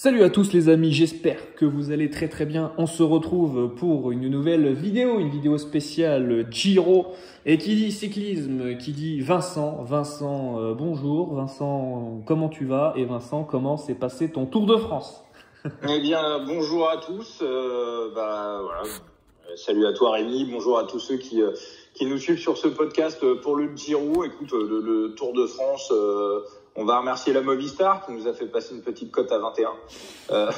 Salut à tous les amis, j'espère que vous allez très très bien. On se retrouve pour une nouvelle vidéo, une vidéo spéciale Giro. Et qui dit cyclisme, qui dit Vincent. Vincent, bonjour. Vincent, comment tu vas? Et Vincent, comment s'est passé ton Tour de France? Eh bien, bonjour à tous. Voilà. Salut à toi Rémi, bonjour à tous ceux qui nous suivent sur ce podcast pour le Giro. Écoute, le Tour de France, on va remercier la Movistar qui nous a fait passer une petite cote à 21. Voilà.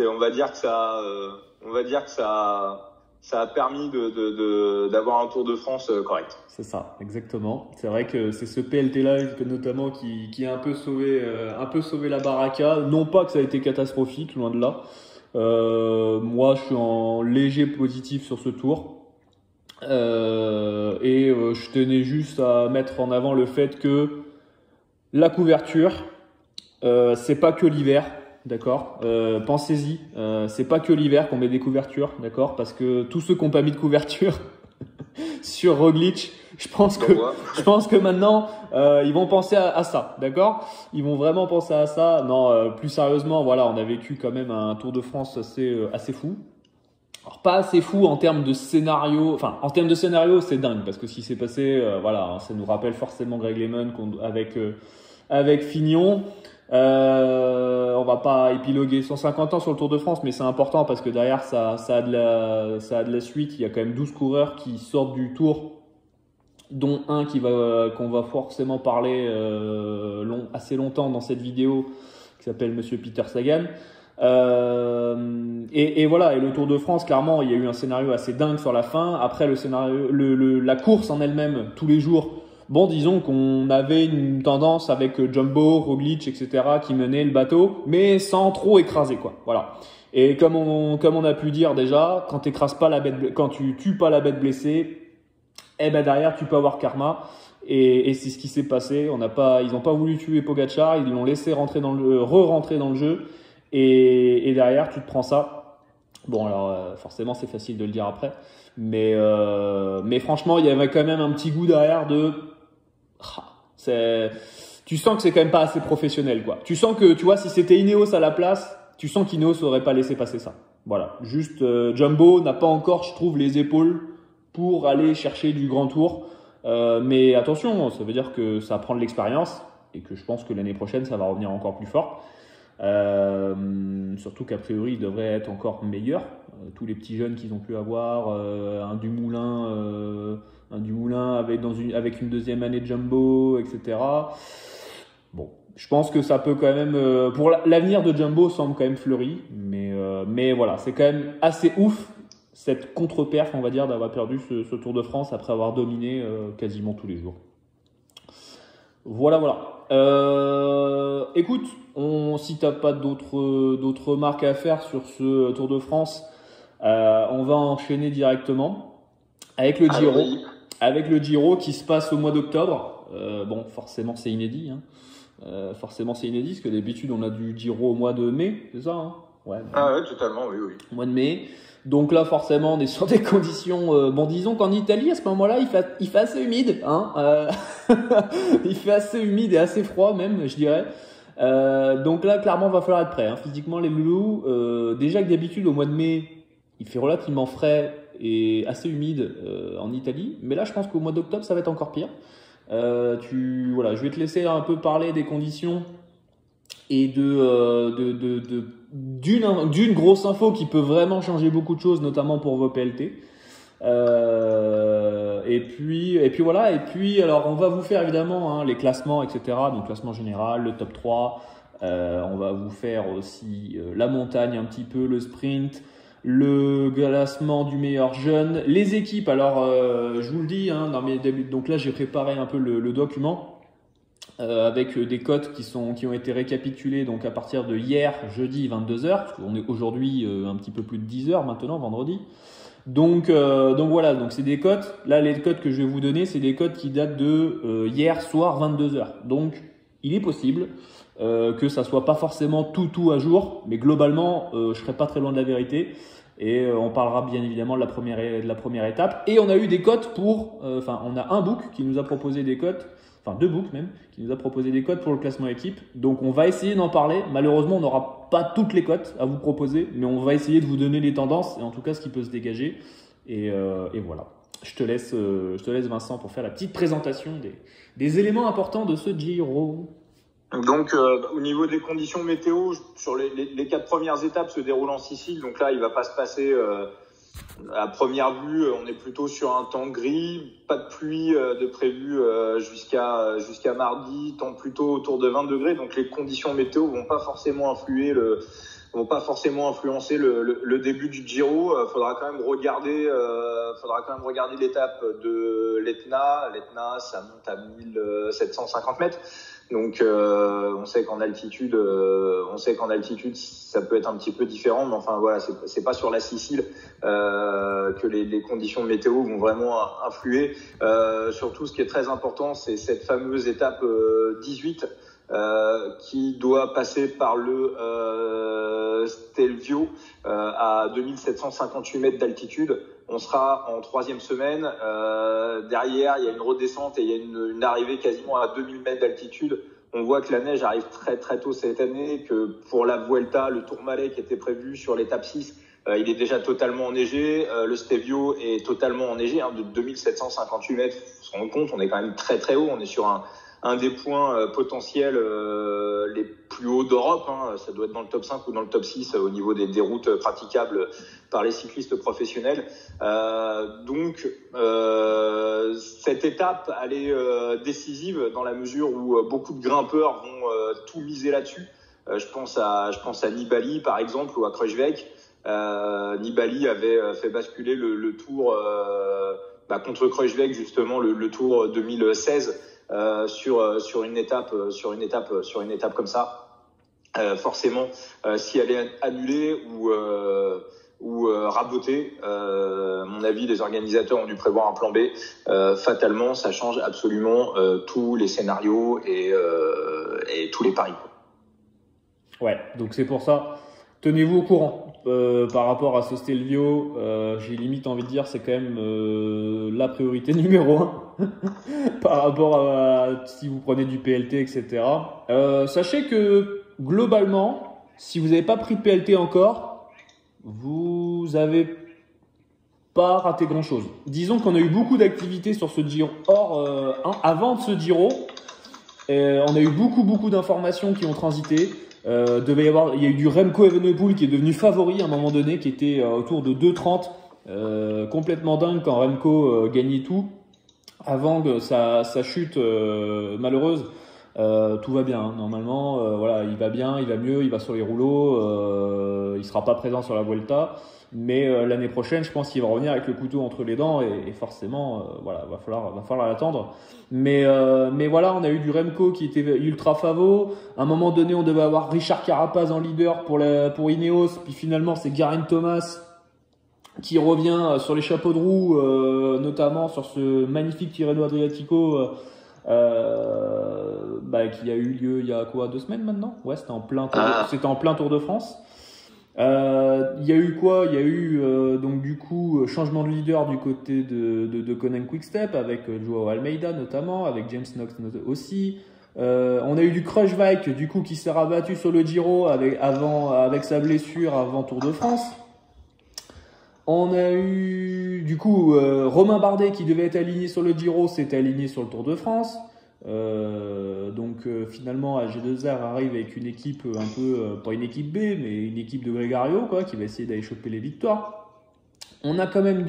On va dire que ça a permis d'avoir un Tour de France correct. C'est ça, exactement. C'est vrai que c'est ce PLT là notamment qui a un peu sauvé la baraka. Non pas que ça a été catastrophique, loin de là. Moi, je suis en léger positif sur ce tour. Je tenais juste à mettre en avant le fait que la couverture, c'est pas que l'hiver, d'accord. Pensez-y, c'est pas que l'hiver qu'on met des couvertures, d'accord, parce que tous ceux qui n'ont pas mis de couverture sur Roglic, je pense que maintenant ils vont penser à ça, d'accord. Ils vont vraiment penser à ça. Non, plus sérieusement, voilà, on a vécu quand même un Tour de France assez fou. Alors pas assez fou en termes de scénario, enfin en termes de scénario c'est dingue parce que ce qui s'est passé, voilà, ça nous rappelle forcément Greg LeMond avec Fignon. On va pas épiloguer 150 ans sur le Tour de France, mais c'est important parce que derrière ça a de la suite. Il y a quand même 12 coureurs qui sortent du Tour, dont un qu'on va forcément parler assez longtemps dans cette vidéo, qui s'appelle Monsieur Peter Sagan. Et voilà, et le Tour de France, clairement, il y a eu un scénario assez dingue sur la fin. Après, le scénario, la course en elle-même, tous les jours, bon, disons qu'on avait une tendance avec Jumbo, Roglic, etc., qui menaient le bateau, mais sans trop écraser, quoi. Voilà. Et comme on a pu dire déjà, quand tu tues pas la bête blessée, eh ben derrière tu peux avoir karma. Et c'est ce qui s'est passé. Ils ont pas voulu tuer Pogačar, ils l'ont laissé re-rentrer dans le jeu. Et derrière, tu te prends ça. Bon, alors forcément, c'est facile de le dire après. Mais franchement, il y avait quand même un petit goût derrière tu sens que c'est quand même pas assez professionnel, quoi. Tu sens que, tu vois, si c'était Ineos à la place, tu sens qu'Ineos aurait pas laissé passer ça. Voilà. Juste, Jumbo n'a pas encore, je trouve, les épaules pour aller chercher du grand tour. Mais attention, ça veut dire que ça prend de l'expérience et que je pense que l'année prochaine, ça va revenir encore plus fort. Surtout qu'a priori il devrait être encore meilleur. Tous les petits jeunes qu'ils ont pu avoir, un Dumoulin avec une deuxième année de Jumbo, etc. Bon, je pense que ça peut quand même pour l'avenir de Jumbo semble quand même fleuri, mais voilà, c'est quand même assez ouf cette contre-perf, on va dire, d'avoir perdu ce Tour de France après avoir dominé quasiment tous les jours. Voilà. Écoute, si t'as pas d'autres remarques à faire sur ce Tour de France, on va enchaîner directement avec le Giro. Oui. Avec le Giro qui se passe au mois d'octobre. Bon, forcément c'est inédit. Parce que d'habitude on a du Giro au mois de mai, c'est ça, hein? Ouais. Ah ouais, totalement, oui. Au mois de mai. Donc là, forcément, on est sur des conditions. Bon, disons qu'en Italie, à ce moment-là, il fait assez humide, hein. Il fait assez humide et assez froid même, je dirais. Donc là, clairement, va falloir être prêt, hein. Physiquement, les loulous. Déjà que d'habitude, au mois de mai, il fait relativement frais et assez humide en Italie. Mais là, je pense qu'au mois d'octobre, ça va être encore pire. Voilà, je vais te laisser un peu parler des conditions et d'une grosse info qui peut vraiment changer beaucoup de choses, notamment pour vos PLT. Et puis voilà. Et puis alors on va vous faire évidemment les classements, etc. Donc classement général, le top 3. On va vous faire aussi la montagne un petit peu, le sprint, le classement du meilleur jeune, les équipes. Alors je vous le dis, dans mes débuts. Donc là j'ai préparé un peu le document. Avec des cotes qui ont été récapitulées donc à partir de hier jeudi 22h, parce qu'on est aujourd'hui un petit peu plus de 10h maintenant, vendredi. Donc voilà, donc c'est des cotes. Là, les cotes que je vais vous donner, c'est des cotes qui datent de hier soir 22h. Donc il est possible que ça soit pas forcément tout à jour, mais globalement je serai pas très loin de la vérité. Et on parlera bien évidemment de la première étape. Et on a eu des cotes on a un book qui nous a proposé des cotes. enfin deux books même, qui nous a proposé des cotes pour le classement équipe. Donc on va essayer d'en parler. Malheureusement, on n'aura pas toutes les cotes à vous proposer, mais on va essayer de vous donner les tendances et en tout cas ce qui peut se dégager. Et voilà. Je te laisse Vincent pour faire la petite présentation des éléments importants de ce Giro. Donc au niveau des conditions météo, sur les 4 premières étapes se déroulent en Sicile. Donc là, il va pas se passer à première vue, on est plutôt sur un temps gris, pas de pluie de prévu jusqu'à mardi, temps plutôt autour de 20 degrés. Donc les conditions météo vont pas forcément influencer le début du Giro. Faudra quand même regarder l'étape de l'Etna. L'Etna, ça monte à 1750 mètres. Donc on sait qu'en altitude ça peut être un petit peu différent, mais enfin voilà, c'est pas sur la Sicile que les conditions météo vont vraiment influer. Surtout, ce qui est très important, c'est cette fameuse étape 18 qui doit passer par le Stelvio à 2758 mètres d'altitude. On sera en 3e semaine. Derrière, il y a une redescente et il y a une arrivée quasiment à 2000 mètres d'altitude. On voit que la neige arrive très très tôt cette année, que pour la Vuelta, le Tourmalet qui était prévu sur l'étape 6, il est déjà totalement enneigé. Le Stelvio est totalement enneigé, de 2758 mètres. Faut se rendre compte, on est quand même très très haut. On est sur un des points potentiels les plus hauts d'Europe. Ça doit être dans le top 5 ou dans le top 6 au niveau des routes praticables par les cyclistes professionnels. Donc cette étape, elle est décisive dans la mesure où beaucoup de grimpeurs vont tout miser là-dessus. Je pense à Nibali par exemple, ou à Kruijswijk. Nibali avait fait basculer le Tour contre Kruijswijk, justement le Tour 2016. Sur une étape comme ça, forcément, si elle est annulée ou rabotée, à mon avis, les organisateurs ont dû prévoir un plan B. Fatalement, ça change absolument tous les scénarios et tous les paris. Ouais, donc c'est pour ça. Tenez-vous au courant par rapport à ce Stelvio. J'ai limite envie de dire c'est quand même la priorité numéro 1 par rapport à si vous prenez du PLT, etc. Sachez que globalement, si vous n'avez pas pris de PLT encore, vous avez pas raté grand-chose. Disons qu'on a eu beaucoup d'activités sur ce Giro avant ce Giro. On a eu beaucoup d'informations qui ont transité. Il y a eu du Remco Evenepoel qui est devenu favori à un moment donné, qui était autour de 2,30, complètement dingue quand Remco gagnait tout. Avant sa chute malheureuse, tout va bien. Normalement, voilà, il va bien, il va mieux, il va sur les rouleaux, il sera pas présent sur la Vuelta. Mais l'année prochaine, je pense qu'il va revenir avec le couteau entre les dents et forcément, voilà, va falloir l'attendre. Mais voilà, on a eu du Remco qui était ultra favo. À un moment donné, on devait avoir Richard Carapaz en leader pour Ineos. Puis finalement, c'est Geraint Thomas qui revient sur les chapeaux de roue, notamment sur ce magnifique Tirreno Adriatico qui a eu lieu il y a 2 semaines maintenant. Ouais, c'était en plein Tour de France. Il y a eu quoi? Il y a eu donc du coup changement de leader du côté de Conan Quick-Step avec Joao Almeida notamment, avec James Knox aussi. On a eu du Kruijswijk du coup qui s'est rabattu sur le Giro avec sa blessure avant Tour de France. On a eu du coup Romain Bardet qui devait être aligné sur le Giro, s'est aligné sur le Tour de France. Finalement AG2R arrive avec une équipe un peu pas une équipe B mais une équipe de Gregario quoi, qui va essayer d'aller choper les victoires. On a quand même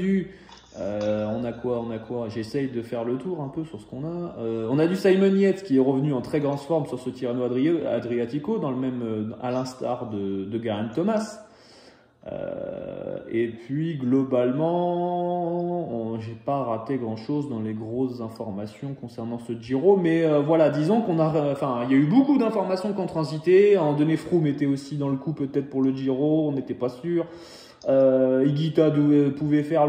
on a quoi j'essaye de faire le tour un peu sur ce qu'on a. On a du Simon Yates qui est revenu en très grande forme sur ce Tirreno Adriatico dans le même à l'instar de Geraint Thomas. Et puis globalement, j'ai pas raté grand chose dans les grosses informations concernant ce Giro, mais voilà, disons il y a eu beaucoup d'informations qui ont transité. À un moment donné, Froome était aussi dans le coup peut-être pour le Giro, on n'était pas sûr. Higuita pouvait faire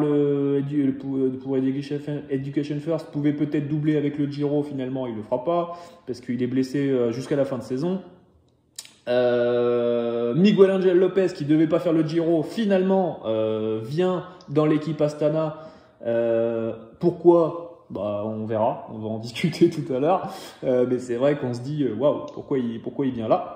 pour Education First, pouvait peut-être doubler avec le Giro, finalement il le fera pas parce qu'il est blessé jusqu'à la fin de saison. Miguel Angel Lopez qui devait pas faire le Giro finalement vient dans l'équipe Astana. Pourquoi? Bah, on verra, on va en discuter tout à l'heure. Mais c'est vrai qu'on se dit, waouh, pourquoi il vient là?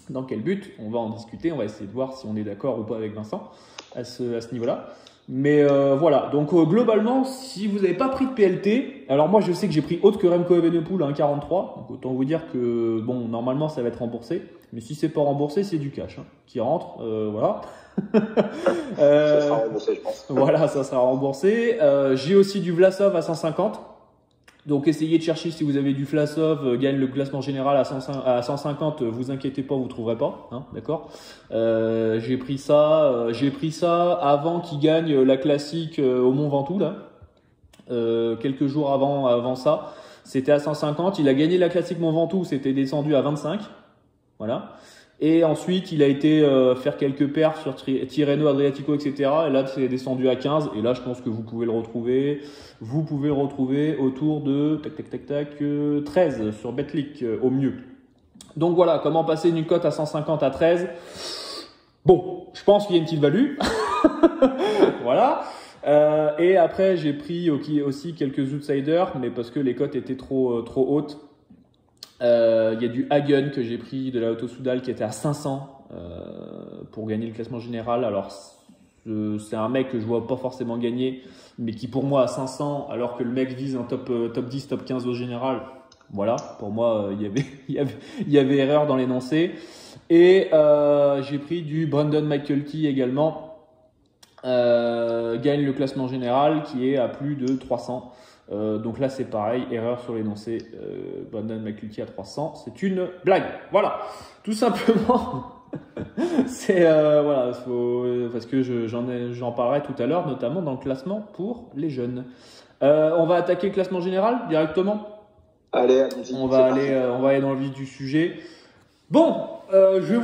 Dans quel but? On va en discuter, on va essayer de voir si on est d'accord ou pas avec Vincent à ce niveau-là. Mais voilà, donc globalement, si vous n'avez pas pris de PLT, alors moi je sais que j'ai pris autre que Remco Evenepoel à 1,43, donc autant vous dire que bon, normalement ça va être remboursé, mais si c'est pas remboursé, c'est du cash qui rentre, voilà. Ça sera remboursé, je pense. Voilà, ça sera remboursé. J'ai aussi du Vlasov à 150. Donc essayez de chercher si vous avez du Vlasov, gagne le classement général à 150, vous inquiétez pas, vous trouverez pas, d'accord. J'ai pris ça avant qu'il gagne la classique au Mont Ventoux là. Quelques jours avant ça, c'était à 150, il a gagné la classique Mont Ventoux, c'était descendu à 25. Voilà. Et ensuite, il a été faire quelques perfs sur Tirreno, Adriatico, etc. Et là, c'est descendu à 15. Et là, je pense que vous pouvez le retrouver. Vous pouvez le retrouver autour de 13 sur Betclic au mieux. Donc voilà, comment passer d'une cote à 150 à 13. Bon, je pense qu'il y a une petite value. Voilà. Et après, j'ai pris aussi quelques outsiders, mais parce que les cotes étaient trop hautes. Il y a du Hagen que j'ai pris de la Lotto Soudal qui était à 500 pour gagner le classement général. Alors c'est un mec que je vois pas forcément gagner, mais qui pour moi à 500, alors que le mec vise un top 10, top 15 au général. Voilà, pour moi il y avait erreur dans l'énoncé. Et j'ai pris du Brandon McCulty également, gagne le classement général qui est à plus de 300. Donc là c'est pareil, erreur sur l'énoncé, Brandon McCulty à 300, c'est une blague, voilà, tout simplement. C'est voilà, parce que j'en parlerai tout à l'heure, notamment dans le classement pour les jeunes. On va attaquer le classement général directement. Allez, allons-y. On va aller dans le vif du sujet. Bon, je vais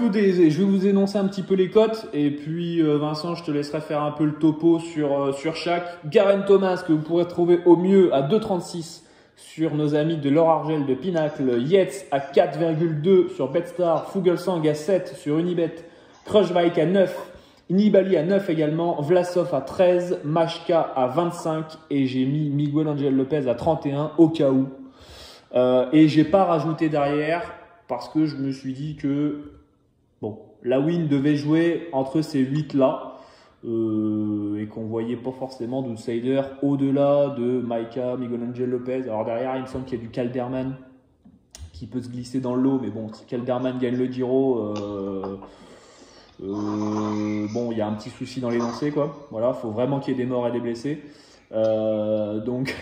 vous énoncer un petit peu les cotes et puis Vincent, je te laisserai faire un peu le topo sur chaque. Geraint Thomas que vous pourrez trouver au mieux à 2,36 sur nos amis de l'Or Argel de Pinacle, Yates à 4,2 sur Betstar, Fuglsang à 7 sur Unibet, Kruijswijk à 9, Nibali à 9 également, Vlasov à 13, Majka à 25 et j'ai mis Miguel Angel Lopez à 31 au cas où. Et j'ai pas rajouté derrière parce que je me suis dit que bon, la win devait jouer entre ces 8-là et qu'on voyait pas forcément d'outsider au-delà de Majka, Miguel Angel Lopez. Alors derrière, il me semble qu'il y a du Calderman qui peut se glisser dans le lot, mais bon, si Calderman gagne le Giro, bon, il y a un petit souci dans les lancers, quoi. Voilà, faut vraiment qu'il y ait des morts et des blessés. Donc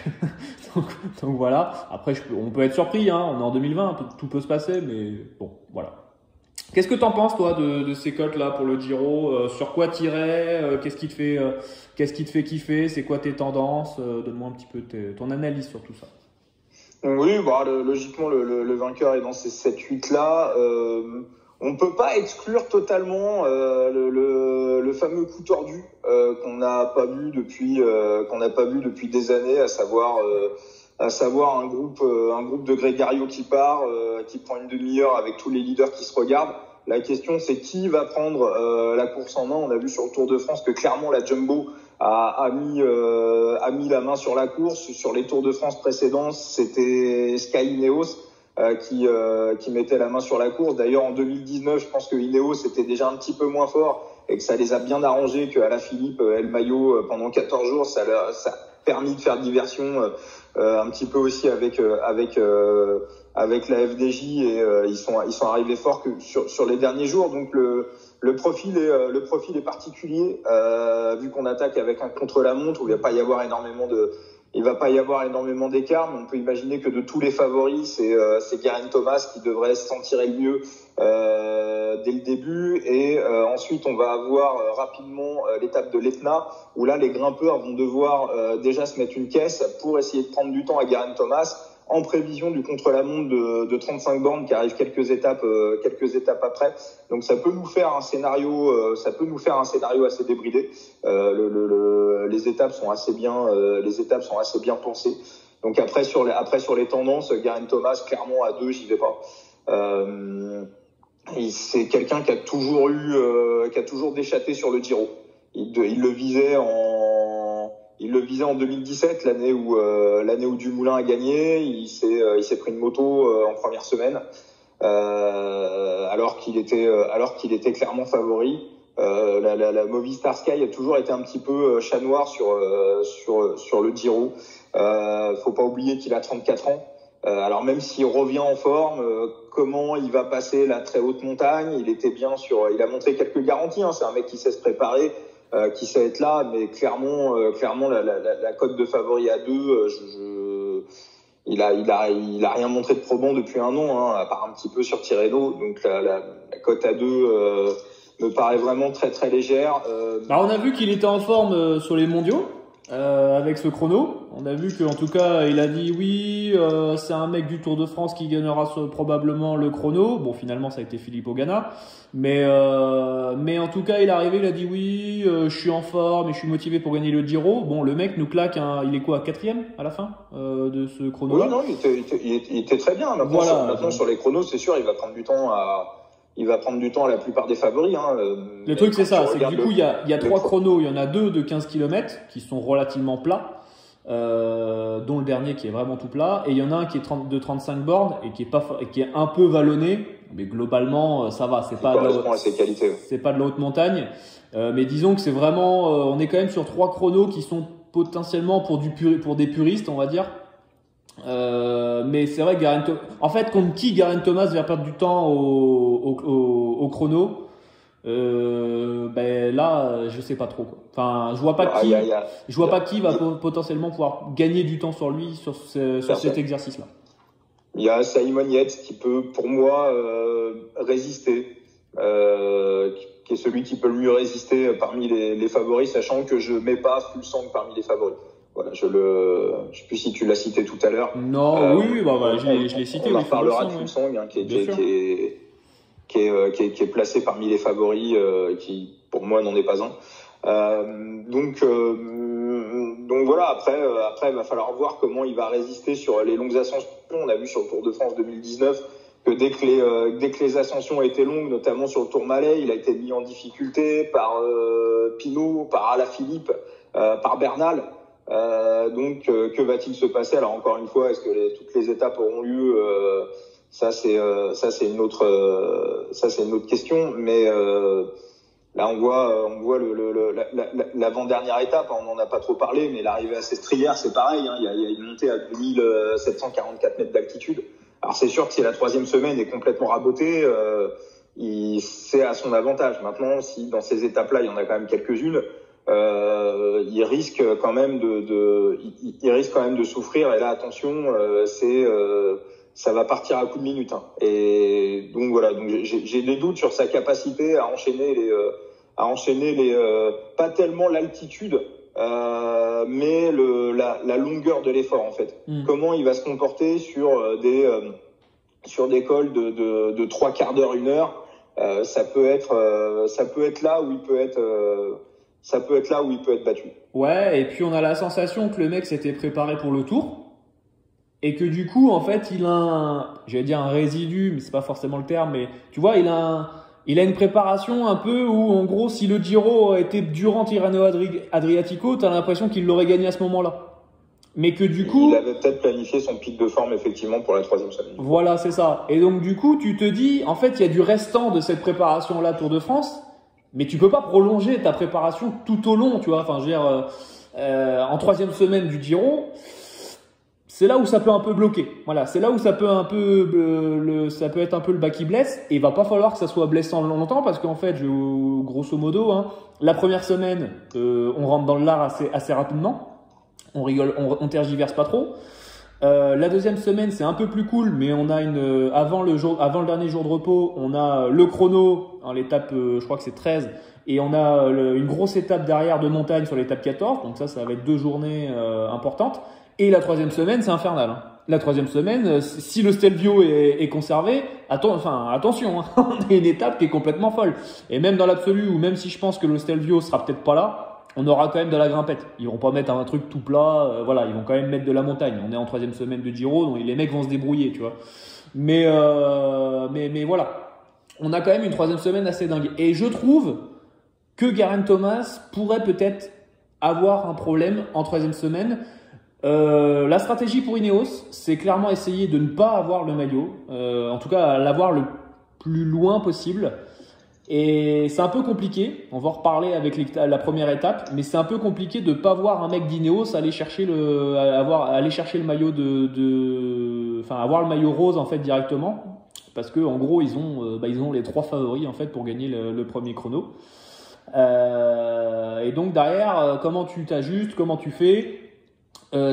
voilà. Après, on peut être surpris, on est en 2020, tout peut se passer, mais bon, voilà. Qu'est-ce que t'en penses, toi, de ces cotes-là pour le Giro? Sur quoi tirer? Qu'est-ce qui te fait kiffer? C'est quoi tes tendances? Donne-moi un petit peu ton analyse sur tout ça. Oui, bah, logiquement, le vainqueur est dans ces 7-8-là. On peut pas exclure totalement le fameux coup tordu qu'on n'a pas vu depuis des années, à savoir un groupe de Grégario qui part, qui prend une demi-heure avec tous les leaders qui se regardent. La question, c'est qui va prendre la course en main. On a vu sur le Tour de France que clairement la Jumbo a mis la main sur la course. Sur les Tours de France précédents, c'était Sky Ineos qui mettait la main sur la course. D'ailleurs, en 2019, je pense que Ineos était déjà un petit peu moins fort et que ça les a bien arrangés que Alaphilippe ait le maillot pendant 14 jours. Ça a permis de faire diversion un petit peu aussi avec la FDJ et ils sont arrivés fort que sur les derniers jours. Donc le profil est particulier vu qu'on attaque avec un contre-la-montre où il va pas y avoir énormément d'écart, mais on peut imaginer que de tous les favoris, c'est Geraint Thomas qui devrait s'en tirer le mieux dès le début. Et ensuite, on va avoir rapidement l'étape de l'Etna, où là, les grimpeurs vont devoir déjà se mettre une caisse pour essayer de prendre du temps à Geraint Thomas, en prévision du contre-la-montre de 35 bornes qui arrive quelques étapes après. Donc ça peut nous faire un scénario assez débridé. Les étapes sont assez bien pensées. Donc après sur les tendances, Geraint Thomas clairement à 2, j'y vais pas. C'est quelqu'un qui a toujours déchatté sur le Giro. Il le visait il le visait en 2017, l'année où Dumoulin a gagné. Il s'est pris une moto en première semaine, alors qu'il était clairement favori. La Movistar Sky a toujours été un petit peu chat noir sur le Giro. Faut pas oublier qu'il a 34 ans. Alors même s'il revient en forme, comment il va passer la très haute montagne? Il était bien il a montré quelques garanties. C'est un mec qui sait se préparer, qui sait être là, mais clairement la cote de favori à 2, il a rien montré de probant depuis un an, à part un petit peu sur Tirreno. Donc la cote à 2 me paraît vraiment très très légère. On a vu qu'il était en forme sur les mondiaux. Avec ce chrono, on a vu qu'en tout cas il a dit oui, c'est un mec du Tour de France qui gagnera probablement le chrono. Bon, finalement ça a été Filippo Ganna, mais en tout cas il est arrivé, il a dit oui, je suis en forme et je suis motivé pour gagner le Giro. Bon, le mec nous claque il est quoi, 4e à la fin de ce chrono là? Oui, non, il était très bien. Maintenant sur les chronos, c'est sûr, il va prendre du temps à la plupart des favoris. Le truc, c'est ça, c'est que du coup, il y a 3 chronos, il y en a 2 de 15 km qui sont relativement plats, dont le dernier qui est vraiment tout plat, et il y en a un qui est de 35 bornes et qui est un peu vallonné, mais globalement, ça va, c'est pas de la haute montagne, mais disons que c'est vraiment, on est quand même sur 3 chronos qui sont potentiellement pour des puristes, on va dire. Mais c'est vrai que en fait, contre qui Geraint Thomas va perdre du temps au chrono, là, je sais pas trop, quoi. Enfin, je vois pas qui va potentiellement pouvoir gagner du temps sur lui sur cet exercice-là. Il y a Simon Yates qui peut, pour moi, résister, qui est celui qui peut le mieux résister parmi les favoris, sachant que je mets pas Fuglsang parmi les favoris. Voilà, je sais plus si tu l'as cité tout à l'heure. Non, oui, je l'ai cité. On en reparlera de Fuglsang, qui est placé parmi les favoris, qui pour moi n'en est pas un. Donc voilà. Après, il va falloir voir comment il va résister sur les longues ascensions. On a vu sur le Tour de France 2019 que dès que les ascensions étaient longues, notamment sur le Tourmalet, il a été mis en difficulté par Pinot, par Alaphilippe, par Bernal. Donc que va-t-il se passer? Alors encore une fois, est-ce que toutes les étapes auront lieu? Ça c'est une autre question. Mais là on voit l'avant-dernière étape. On n'en a pas trop parlé, mais l'arrivée à Sestrières, c'est pareil. Il y a une montée à 2744 mètres d'altitude. Alors c'est sûr que si la 3e semaine est complètement rabotée, c'est à son avantage. Maintenant, si dans ces étapes-là, il y en a quand même quelques-unes, il risque quand même de souffrir. Et là, attention, ça va partir à coup de minute. Et donc voilà. Donc j'ai des doutes sur sa capacité à enchaîner les pas tellement l'altitude, mais la longueur de l'effort en fait. Comment il va se comporter sur des cols de 3 quarts d'heure, 1 heure. Ça peut être là où il peut être. Ça peut être là où il peut être battu. Ouais, et puis on a la sensation que le mec s'était préparé pour le Tour et que du coup, en fait, il a j'allais dire un résidu, mais c'est pas forcément le terme, mais tu vois, il a une préparation un peu où, en gros, si le Giro était durant Tirreno Adriatico, t'as l'impression qu'il l'aurait gagné à ce moment-là. Mais que du coup, il avait peut-être planifié son pic de forme effectivement pour la 3e semaine. Voilà, c'est ça. Et donc du coup, tu te dis, en fait, il y a du restant de cette préparation-là Tour de France. Mais tu peux pas prolonger ta préparation tout au long, tu vois. Enfin, je veux dire, en 3e semaine du Giro, c'est là où ça peut un peu bloquer. Voilà, c'est là où ça peut être un peu le bas qui blesse. Et il va pas falloir que ça soit blessant longtemps parce qu'en fait, grosso modo, la première semaine, on rentre dans le lard assez rapidement. On rigole, on tergiverse pas trop. La 2e semaine, c'est un peu plus cool, mais on a avant le dernier jour de repos, on a le chrono, l'étape, je crois que c'est 13, et on a une grosse étape derrière de montagne sur l'étape 14, donc ça va être 2 journées importantes. Et la 3e semaine, c'est infernal. La 3e semaine, si le Stelvio est conservé, attention, on a une étape qui est complètement folle. Et même dans l'absolu, ou même si je pense que le Stelvio sera peut-être pas là, on aura quand même de la grimpette. Ils vont pas mettre un truc tout plat, voilà, ils vont quand même mettre de la montagne. On est en 3e semaine de Giro, donc les mecs vont se débrouiller, tu vois. Mais voilà, on a quand même une 3e semaine assez dingue. Et je trouve que Geraint Thomas pourrait peut-être avoir un problème en troisième semaine. La stratégie pour Ineos, c'est clairement essayer de ne pas avoir le maillot, en tout cas l'avoir le plus loin possible. Et c'est un peu compliqué, on va en reparler avec la première étape, mais c'est un peu compliqué de pas voir un mec d'Ineos aller chercher le maillot avoir le maillot rose en fait directement, parce que en gros ils ont les 3 favoris en fait pour gagner le premier chrono. Et donc derrière, comment tu t'ajustes, comment tu fais?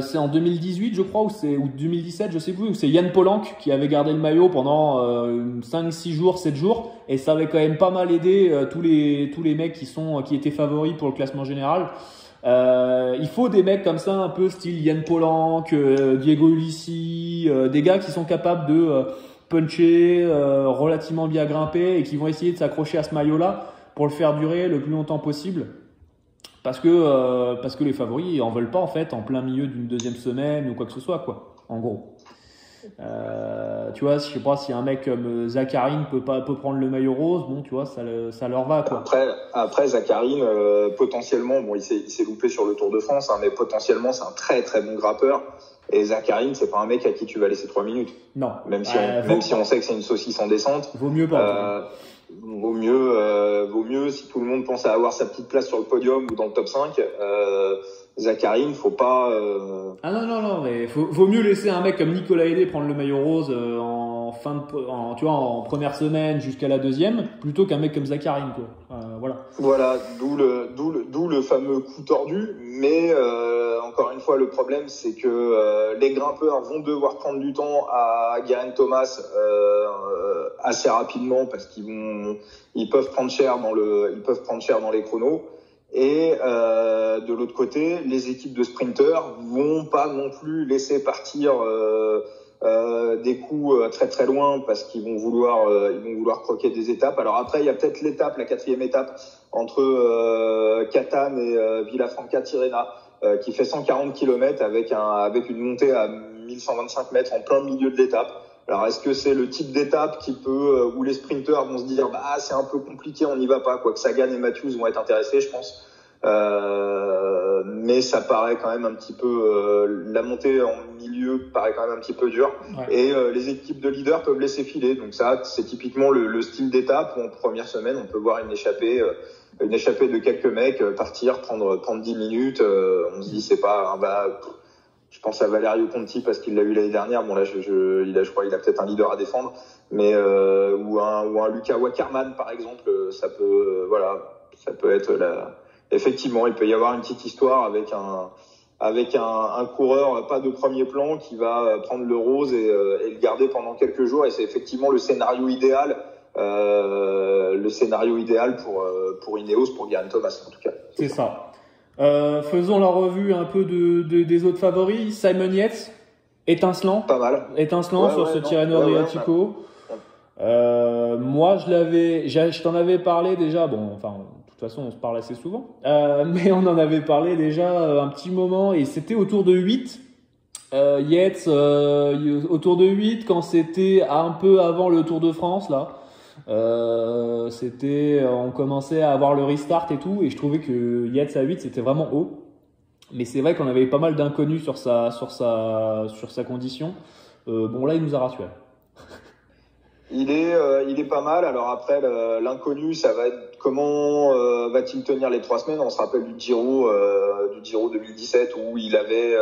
C'est en 2018 je crois ou 2017 je sais plus, où c'est Yann Polanc qui avait gardé le maillot pendant 5-6 jours, 7 jours, et ça avait quand même pas mal aidé tous les mecs qui étaient favoris pour le classement général. Il faut des mecs comme ça un peu style Yann Polanc, Diego Ulissi, des gars qui sont capables de puncher, relativement bien grimper, et qui vont essayer de s'accrocher à ce maillot là pour le faire durer le plus longtemps possible. Parce que les favoris en veulent pas en fait en plein milieu d'une deuxième semaine ou quoi que ce soit, quoi, en gros. Tu vois, je sais pas si un mec comme Zakharine peut prendre le maillot rose, bon, tu vois, ça leur va, quoi. Après Zakharine, potentiellement, bon, il s'est loupé sur le Tour de France, hein, mais potentiellement c'est un très très bon grimpeur. Et Zakharine, c'est pas un mec à qui tu vas laisser 3 minutes. Non. Même si on sait que c'est une saucisse en descente. Vaut mieux pas. Vaut mieux si tout le monde pense à avoir sa petite place sur le podium ou dans le top 5. Zakharine, faut pas. Ah non, mais vaut mieux laisser un mec comme Nicolas Hédé prendre le maillot rose en première semaine jusqu'à la deuxième, plutôt qu'un mec comme Zakharine, quoi. Voilà, d'où le fameux coup tordu. Mais encore une fois, le problème, c'est que les grimpeurs vont devoir prendre du temps à Geraint Thomas assez rapidement, parce ils peuvent prendre cher dans les chronos. Et de l'autre côté, les équipes de sprinteurs vont pas non plus laisser partir des coups très très loin, parce qu'ils vont vouloir croquer des étapes. Alors après, il y a peut-être la 4e étape entre Catane et Villafranca-Tirrena, qui fait 140 km avec une montée à 1125 mètres en plein milieu de l'étape. Alors est-ce que c'est le type d'étape où les sprinteurs vont se dire c'est un peu compliqué, on n'y va pas, quoi, que Sagan et Matthews vont être intéressés, je pense. Mais ça paraît quand même un petit peu la montée en milieu paraît quand même un petit peu dure. Ouais. Et les équipes de leaders peuvent laisser filer. Donc ça, c'est typiquement le style d'étape où en première semaine on peut voir une échappée de quelques mecs partir, prendre 10 minutes. On se dit c'est pas je pense à Valerio Conti parce qu'il l'a eu l'année dernière. Bon là, je crois qu'il a peut-être un leader à défendre, mais ou un Luca Wackerman par exemple, ça peut être effectivement, il peut y avoir une petite histoire avec un coureur pas de premier plan qui va prendre le rose et le garder pendant quelques jours, et c'est effectivement le scénario idéal pour Ineos, pour Geraint Thomas en tout cas. C'est ça. Faisons la revue un peu des autres favoris. Simon Yates, étincelant. Pas mal. Sur ce Tirreno Adriatico. Moi, je t'en avais parlé déjà. Bon, enfin, de toute façon, on se parle assez souvent. Mais on en avait parlé déjà un petit moment, et c'était autour de 8. Yates, autour de 8, quand c'était un peu avant le Tour de France, là. On commençait à avoir le restart et tout, et je trouvais que Yates à 8 c'était vraiment haut, mais c'est vrai qu'on avait pas mal d'inconnus sur sa condition. Bon là il nous a rassuré. Il est pas mal. Alors après l'inconnu, ça va être comment va-t-il tenir les 3 semaines. On se rappelle du Giro 2017 où il allait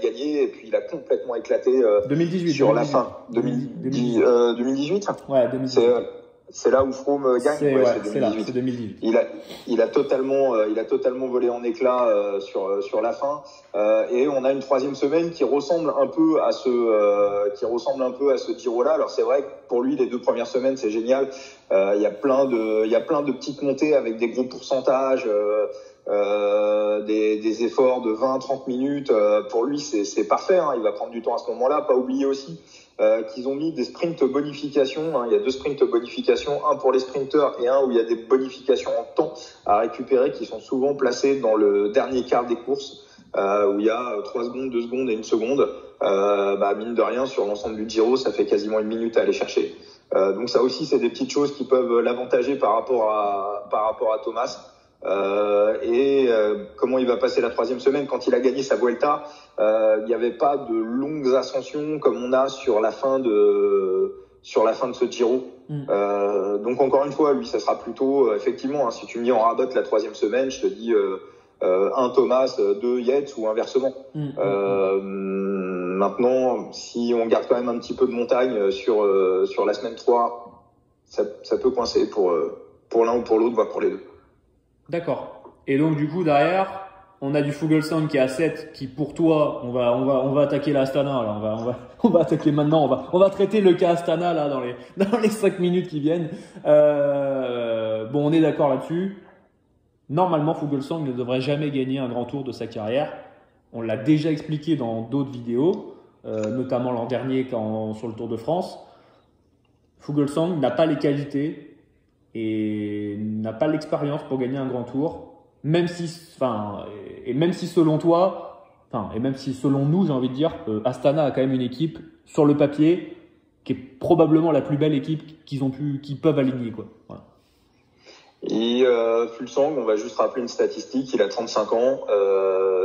gagner, et puis il a complètement éclaté 2018 sur la fin. 2018 Ouais, 2018. C'est là où Froome gagne. C'est 2018. Il a totalement volé en éclats sur la fin. Et on a une 3e semaine qui ressemble un peu à ce Giro-là. Alors c'est vrai que pour lui, les 2 premières semaines, c'est génial. Il y a plein de petites montées avec des gros pourcentages, des efforts de 20-30 minutes. Pour lui, c'est parfait, hein. Il va prendre du temps à ce moment-là. Pas oublier aussi qu'ils ont mis des sprints bonifications, hein. Il y a 2 sprints bonifications, un pour les sprinteurs et un où il y a des bonifications en temps à récupérer, qui sont souvent placés dans le dernier quart des courses, où il y a 3 secondes, 2 secondes et 1 seconde. Mine de rien, sur l'ensemble du Giro, ça fait quasiment 1 minute à aller chercher. Donc ça aussi, c'est des petites choses qui peuvent l'avantager par rapport à Thomas. Comment il va passer la troisième semaine. Quand il a gagné sa Vuelta, il n'y avait pas de longues ascensions comme on a sur la fin de ce Giro. Donc encore une fois, lui, ça sera plutôt effectivement, si tu me dis on rabote la troisième semaine, je te dis un Thomas, deux Yates ou inversement. Maintenant, si on garde quand même un petit peu de montagne sur la semaine 3, ça peut coincer pour l'un ou pour l'autre, voire pour les deux. D'accord. Et donc du coup derrière, on a du Fuglsang qui est à 7, qui pour toi, on va attaquer la Astana, là. On va attaquer maintenant, on va traiter le cas Astana là dans les 5 minutes qui viennent. Bon, on est d'accord là-dessus. Normalement, Fuglsang ne devrait jamais gagner un grand tour de sa carrière. On l'a déjà expliqué dans d'autres vidéos, notamment l'an dernier sur le Tour de France. Fuglsang n'a pas les qualités et n'a pas l'expérience pour gagner un grand tour, même si selon toi, et même si selon nous, j'ai envie de dire, Astana a quand même une équipe sur le papier qui est probablement la plus belle équipe qu'ils peuvent aligner, quoi. Voilà. Et Fuglsang, on va juste rappeler une statistique, il a 35 ans,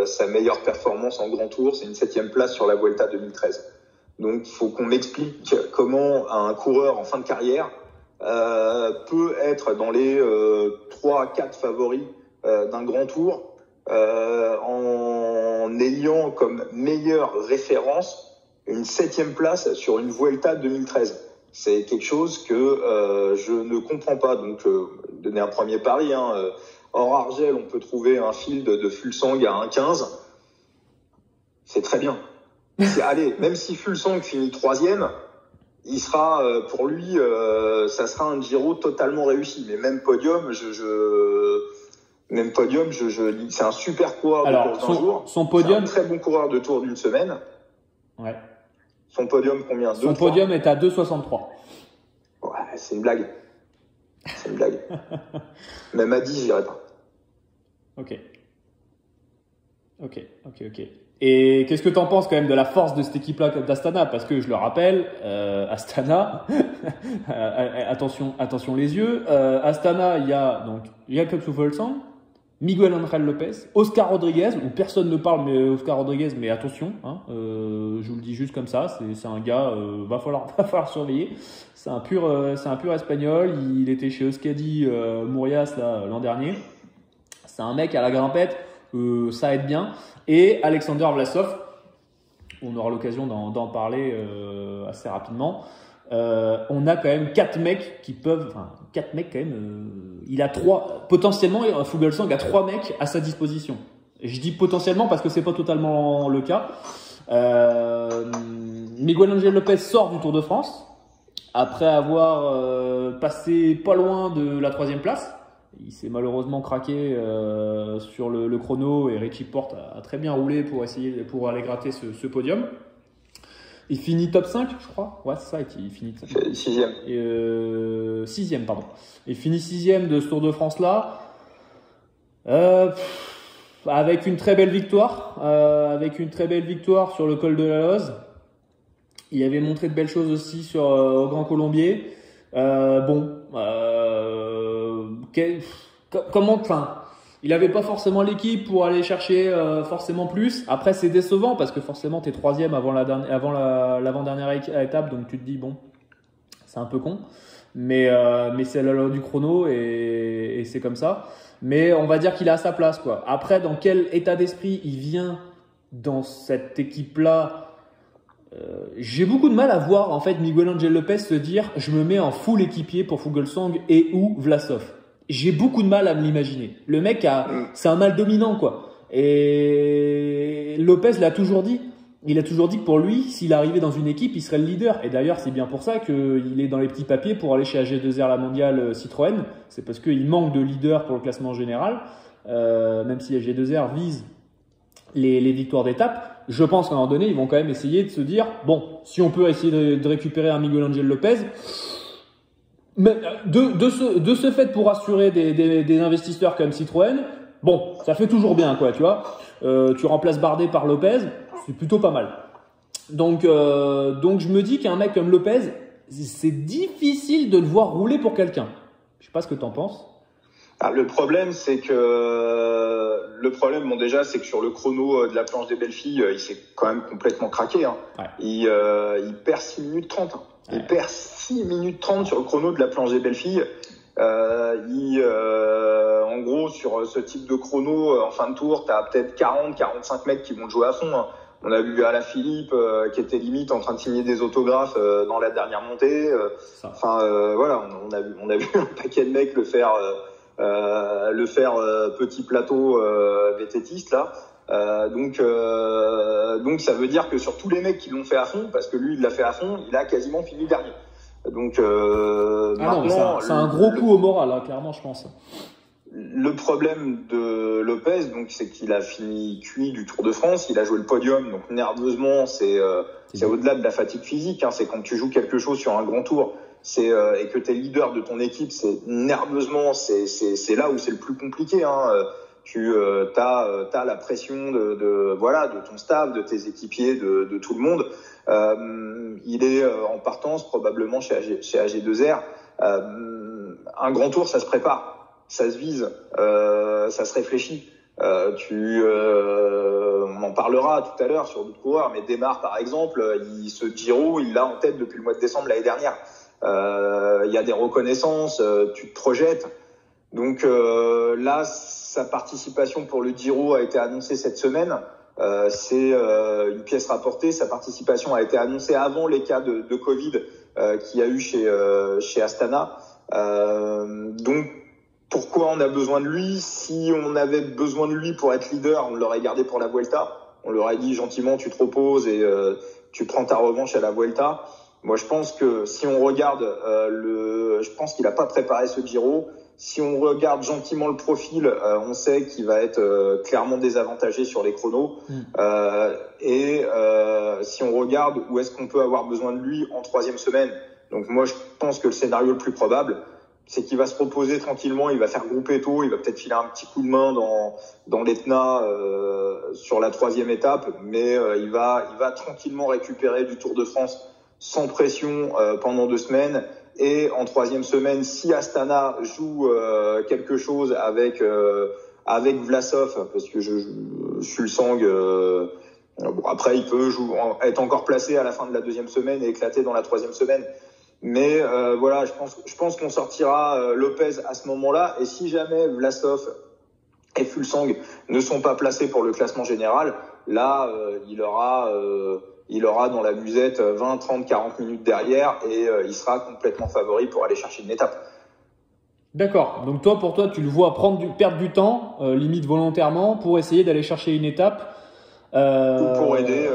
sa meilleure performance en grand tour, c'est une 7e place sur la Vuelta 2013. Donc il faut qu'on m'explique comment un coureur en fin de carrière peut être dans les 3-4 favoris d'un grand tour en ayant comme meilleure référence une 7e place sur une Vuelta 2013. C'est quelque chose que je ne comprends pas. Donc, donner un premier pari. Hors Argel, on peut trouver un field de Fuglsang à 1,15. C'est très bien. Allez, même si Fuglsang finit 3e, il sera, pour lui, ça sera un Giro totalement réussi. Mais même podium, c'est un super coureur de course d'un jour. Son podium, c'est un très bon coureur de tour d'une semaine. Ouais. Son podium, combien? Son podium est à 2,63. Ouais, c'est une blague. C'est une blague. Même à 10, je dirais pas. Ok. Et qu'est-ce que tu en penses quand même de la force de cette équipe-là d'Astana? Parce que je le rappelle, Astana, attention les yeux, Astana, il y a donc Jakob Fuglsang, Miguel Angel Lopez, Oscar Rodriguez, où personne ne parle, mais Oscar Rodriguez, mais attention, je vous le dis juste comme ça, c'est un gars, va falloir surveiller. C'est un pur espagnol. Il était chez Euskadi Mourias l'an dernier. C'est un mec à la grimpette, ça aide bien. Et Alexander Vlasov, on aura l'occasion d'en parler assez rapidement. On a quand même 4 mecs qui peuvent, enfin 4 mecs quand même. Il a 3 potentiellement. Fuglsang a 3 mecs à sa disposition. Je dis potentiellement parce que c'est pas totalement le cas. Miguel Angel Lopez sort du Tour de France après avoir passé pas loin de la 3e place. Il s'est malheureusement craqué sur le chrono et Richie Porte a très bien roulé pour aller gratter ce podium. Il finit top 5, je crois. Ouais, c'est ça, il finit 6e. 6e, pardon. Il finit 6e de ce Tour de France-là. Avec une très belle victoire. Sur le col de la Loze. Il avait montré de belles choses aussi au Grand Colombier. Il n'avait pas forcément l'équipe pour aller chercher forcément plus. Après, c'est décevant parce que forcément, tu es 3e avant l'avant-dernière étape. Donc, tu te dis, bon, c'est un peu con. Mais c'est la loi du chrono et c'est comme ça. Mais on va dire qu'il est à sa place, quoi. Après, dans quel état d'esprit il vient dans cette équipe-là, j'ai beaucoup de mal à voir en fait Miguel Angel Lopez se dire je me mets en full équipier pour Fuglsang et ou Vlasov. J'ai beaucoup de mal à me l'imaginer. Le mec c'est un mal dominant, quoi. Et Lopez l'a toujours dit. Il a toujours dit que pour lui, s'il arrivait dans une équipe, il serait le leader. Et d'ailleurs, c'est bien pour ça qu'il est dans les petits papiers pour aller chez AG2R la mondiale Citroën. C'est parce qu'il manque de leader pour le classement général. Même si AG2R vise les victoires d'étape. Je pense qu'à un moment donné, ils vont quand même essayer de se dire, bon, si on peut essayer de récupérer un Miguel Angel Lopez, mais de ce fait pour assurer des investisseurs comme Citroën, bon, ça fait toujours bien, quoi, tu vois. Tu remplaces Bardet par Lopez, c'est plutôt pas mal. Donc je me dis qu'un mec comme Lopez, c'est difficile de le voir rouler pour quelqu'un. Je sais pas ce que t'en penses. Alors, bon, déjà, c'est que sur le chrono de la planche des belles filles, il s'est quand même complètement craqué. Hein. Ouais. Il perd 6 minutes 30. Hein. Ouais. Il perd 6 minutes 30 sur le chrono de la planche des belles filles. En gros, sur ce type de chrono, en fin de tour, t'as peut-être 40-45 mecs qui vont te jouer à fond. Hein. On a vu Alaphilippe qui était limite en train de signer des autographes dans la dernière montée. Voilà, on a vu un paquet de mecs le faire petit plateau vététiste là. Donc ça veut dire que sur tous les mecs qui l'ont fait à fond, parce que lui il l'a fait à fond, il a quasiment fini dernier. Donc maintenant, c'est un gros coup au moral, là, clairement, je pense. Le problème de Lopez, donc, c'est qu'il a fini cuit du Tour de France. Il a joué le podium, donc nerveusement, c'est au-delà de la fatigue physique. Hein, c'est quand tu joues quelque chose sur un grand tour, et que t'es leader de ton équipe, c'est nerveusement, c'est là où c'est le plus compliqué. Hein. T'as la pression de ton staff, de tes équipiers, de tout le monde. Il est en partance probablement chez AG2R. Un grand tour, ça se prépare. Ça se vise, ça se réfléchit. On en parlera tout à l'heure sur d'autres coureurs, mais Démar par exemple, ce Giro, il l'a en tête depuis le mois de décembre l'année dernière. Il y a des reconnaissances, tu te projettes. Donc là, sa participation pour le Giro a été annoncée cette semaine. C'est une pièce rapportée. Sa participation a été annoncée avant les cas de Covid qu'il y a eu chez Astana. Donc pourquoi on a besoin de lui? Si on avait besoin de lui pour être leader, on l'aurait gardé pour la Vuelta. On leur a dit gentiment, tu te reposes et tu prends ta revanche à la Vuelta. Moi, je pense que si on regarde je pense qu'il a pas préparé ce Giro. Si on regarde gentiment le profil, on sait qu'il va être clairement désavantagé sur les chronos. Si on regarde où est-ce qu'on peut avoir besoin de lui en 3e semaine, donc moi, je pense que le scénario le plus probable, c'est qu'il va se reposer tranquillement, il va faire grouper tôt, il va peut-être filer un petit coup de main dans l'Etna sur la 3e étape, mais il va tranquillement récupérer du Tour de France sans pression pendant 2 semaines. Et en 3e semaine, si Astana joue quelque chose avec Vlasov, parce que je suis le sang, bon, après il peut être encore placé à la fin de la 2e semaine et éclater dans la 3e semaine. Mais voilà, je pense qu'on sortira Lopez à ce moment-là. Et si jamais Vlasov et Fulsang ne sont pas placés pour le classement général, là, il aura dans la musette 20, 30, 40 minutes derrière et il sera complètement favori pour aller chercher une étape. D'accord. Donc pour toi, tu le vois perdre du temps, limite volontairement, pour essayer d'aller chercher une étape. Ou pour aider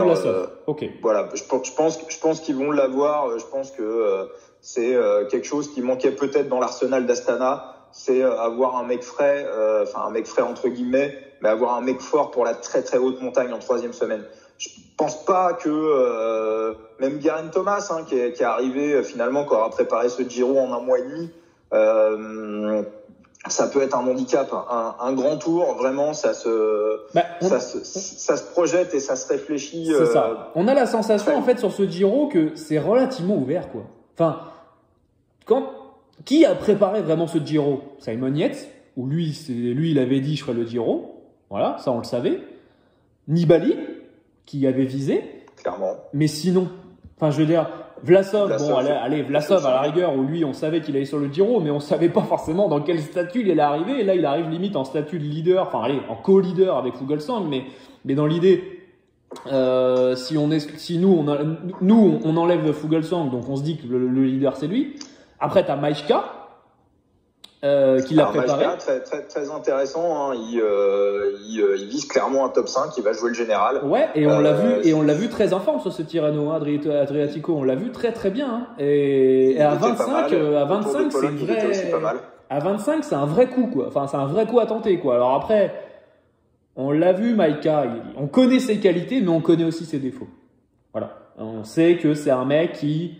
Vlasov. Ok. Voilà, je pense qu'ils vont l'avoir. Je pense que c'est quelque chose qui manquait peut-être dans l'arsenal d'Astana, c'est avoir un mec frais, un mec frais entre guillemets, mais avoir un mec fort pour la très très haute montagne en 3e semaine. Je pense pas que même Geraint Thomas, hein, qui est arrivé finalement, qui aura préparé ce Giro en 1 mois et demi. Ça peut être un handicap, un grand tour, vraiment, ça se projette et ça se réfléchit. C'est ça. On a la sensation, en fait, sur ce Giro que c'est relativement ouvert, quoi. Enfin, qui a préparé vraiment ce Giro? Simon Yates, où lui, il avait dit, je ferai le Giro. Voilà, ça, on le savait. Nibali, qui avait visé. Clairement. Mais sinon, enfin, je veux dire, Vlasov, Vlasov à la rigueur, où lui, on savait qu'il allait sur le Giro, mais on savait pas forcément dans quel statut il allait arriver. Et là, il arrive limite en statut de leader, en co-leader avec Fuglsang, mais dans l'idée, si nous on enlève Fuglsang, donc on se dit que le leader c'est lui. Après, t'as Majka, qui l'a préparé. Majka, très, très intéressant, hein. Il vise clairement un top 5, il va jouer le général. Ouais, et on l'a vu très en forme sur ce Tirreno, hein, Adriatico, on l'a vu très très bien, hein. Et à 25, c'est une vraie, à 25, c'est un vrai coup, quoi. Enfin, c'est un vrai coup à tenter, quoi. Alors après, on l'a vu, Majka, on connaît ses qualités, mais on connaît aussi ses défauts. Voilà. On sait que c'est un mec qui,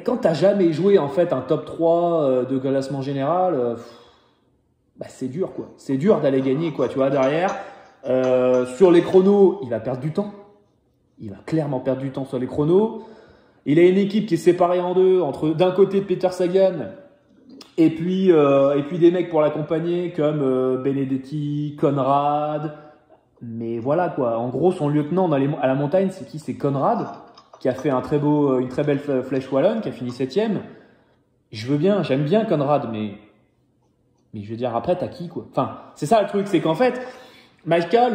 quand t'as jamais joué en fait un top 3 de classement général, c'est dur, quoi. C'est dur d'aller gagner, quoi. Tu vois, derrière, sur les chronos, il va perdre du temps. Il va clairement perdre du temps sur les chronos. Il a une équipe qui est séparée en deux, entre d'un côté Peter Sagan Et puis des mecs pour l'accompagner comme Benedetti, Conrad. Mais voilà quoi. En gros, son lieutenant à la montagne, c'est qui? C'est Conrad, qui a fait une très belle flèche wallonne, qui a fini 7ème. J'aime bien Conrad, mais je veux dire, après, t'as qui quoi? Enfin, c'est ça le truc, c'est qu'en fait, Maika,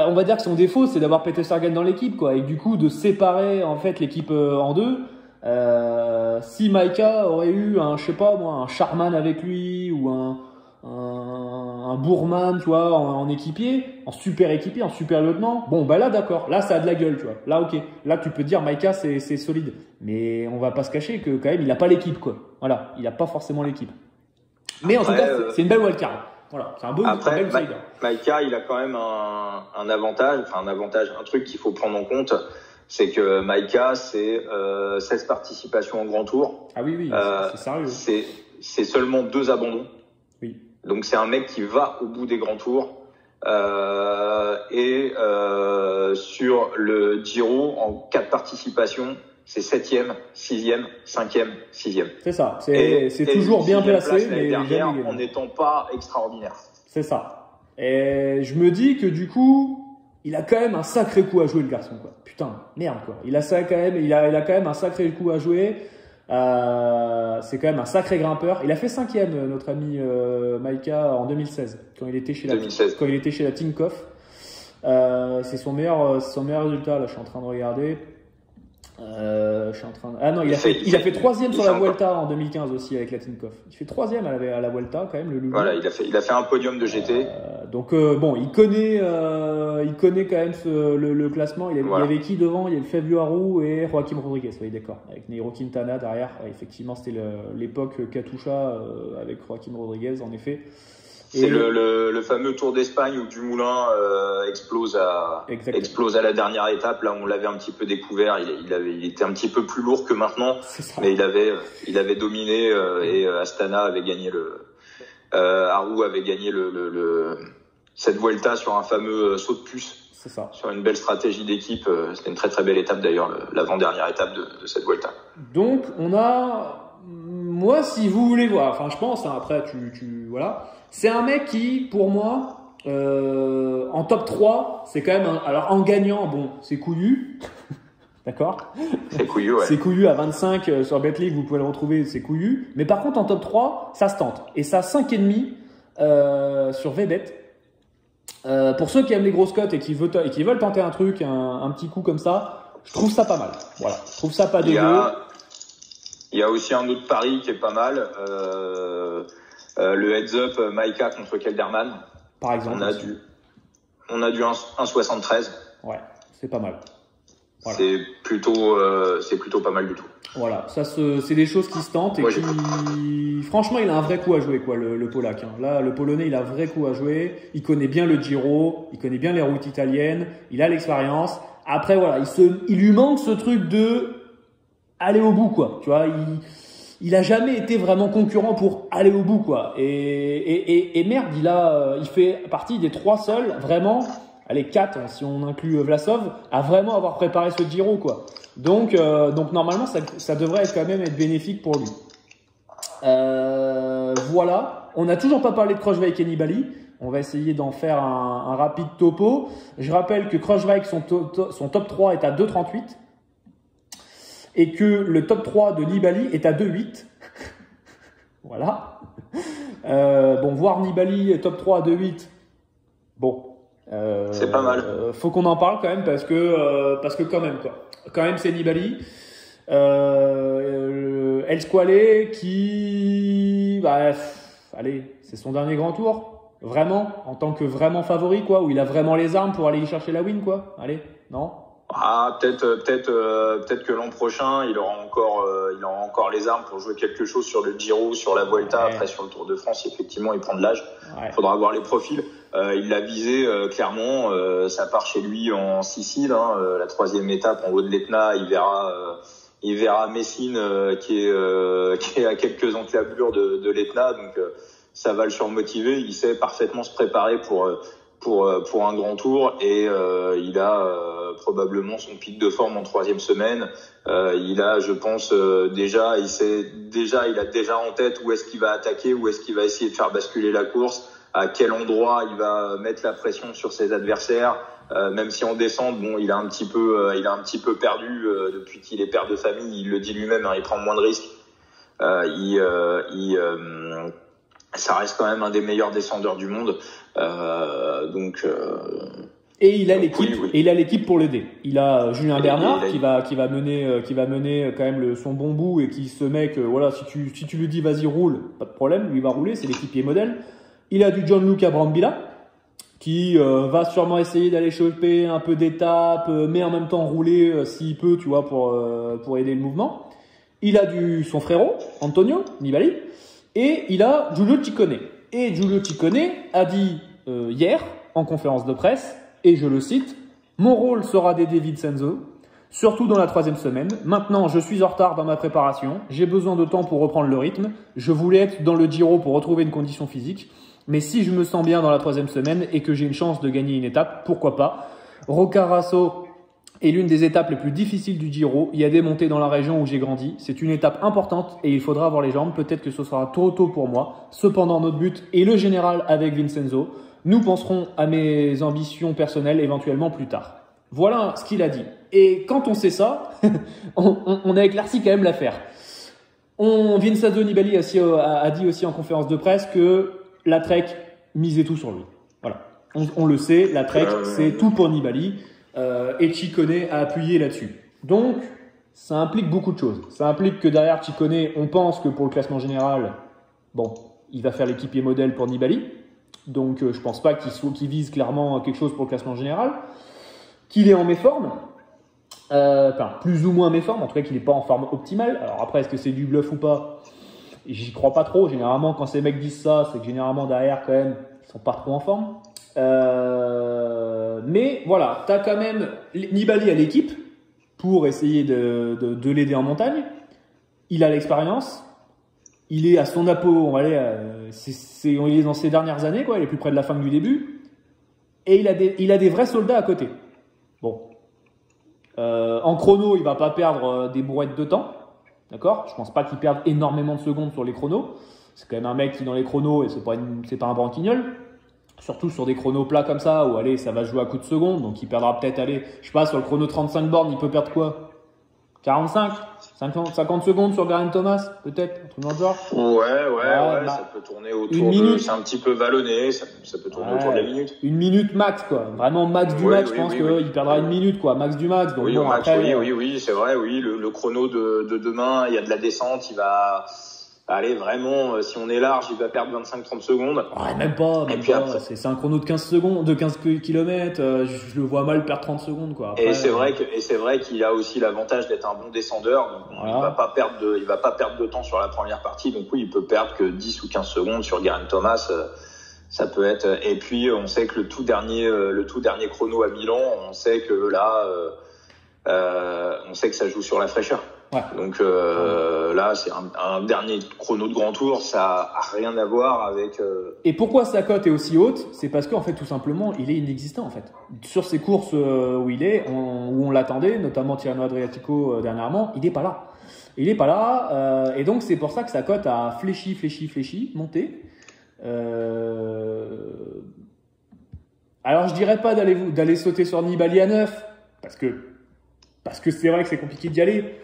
on va dire que son défaut, c'est d'avoir Peter Sagan dans l'équipe, quoi, et du coup de séparer en fait l'équipe en deux. Si Maika aurait eu un Charman avec lui ou un Bourman, tu vois, en équipier, en super lieutenant, bon bah là d'accord, là ça a de la gueule, tu vois, là ok, là tu peux dire Maika c'est solide, mais on va pas se cacher que quand même il a pas l'équipe, quoi, voilà, il a pas forcément l'équipe, mais en tout cas c'est une belle wildcard. Voilà, c'est un beau après, Maika, il a quand même un avantage, un truc qu'il faut prendre en compte, c'est que Maika, c'est 16 participations en Grand Tour. Ah oui, c'est sérieux. C'est seulement 2 abandons. Oui. Donc c'est un mec qui va au bout des Grands Tours. Sur le Giro, en 4 participations, c'est 7e, 6e, 5e, 6e. C'est ça, c'est toujours bien placé, mais derrière, en n'étant pas extraordinaire. C'est ça. Et je me dis que du coup, il a quand même un sacré coup à jouer, le garçon, quoi. Putain, merde, quoi. Il a quand même un sacré coup à jouer. C'est quand même un sacré grimpeur. Il a fait 5e, notre ami Maika, en 2016, quand il était chez la Tinkoff. C'est son meilleur résultat, là, je suis en train de regarder. Ah non, il a fait 3e sur la Vuelta en 2015 aussi avec la Tinkoff. Il fait 3e à la Vuelta quand même, le loulou. Voilà, il a fait un podium de GT. Donc bon, il connaît quand même le classement. Il y avait qui devant? Il y avait Fabio Aru et Joaquim Rodriguez. Oui, d'accord. Avec Nairo Quintana derrière. Effectivement, c'était l'époque Katusha avec Joaquim Rodriguez, en effet. C'est le fameux Tour d'Espagne où Dumoulin explose à la dernière étape. Là, on l'avait un petit peu découvert. Il était un petit peu plus lourd que maintenant, mais il avait dominé et Astana avait gagné Aru avait gagné cette Vuelta sur un fameux saut de puce. C'est ça. Sur une belle stratégie d'équipe. C'était une très très belle étape d'ailleurs, l'avant-dernière étape de cette Vuelta. Donc on a, moi si vous voulez voir, enfin je pense, hein, après voilà. C'est un mec qui, pour moi, en top 3, c'est quand même alors en gagnant, bon, c'est couillu. D'accord? C'est couillu, ouais. C'est couillu à 25 sur BetLeague, vous pouvez le retrouver, c'est couillu. Mais par contre, en top 3, ça se tente. Et ça, 5,5 sur VBet. Pour ceux qui aiment les grosses cotes et qui veulent tenter un truc, un petit coup comme ça, je trouve ça pas mal. Voilà, je trouve ça pas dégueu. Il y a aussi un autre pari qui est pas mal. Le heads up Maika contre Kelderman. Par exemple. On a du 1,73. Ouais, c'est pas mal. Voilà. C'est plutôt pas mal du tout. Voilà, ça c'est des choses qui se tentent et franchement, il a un vrai coup à jouer, quoi, le Polac. Hein. Là, le Polonais, il a un vrai coup à jouer. Il connaît bien le Giro, il connaît bien les routes italiennes, il a l'expérience. Après, voilà, il lui manque ce truc de aller au bout, quoi. Tu vois, il a jamais été vraiment concurrent pour aller au bout, quoi. Et merde, il fait partie des 3 seuls, vraiment, allez, 4, hein, si on inclut Vlasov, à vraiment avoir préparé ce Giro, quoi. Donc normalement, ça devrait quand même être bénéfique pour lui. Voilà. On n'a toujours pas parlé de Kruijswijk et Nibali. On va essayer d'en faire un rapide topo. Je rappelle que Kruijswijk, son top 3 est à 2,38. Et que le top 3 de Nibali est à 2,8. Voilà. Bon, voir Nibali top 3 à 2,8. Bon. C'est pas mal. Faut qu'on en parle quand même parce que quand même, quoi. Quand même, c'est Nibali. El Squale qui, allez, c'est son dernier grand tour. Vraiment, en tant que vraiment favori, quoi, où il a vraiment les armes pour aller y chercher la win, quoi. Allez, non? Ah, peut-être que l'an prochain, il aura encore les armes pour jouer quelque chose sur le Giro, sur la Vuelta. Ouais. Après, sur le Tour de France, effectivement, il prend de l'âge. Ouais. Faudra voir les profils. Il l'a visé clairement. Ça part chez lui en Sicile, hein, la 3e étape en haut de l'Etna. Il verra Messine qui est à quelques encablures de l'Etna. Donc ça va le surmotiver. Il sait parfaitement se préparer pour un grand tour, et il a probablement son pic de forme en 3e semaine. Il a, je pense, il a déjà en tête où est-ce qu'il va attaquer, où est-ce qu'il va essayer de faire basculer la course, à quel endroit il va mettre la pression sur ses adversaires. Même si en descente, bon, il a un petit peu perdu depuis qu'il est père de famille. Il le dit lui-même, hein, il prend moins de risques. Ça reste quand même un des meilleurs descendeurs du monde. Et il a l'équipe, oui. Et il a l'équipe pour l'aider. Il a Julien Bernard qui va mener quand même son bon bout, et qui se met que voilà, si tu lui dis vas-y roule, pas de problème, lui il va rouler, c'est l'équipier modèle. Il a du Gianluca Brambilla qui va sûrement essayer d'aller choper un peu d'étapes, mais en même temps rouler s'il peut, tu vois, pour aider le mouvement. Il a son frérot Antonio Nibali, et il a Giulio Ciccone. Et Giulio Ciccone a dit hier en conférence de presse, et je le cite: mon rôle sera d'aider Vincenzo, surtout dans la 3e semaine. Maintenant, je suis en retard dans ma préparation. J'ai besoin de temps pour reprendre le rythme. Je voulais être dans le Giro pour retrouver une condition physique. Mais si je me sens bien dans la 3e semaine et que j'ai une chance de gagner une étape, pourquoi pas. Roccaraso est l'une des étapes les plus difficiles du Giro. Il y a des montées dans la région où j'ai grandi. C'est une étape importante et il faudra avoir les jambes. Peut-être que ce sera trop tôt pour moi. Cependant, notre but est le général avec Vincenzo. Nous penserons à mes ambitions personnelles éventuellement plus tard. Voilà ce qu'il a dit. Et quand on sait ça, on a éclairci quand même l'affaire. Vincenzo Nibali a dit aussi en conférence de presse que la Trek misait tout sur lui. Voilà. On le sait, la Trek, c'est tout pour Nibali. Et Ciccone a appuyé là-dessus. Donc, ça implique beaucoup de choses. Ça implique que derrière Ciccone, on pense que pour le classement général, il va faire l'équipier modèle pour Nibali. Donc, je pense pas qu'il vise clairement quelque chose pour le classement général. Qu'il est en méforme. Plus ou moins méforme. En tout cas, qu'il n'est pas en forme optimale. Alors après, est-ce que c'est du bluff ou pas? J'y crois pas trop. Généralement, quand ces mecs disent ça, c'est que généralement derrière, quand même, ils sont pas trop en forme. Mais voilà, t'as quand même Nibali à l'équipe pour essayer de l'aider en montagne. Il a l'expérience. Il est à son apogée, il est dans ses dernières années, quoi. Il est plus près de la fin que du début. Et il a des vrais soldats à côté. Bon. En chrono, il va pas perdre des brouettes de temps. D'accord? Je pense pas qu'il perde énormément de secondes sur les chronos. C'est quand même un mec qui, dans les chronos, et c'est pas un branquignol. Surtout sur des chronos plats comme ça, où ça va jouer à coups de secondes. Donc il perdra peut-être, je sais pas, sur le chrono 35 bornes, il peut perdre quoi? 45? 50 secondes sur Geraint Thomas, peut-être, un truc dans le genre. Ouais, ça peut tourner autour de, c'est un petit peu vallonné, ça peut tourner autour de la minute. Une minute max, quoi. Vraiment max du max, je pense qu'il perdra une minute, quoi. Max du max. Donc oui, c'est vrai, le chrono de demain, il y a de la descente, il va, vraiment, si on est large, il va perdre 25-30 secondes. Ouais, même pas. Après, c'est un chrono de 15 secondes, de 15 km. Je le vois mal perdre 30 secondes, quoi. Après, et c'est vrai qu'il a aussi l'avantage d'être un bon descendeur. Donc voilà. Il va pas perdre de temps sur la première partie. Donc oui, il peut perdre que 10 ou 15 secondes sur Geraint Thomas. Ça peut être, et puis, on sait que le tout dernier chrono à Milan, on sait que là, on sait que ça joue sur la fraîcheur. Ouais. Donc là, c'est un dernier chrono de grand tour, ça a rien à voir avec. Et pourquoi sa cote est aussi haute? C'est parce qu'en fait, tout simplement, il est inexistant en fait. Sur ces courses où où on l'attendait, notamment Tirreno Adriatico dernièrement, il n'est pas là. Il n'est pas là, et donc c'est pour ça que sa cote a fléchi, monté. Alors je dirais pas d'aller sauter sur Nibali à 9, parce que c'est vrai que c'est compliqué d'y aller.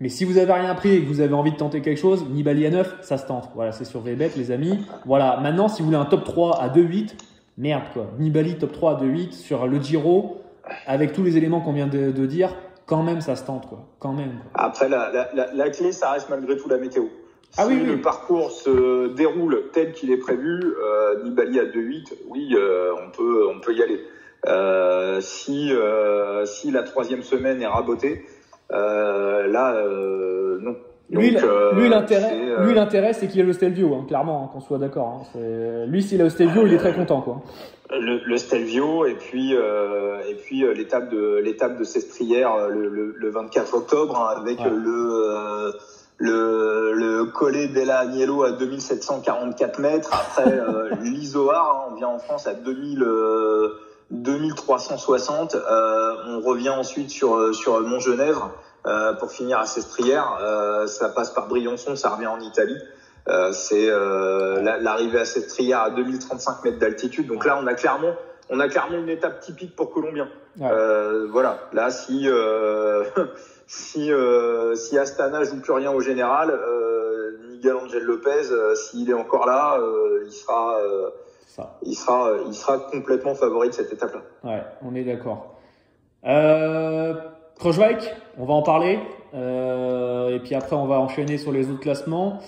Mais si vous avez rien pris et que vous avez envie de tenter quelque chose, Nibali à 9, ça se tente. Voilà, c'est sur VBet, les amis. Voilà, maintenant, si vous voulez un top 3 à 2,8, merde quoi. Nibali top 3 à 2,8 sur le Giro, avec tous les éléments qu'on vient de dire, quand même, ça se tente quoi. Quand même. Quoi. Après, la clé, ça reste malgré tout la météo. Si le parcours se déroule tel qu'il est prévu, Nibali à 2,8, oui, on peut y aller. Si la 3e semaine est rabotée, non. Lui, l'intérêt, c'est qu'il a le Stelvio, hein, clairement, qu'on soit d'accord. Hein. Lui, s'il a le Stelvio, il est très content, quoi. Le Stelvio, et puis l'étape de Sestrières le 24 octobre, hein, avec le collé Della Agnello à 2744 mètres. Après, l'Izoard, on vient en France à 2360. On revient ensuite sur Montgenèvre pour finir à Sestrières. Ça passe par Briançon, ça revient en Italie. C'est l'arrivée à Sestrières à 2035 mètres d'altitude. Donc là, on a clairement une étape typique pour Colombien. Ouais. Voilà. Là, si Astana joue plus rien au général, Miguel Angel Lopez, s'il est encore là, il sera complètement favori de cette étape-là. Ouais, on est d'accord. Krooswijk, on va en parler. Et puis après, on va enchaîner sur les autres classements.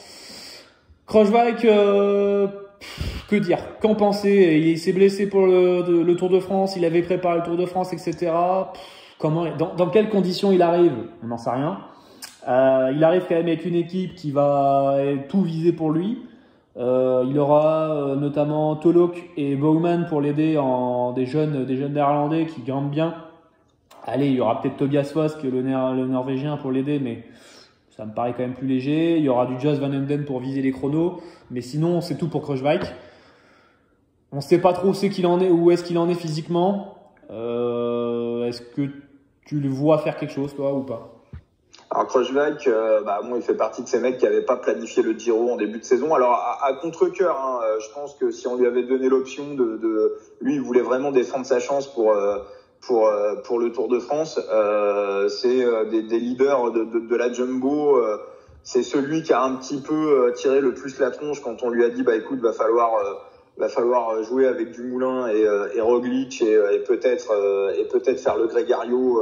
Krooswijk, que dire? Qu'en penser? Il s'est blessé pour le Tour de France. Il avait préparé le Tour de France, etc. Dans quelles conditions il arrive? On n'en sait rien. Il arrive quand même avec une équipe qui va tout viser pour lui. Il aura notamment Tolok et Bouwman pour l'aider des jeunes néerlandais qui grimpent bien. Allez, il y aura peut-être Tobias Foss, le norvégien, pour l'aider, mais ça me paraît quand même plus léger. Il y aura du Jos Van Emden pour viser les chronos, mais sinon c'est tout pour Krooswijk. On ne sait pas trop où est-ce qu'il en est physiquement. Est-ce que tu le vois faire quelque chose, toi, ou pas? Alors Krooswijk, il fait partie de ces mecs qui n'avaient pas planifié le Giro en début de saison. Alors à contre-cœur, je pense que si on lui avait donné l'option lui, il voulait vraiment défendre sa chance pour le Tour de France. C'est des leaders de la Jumbo. C'est celui qui a un petit peu tiré le plus la tronche quand on lui a dit écoute, va falloir jouer avec Dumoulin et Roglic et peut-être faire le Gregario.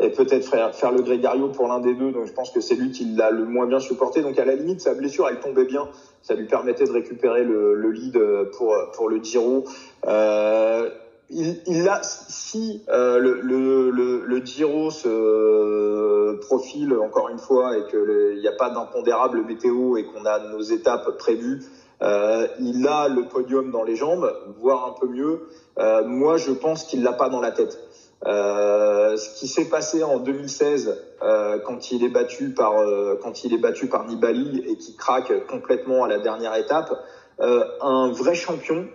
Et peut-être faire le Gregario pour l'un des deux. Donc je pense que c'est lui qui l'a le moins bien supporté. Donc à la limite, sa blessure, elle tombait bien. Ça lui permettait de récupérer le lead pour le Giro. Le Giro se profile encore une fois et que il n'y a pas d'impondérable météo et qu'on a nos étapes prévues, il a le podium dans les jambes, voire un peu mieux. Moi, je pense qu'il l'a pas dans la tête. Ce qui s'est passé en 2016 quand il est battu par Nibali et qui craque complètement à la dernière étape, un vrai champion.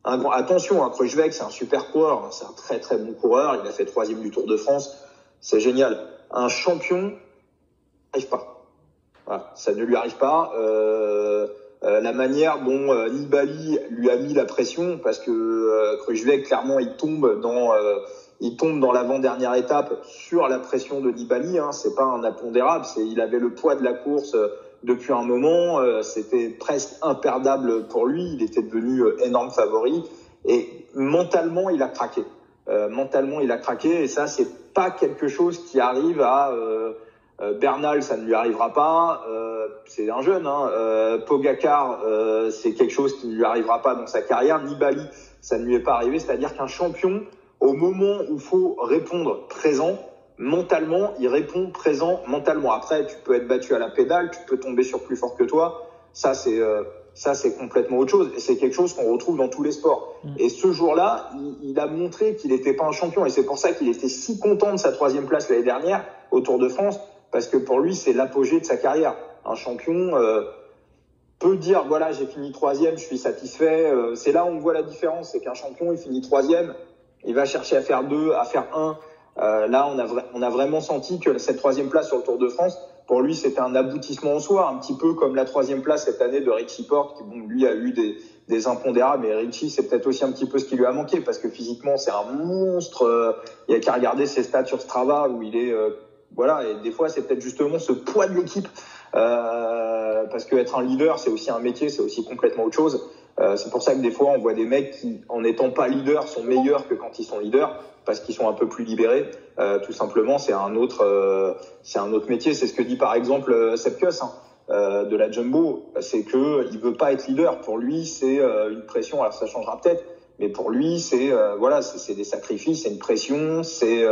Attention, Krooswijk, c'est un super coureur, c'est un très très bon coureur, il a fait 3e du Tour de France, c'est génial. Un champion n'arrive pas. Voilà, ça ne lui arrive pas. La manière dont Nibali lui a mis la pression, parce que Krooswijk, clairement, il tombe dans l'avant-dernière étape sur la pression de Nibali. C'est pas un impondérable, il avait le poids de la course depuis un moment. C'était presque imperdable pour lui. Il était devenu énorme favori et mentalement il a craqué. Et ça, c'est pas quelque chose qui arrive à Bernal, ça ne lui arrivera pas. C'est un jeune. Pogacar, c'est quelque chose qui ne lui arrivera pas dans sa carrière. Nibali, ça ne lui est pas arrivé. C'est-à-dire qu'un champion, au moment où faut répondre présent, mentalement, il répond présent mentalement. Après, tu peux être battu à la pédale, tu peux tomber sur plus fort que toi. Ça, c'est complètement autre chose. Et c'est quelque chose qu'on retrouve dans tous les sports. Et ce jour-là, il a montré qu'il n'était pas un champion. Et c'est pour ça qu'il était si content de sa 3e place l'année dernière au Tour de France. Parce que pour lui, c'est l'apogée de sa carrière. Un champion peut dire, voilà, j'ai fini 3e, je suis satisfait. C'est là où on voit la différence. C'est qu'un champion, il finit 3e. Il va chercher à faire 2, à faire 1. Là, on a vraiment senti que cette 3e place sur le Tour de France, pour lui, c'était un aboutissement en soi, un petit peu comme la 3e place cette année de Richie Porte, qui, lui, a eu des impondérables. Mais Richie, c'est peut-être aussi un petit peu ce qui lui a manqué, parce que physiquement, c'est un monstre. Il y a qu'à regarder ses stats sur Strava, où il est, et des fois, c'est peut-être justement ce poids de l'équipe, parce que être un leader, c'est aussi un métier, c'est aussi complètement autre chose. C'est pour ça que des fois, on voit des mecs qui, en n'étant pas leaders, sont meilleurs que quand ils sont leaders, parce qu'ils sont un peu plus libérés. Tout simplement, c'est un autre métier. C'est ce que dit par exemple Sepp Kuss de la Jumbo, c'est que il veut pas être leader. Pour lui, c'est une pression. Alors ça changera peut-être, mais pour lui, c'est des sacrifices, c'est une pression, c'est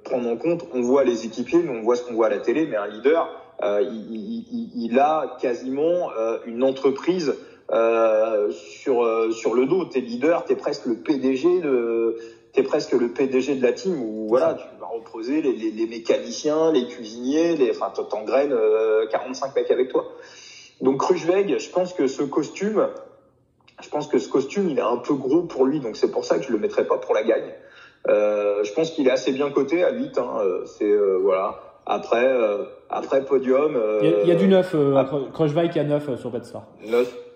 prendre en compte. On voit les équipiers, nous on voit ce qu'on voit à la télé, mais un leader, il a quasiment une entreprise sur le dos. T'es leader, t'es presque le PDG t'es presque le PDG de la team où voilà, tu vas reposer les mécaniciens, les cuisiniers, t'engraines 45 mecs avec toi. Donc Kruijswijk, je pense que ce costume, il est un peu gros pour lui, donc c'est pour ça que je le mettrai pas pour la gagne. Je pense qu'il est assez bien coté à 8. Voilà. Après podium. Il y a du 9. Kruijswijk, il y a 9 sur Betstar.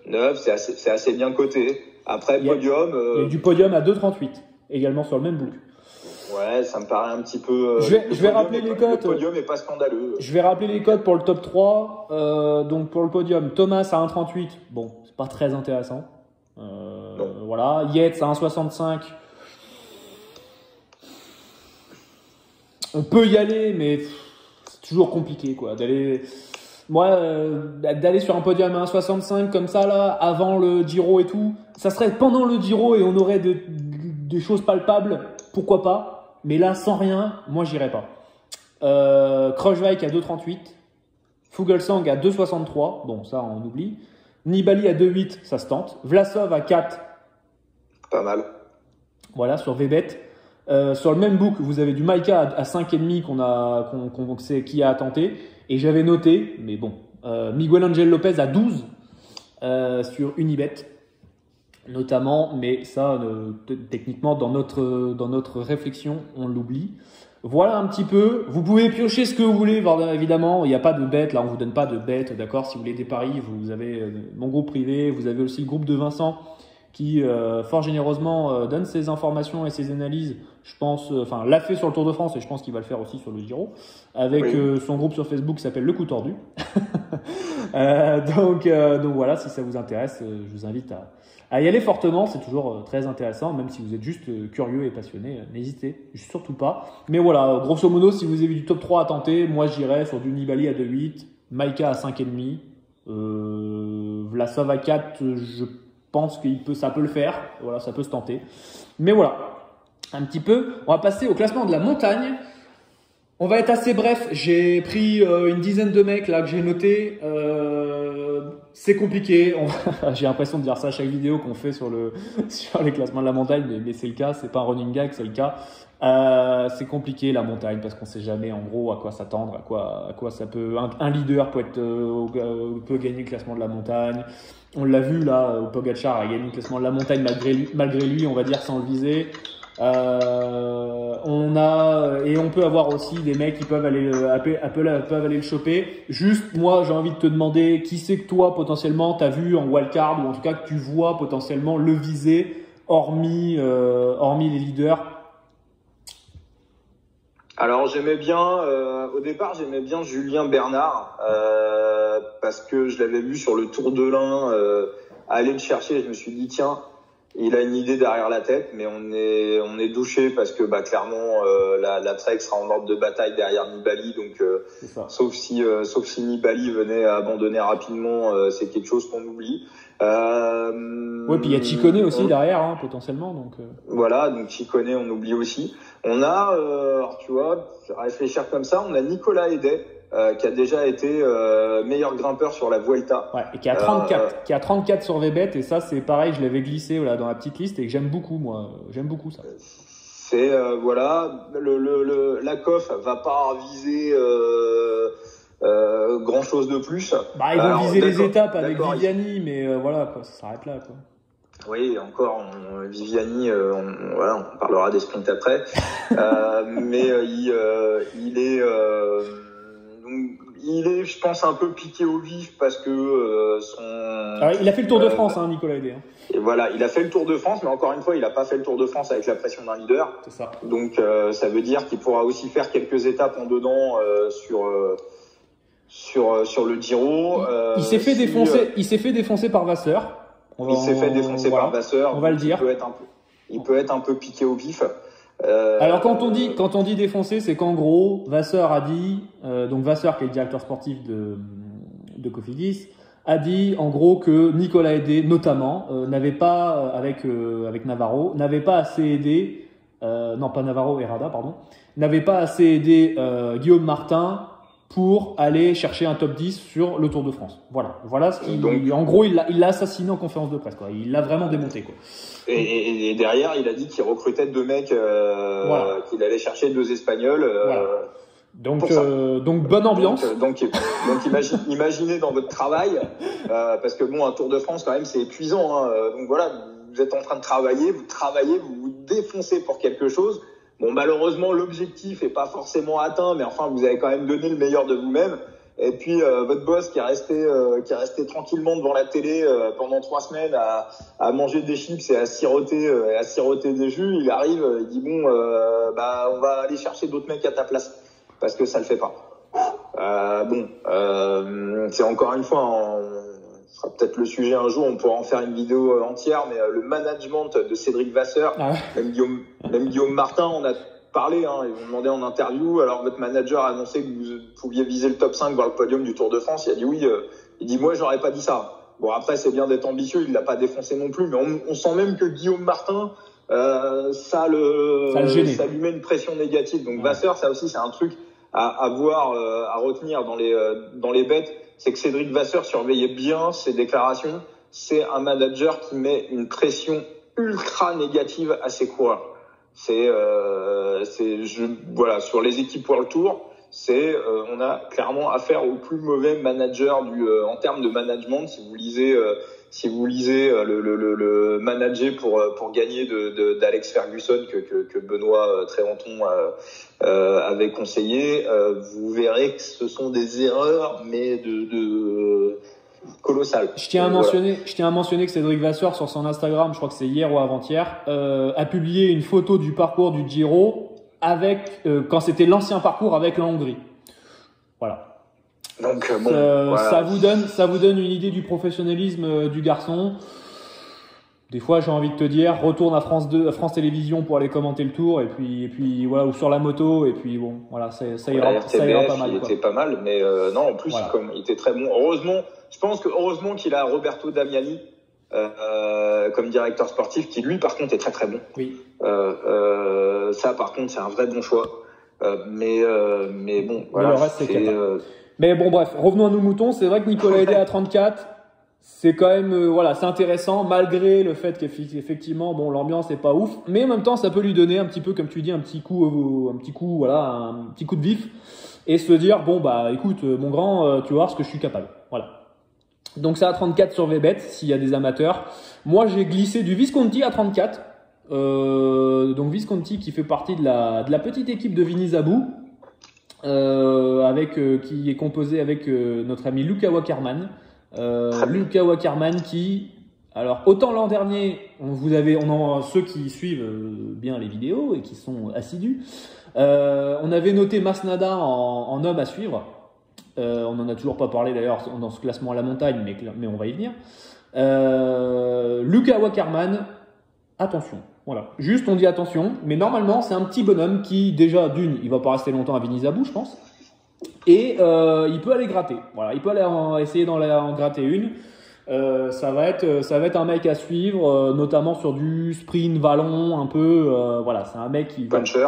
9, c'est assez bien coté. Après podium. Il y a du podium à 2,38 également sur le même book. Ouais, ça me paraît un petit peu. Je vais rappeler les cotes. Le podium est pas scandaleux. Je vais rappeler les cotes pour le top 3. Donc pour le podium, Thomas à 1,38. Bon, c'est pas très intéressant. Voilà. Yates à 1,65. On peut y aller, mais c'est toujours compliqué, quoi. D'aller sur un podium à 1,65 comme ça, là, avant le Giro et tout. Ça serait pendant le Giro et on aurait des choses palpables. Pourquoi pas? Mais là, sans rien, moi, j'irai pas. Kruijswijk à 2,38. Fuglsang à 2,63. Bon, ça, on oublie. Nibali à 2,8. Ça se tente. Vlasov à 4. Pas mal. Voilà, sur Vbet. Sur le même book, vous avez du Maika à 5,5 qui a tenté. Et j'avais noté, mais bon, Miguel Angel Lopez à 12 sur Unibet, notamment. Mais ça, techniquement, dans notre réflexion, on l'oublie. Voilà un petit peu. Vous pouvez piocher ce que vous voulez, évidemment. Il n'y a pas de bête. Là, on vous donne pas de bête, d'accord? Si vous voulez des paris, vous avez mon groupe privé. Vous avez aussi le groupe de Vincent qui fort généreusement donne ses informations et ses analyses, je pense, l'a fait sur le Tour de France et je pense qu'il va le faire aussi sur le Giro, avec son groupe sur Facebook qui s'appelle Le Coup Tordu. Donc voilà, si ça vous intéresse, je vous invite à y aller fortement, c'est toujours très intéressant, même si vous êtes juste curieux et passionné, n'hésitez surtout pas. Mais voilà, grosso modo, si vous avez du top 3 à tenter, moi j'irais sur du Nibali à 2,8, Maika à 5,5, Vlasov à 4, je pense ça peut le faire. Voilà, ça peut se tenter. Mais voilà, un petit peu. On va passer au classement de la montagne. On va être assez bref. J'ai pris une dizaine de mecs là que j'ai noté. C'est compliqué. J'ai l'impression de dire ça à chaque vidéo qu'on fait sur les classements de la montagne, mais c'est le cas. C'est pas un running gag, c'est le cas. C'est compliqué la montagne parce qu'on sait jamais en gros à quoi s'attendre, à quoi ça peut. Un leader peut gagner le classement de la montagne. On l'a vu là, Pogacar a gagné le classement de la montagne malgré lui, on va dire sans le viser. On peut avoir aussi des mecs qui peuvent aller le choper. Juste, moi, j'ai envie de te demander qui c'est que toi potentiellement t'as vu en wildcard ou en tout cas que tu vois potentiellement le viser, hormis les leaders. Alors au départ j'aimais bien Julien Bernard parce que je l'avais vu sur le Tour de l'Ain aller le chercher. Je me suis dit tiens, il a une idée derrière la tête, mais on est douché parce que clairement la Trek sera en ordre de bataille derrière Nibali, donc sauf si Nibali venait à abandonner rapidement, c'est quelque chose qu'on oublie. Ouais, puis il y a Ciccone aussi derrière, potentiellement. Donc voilà, donc Ciccone on oublie aussi. On a, alors tu vois, à réfléchir comme ça, on a Nicolas Edet qui a déjà été meilleur grimpeur sur la Vuelta. Ouais, et qui a 34 sur Vbet, et ça c'est pareil, je l'avais glissé dans la petite liste et que j'aime beaucoup moi, j'aime beaucoup ça. C'est voilà, la COF va pas viser grand chose de plus. Ils vont viser les étapes avec Viviani, mais voilà quoi, ça s'arrête là quoi. Oui, encore Viviani, on parlera des sprints après, mais il est, je pense, un peu piqué au vif parce que il a fait le Tour de France, Nicolas Edet. Et voilà, il a fait le Tour de France, mais encore une fois, il n'a pas fait le Tour de France avec la pression d'un leader. C'est ça. Donc, ça veut dire qu'il pourra aussi faire quelques étapes en dedans sur le Giro. Il s'est fait défoncer par Vasseur. Il s'est fait défoncer par Vasseur. On va le dire. Il peut être un peu piqué au vif. Alors quand on dit défoncer, c'est qu'en gros Vasseur a dit, donc Vasseur qui est le directeur sportif de Cofidis, a dit en gros que Nicolas Edet notamment n'avait pas avec Navarro, n'avait pas assez aidé, non pas Navarro, Herrada pardon, n'avait pas assez aidé Guillaume Martin pour aller chercher un top 10 sur le Tour de France. Voilà ce qu'il, en gros, il l'a assassiné en conférence de presse, quoi. Il l'a vraiment démonté, quoi. Et derrière, il a dit qu'il recrutait 2 mecs, qu'il allait chercher 2 Espagnols. Donc bonne ambiance. Donc imaginez dans votre travail, parce que bon, un Tour de France quand même c'est épuisant. Donc voilà, vous êtes en train de travailler, vous vous défoncez pour quelque chose. Bon, malheureusement l'objectif est pas forcément atteint, mais enfin vous avez quand même donné le meilleur de vous-même. Et puis votre boss qui est resté tranquillement devant la télé pendant 3 semaines à manger des chips et à siroter des jus, il arrive, il dit bon, on va aller chercher d'autres mecs à ta place. Parce que ça le fait pas. C'est encore une fois, ce sera peut-être le sujet un jour, on pourra en faire une vidéo entière, mais le management de Cédric Vasseur, même Guillaume Martin, on a parlé, ils m'ont demandé en interview, alors votre manager a annoncé que vous pouviez viser le top 5, voire le podium du Tour de France, il a dit oui, il dit moi j'aurais pas dit ça. Bon après c'est bien d'être ambitieux, il l'a pas défoncé non plus, mais on sent même que Guillaume Martin, ça lui met une pression négative. Donc Vasseur, ça aussi c'est un truc à voir, à retenir dans les bêtes, c'est que Cédric Vasseur, surveillait bien ses déclarations. C'est un manager qui met une pression ultra négative à ses coureurs. Sur les équipes World Tour, on a clairement affaire au plus mauvais manager en termes de management. Si vous lisez le manager pour gagner d'Alex Ferguson que Benoît Tréventon avait conseillé, vous verrez que ce sont des erreurs, mais de colossales. Je tiens à mentionner que Cédric Vasseur sur son Instagram, je crois que c'est hier ou avant-hier, a publié une photo du parcours du Giro avec quand c'était l'ancien parcours avec la Hongrie. Voilà. Donc ça vous donne une idée du professionnalisme du garçon. Des fois, j'ai envie de te dire, retourne à France Télévisions pour aller commenter le Tour, et puis voilà, ou sur la moto, et puis bon, voilà, ça ira pas mal. Il était pas mal, mais non, en plus, comme il était très bon. Heureusement qu'il a Roberto Damiani comme directeur sportif, qui lui, par contre, est très très bon. Oui. Ça, par contre, c'est un vrai bon choix. Mais bon, voilà. Mais le reste, c'est mais bon, bref, revenons à nos moutons. C'est vrai que Nicolas Hédé à 34, c'est quand même, c'est intéressant, malgré le fait qu'effectivement, bon, l'ambiance est pas ouf, mais en même temps, ça peut lui donner un petit peu, comme tu dis, un petit coup de vif, et se dire, bon, bah, écoute, mon grand, tu vas voir ce que je suis capable. Voilà. Donc, c'est à 34 sur Vbet, s'il y a des amateurs. Moi, j'ai glissé du Visconti à 34. Donc, Visconti qui fait partie de la petite équipe de Vini Zabou. Qui est composé avec notre ami Luca Wackerman. Luca Wackerman qui, alors autant l'an dernier, ceux qui suivent bien les vidéos et qui sont assidus, on avait noté Masnada en homme à suivre. On n'en a toujours pas parlé d'ailleurs dans ce classement à la montagne, mais on va y venir. Luca Wackerman, attention. Voilà. Juste, on dit attention, mais normalement, c'est un petit bonhomme qui, déjà, il va pas rester longtemps à Vini Zabou, je pense. Et il peut aller gratter. Voilà, il peut aller essayer en gratter une. Ça va être un mec à suivre, notamment sur du sprint vallon, un peu. C'est un mec qui puncher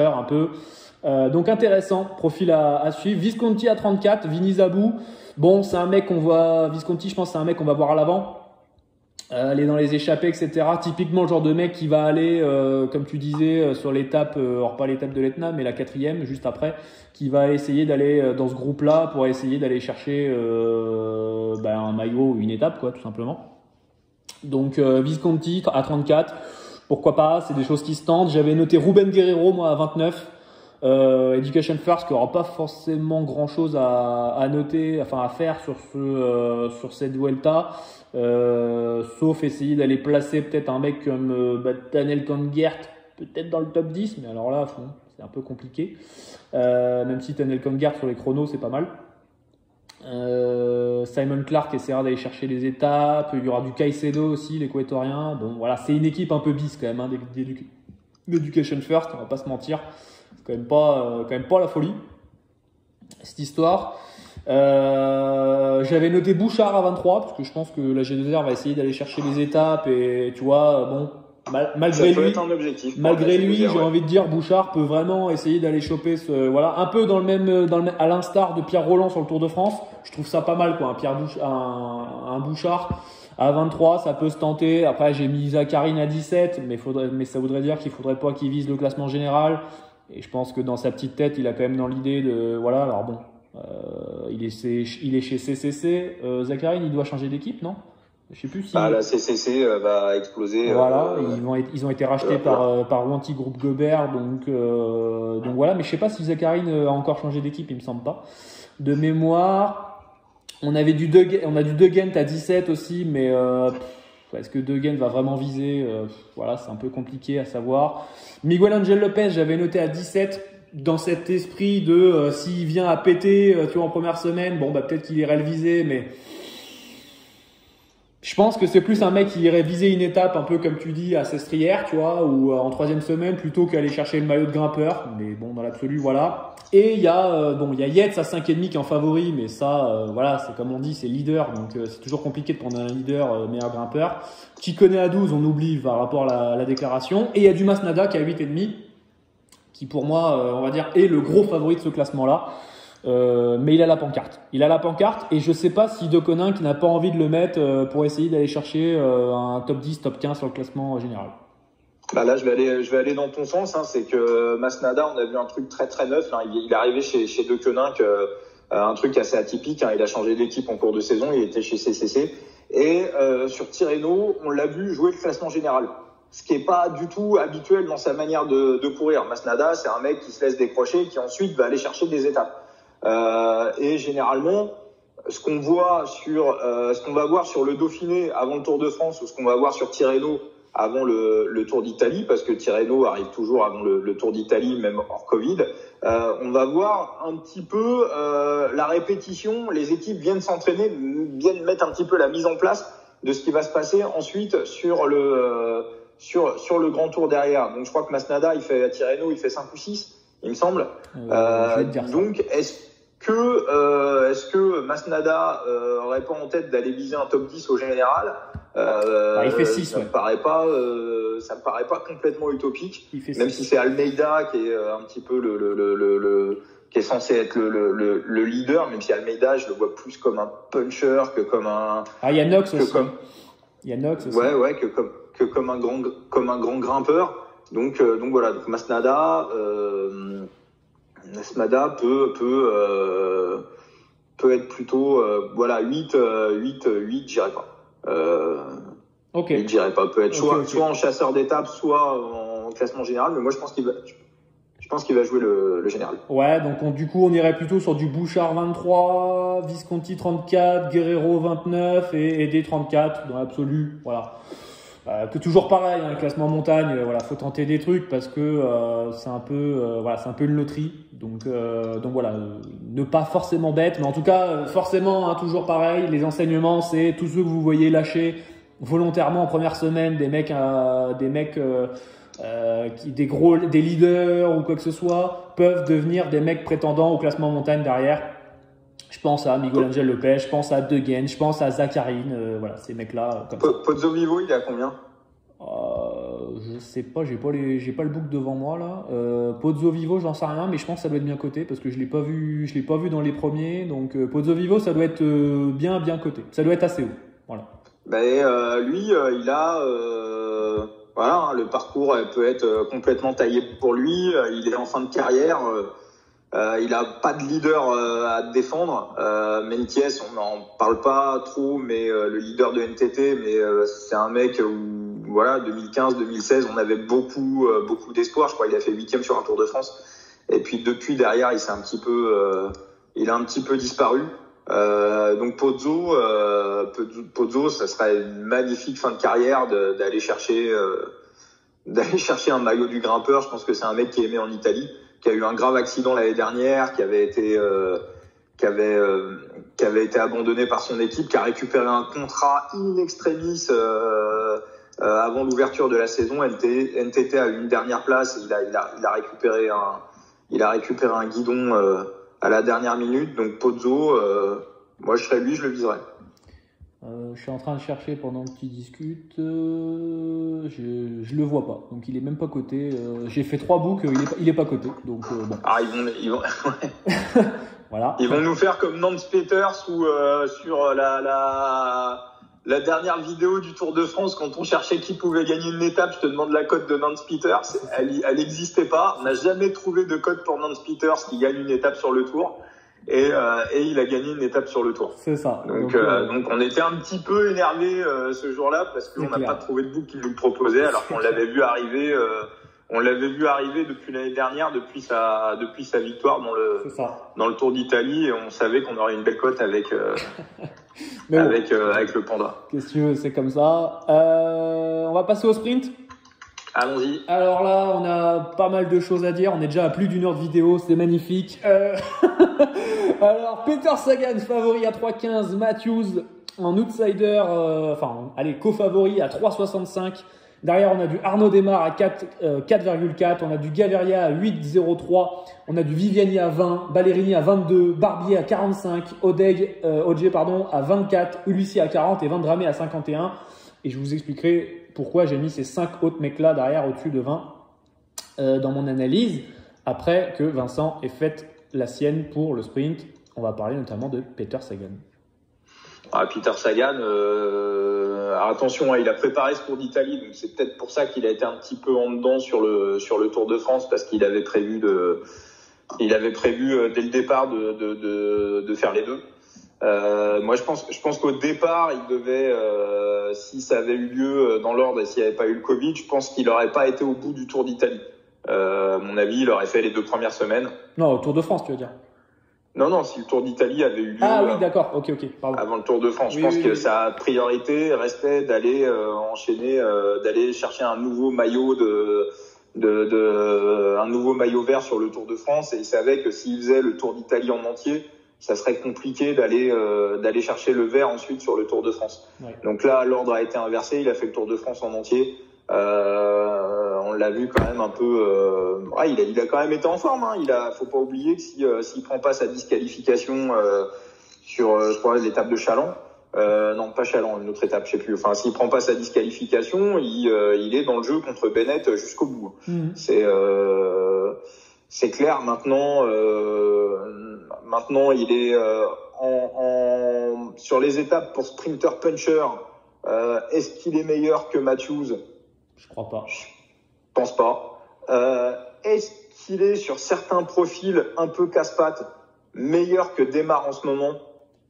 un peu. Donc intéressant, profil à suivre. Visconti à 34, Vini Zabou. Bon, c'est un mec Visconti, je pense, c'est un mec qu'on va voir à l'avant. Aller dans les échappées, etc. Typiquement le genre de mec qui va aller, comme tu disais, sur l'étape, alors pas l'étape de l'Etna, mais la 4e, juste après, qui va essayer d'aller dans ce groupe-là pour essayer d'aller chercher un maillot ou une étape, quoi, tout simplement. Donc Visconti à 34, pourquoi pas, c'est des choses qui se tentent. J'avais noté Ruben Guerrero, moi, à 29. Education First, qui aura pas forcément grand chose à noter, enfin à faire sur cette Vuelta, sauf essayer d'aller placer peut-être un mec comme Daniel Kongert, peut-être dans le top 10, mais alors là c'est un peu compliqué, même si Daniel Kongert sur les chronos c'est pas mal. Simon Clark essaiera d'aller chercher les étapes, il y aura du Caicedo aussi, l'équatorien. Bon voilà, c'est une équipe un peu bis quand même, d'Education First, on va pas se mentir. C'est quand même pas la folie, cette histoire. J'avais noté Bouchard à 23, parce que je pense que la G2R va essayer d'aller chercher les étapes, et tu vois, bon, Malgré peut lui, être un objectif. j'ai envie de dire, Bouchard peut vraiment essayer d'aller choper un peu dans le même, à l'instar de Pierre Rolland sur le Tour de France. Je trouve ça pas mal, quoi. Un Bouchard à 23, ça peut se tenter. Après, j'ai mis Zakharine à 17, mais ça voudrait dire qu'il faudrait pas qu'il vise le classement général. Et je pense que dans sa petite tête, il a quand même dans l'idée alors bon, il est chez CCC. Zakharine, il doit changer d'équipe, non? Je sais plus si. La CCC va exploser. Voilà, ils ont été rachetés par Wanty Group Gobert, donc voilà. Mais je sais pas si Zakharine a encore changé d'équipe, il me semble pas. De mémoire, on a du De Gent à 17 aussi, mais est-ce que De Gent va vraiment viser? Voilà, c'est un peu compliqué à savoir. Miguel Angel Lopez, j'avais noté à 17. Dans cet esprit de s'il vient à péter, tu vois, en première semaine, bon peut-être qu'il irait le viser, mais je pense que c'est plus un mec qui irait viser une étape un peu comme tu dis à Sestrières, tu vois, ou en troisième semaine plutôt qu'aller chercher le maillot de grimpeur. Mais bon, dans l'absolu, voilà. Et il y a Yates à 5,5 qui est en favori, mais ça, voilà, c'est comme on dit, c'est leader, donc c'est toujours compliqué de prendre un leader meilleur grimpeur. Qui connaît à 12, on oublie par rapport à la déclaration. Et il y a du Masnada qui est à 8,5, qui pour moi, on va dire, est le gros favori de ce classement-là. Mais il a la pancarte. Et je sais pas si De Koninck qui n'a pas envie de le mettre pour essayer d'aller chercher un top 10, top 15 sur le classement général. Là, je vais aller dans ton sens. C'est que Masnada, on a vu un truc très très neuf. Il est arrivé chez De Koninck, un truc assez atypique. Il a changé d'équipe en cours de saison. Il était chez CCC. Et sur Tirreno, on l'a vu jouer le classement général. Ce qui est pas du tout habituel dans sa manière de courir. Masnada, c'est un mec qui se laisse décrocher et qui ensuite va aller chercher des étapes. Et généralement, ce qu'on va voir sur le Dauphiné avant le Tour de France ou ce qu'on va voir sur Tirreno avant le Tour d'Italie, parce que Tirreno arrive toujours avant le Tour d'Italie, même hors Covid, on va voir un petit peu la répétition. Les équipes viennent s'entraîner, viennent mettre un petit peu la mise en place de ce qui va se passer ensuite sur le Grand Tour derrière. Donc je crois que Masnada, à Tirreno, il fait 5 ou 6, il me semble. Donc est-ce que Masnada aurait pas en tête d'aller viser un top 10 au général? Il fait 6, ça me paraît pas complètement utopique, même si c'est Almeida qui est un petit peu qui est censé être le leader, même si Almeida, je le vois plus comme un puncher que comme un. Il y a Knox aussi. Il y a Knox aussi. Ouais, que comme un grand grimpeur. Donc voilà, donc Masnada peut être plutôt 8, j'irai pas. Ok. 8, j'irai pas. Peut être soit en chasseur d'étape, soit en classement général, mais moi je pense qu'il va jouer le général. Ouais, donc du coup on irait plutôt sur du Bouchard 23, Visconti 34, Guerrero 29 et Edé 34 dans l'absolu. Voilà. Que toujours pareil, un classement montagne, faut tenter des trucs parce que c'est un peu une loterie. Donc voilà, ne pas forcément bête, mais en tout cas forcément toujours pareil. Les enseignements, c'est tous ceux que vous voyez lâcher volontairement en première semaine, des leaders ou quoi que ce soit, peuvent devenir des mecs prétendants au classement montagne derrière. Je pense à Miguel Angel Lopez, je pense à De Gent, je pense à Zakharine, ces mecs-là. Pozzo Vivo, il est à combien? Je sais pas, j'ai pas le book devant moi là. Pozzo Vivo, j'en sais rien, mais je pense que ça doit être bien coté parce que je l'ai pas vu dans les premiers. Donc Pozzo Vivo, ça doit être bien coté. Ça doit être assez haut. Voilà. Lui, il a le parcours peut être complètement taillé pour lui. Il est en fin de carrière. Il a pas de leader à défendre. Menties, on n'en parle pas trop, mais le leader de NTT, mais c'est un mec où 2015-2016, on avait beaucoup d'espoir. Je crois qu'il a fait 8e sur un Tour de France. Et puis depuis derrière, il a un petit peu disparu. Donc Pozzo, ça serait une magnifique fin de carrière d'aller chercher un maillot du grimpeur. Je pense que c'est un mec qui est aimé en Italie, qui a eu un grave accident l'année dernière, qui avait été abandonné par son équipe, qui a récupéré un contrat in extremis avant l'ouverture de la saison. NTT a eu une dernière place et il a récupéré un guidon à la dernière minute. Donc Pozzo, moi je serais lui, je le viserais. Je suis en train de chercher pendant que tu discutes. Je le vois pas. Donc il est même pas coté. J'ai fait 3 books, il est pas coté. Donc bon. Ah, ils vont... Voilà. Ils vont nous faire comme Nance Peters ou sur la dernière vidéo du Tour de France, quand on cherchait qui pouvait gagner une étape, je te demande la cote de Nance Peters. Elle n'existait pas. On n'a jamais trouvé de cote pour Nance Peters qui gagne une étape sur le Tour. Et il a gagné une étape sur le Tour. C'est ça. Donc on était un petit peu énervés ce jour-là parce qu'on n'a pas trouvé de book qui nous le proposait, alors qu'on l'avait vu arriver. On l'avait vu arriver depuis l'année dernière, depuis sa victoire dans le Tour d'Italie, et on savait qu'on aurait une belle cote avec avec le Panda. Qu'est-ce que tu veux, c'est comme ça. On va passer au sprint. Allons-y. Alors là, on a pas mal de choses à dire. On est déjà à plus d'1 heure de vidéo, c'est magnifique. Alors, Peter Sagan, favori à 3,15. Matthews en outsider, co-favori à 3,65. Derrière, on a du Arnaud Démare à 4,4. On a du Gaviria à 8,03. On a du Viviani à 20. Ballerini à 22. Barbier à 45. Ogier à 24. Ulissi à 40 et Van Dramé à 51. Et je vous expliquerai pourquoi j'ai mis ces 5 autres mecs-là derrière au-dessus de 20 dans mon analyse. Après que Vincent ait fait la sienne pour le sprint, on va parler notamment de Peter Sagan. Peter Sagan, alors attention, il a préparé ce Tour d'Italie, donc c'est peut-être pour ça qu'il a été un petit peu en dedans sur le Tour de France, parce qu'il avait prévu dès le départ de faire les deux. Moi, je pense qu'au départ, il devait, si ça avait eu lieu dans l'ordre et s'il n'y avait pas eu le Covid, je pense qu'il n'aurait pas été au bout du Tour d'Italie. À mon avis, il aurait fait les 2 premières semaines. Non, au Tour de France, tu veux dire? Non, si le Tour d'Italie avait eu lieu. Ah oui, d'accord, ok, pardon. Avant le Tour de France, je pense que sa priorité restait d'aller enchaîner, d'aller chercher un nouveau maillot un nouveau maillot vert sur le Tour de France, et il savait que s'il faisait le Tour d'Italie en entier, ça serait compliqué d'aller chercher le vert ensuite sur le Tour de France. Ouais. Donc là, l'ordre a été inversé, il a fait le Tour de France en entier. On l'a vu quand même un peu. Il a quand même été en forme. Faut pas oublier que s'il prend pas sa disqualification sur, je crois, l'étape de Challans. Non, pas Challans, une autre étape, je sais plus. Enfin, s'il prend pas sa disqualification, il est dans le jeu contre Bennett jusqu'au bout. Mmh. C'est clair. Maintenant, il est sur les étapes pour sprinter puncher. Est-ce qu'il est meilleur que Matthews? Je crois pas. Je pense pas. Est-ce qu'il est sur certains profils un peu casse-pattes meilleur que Démare en ce moment?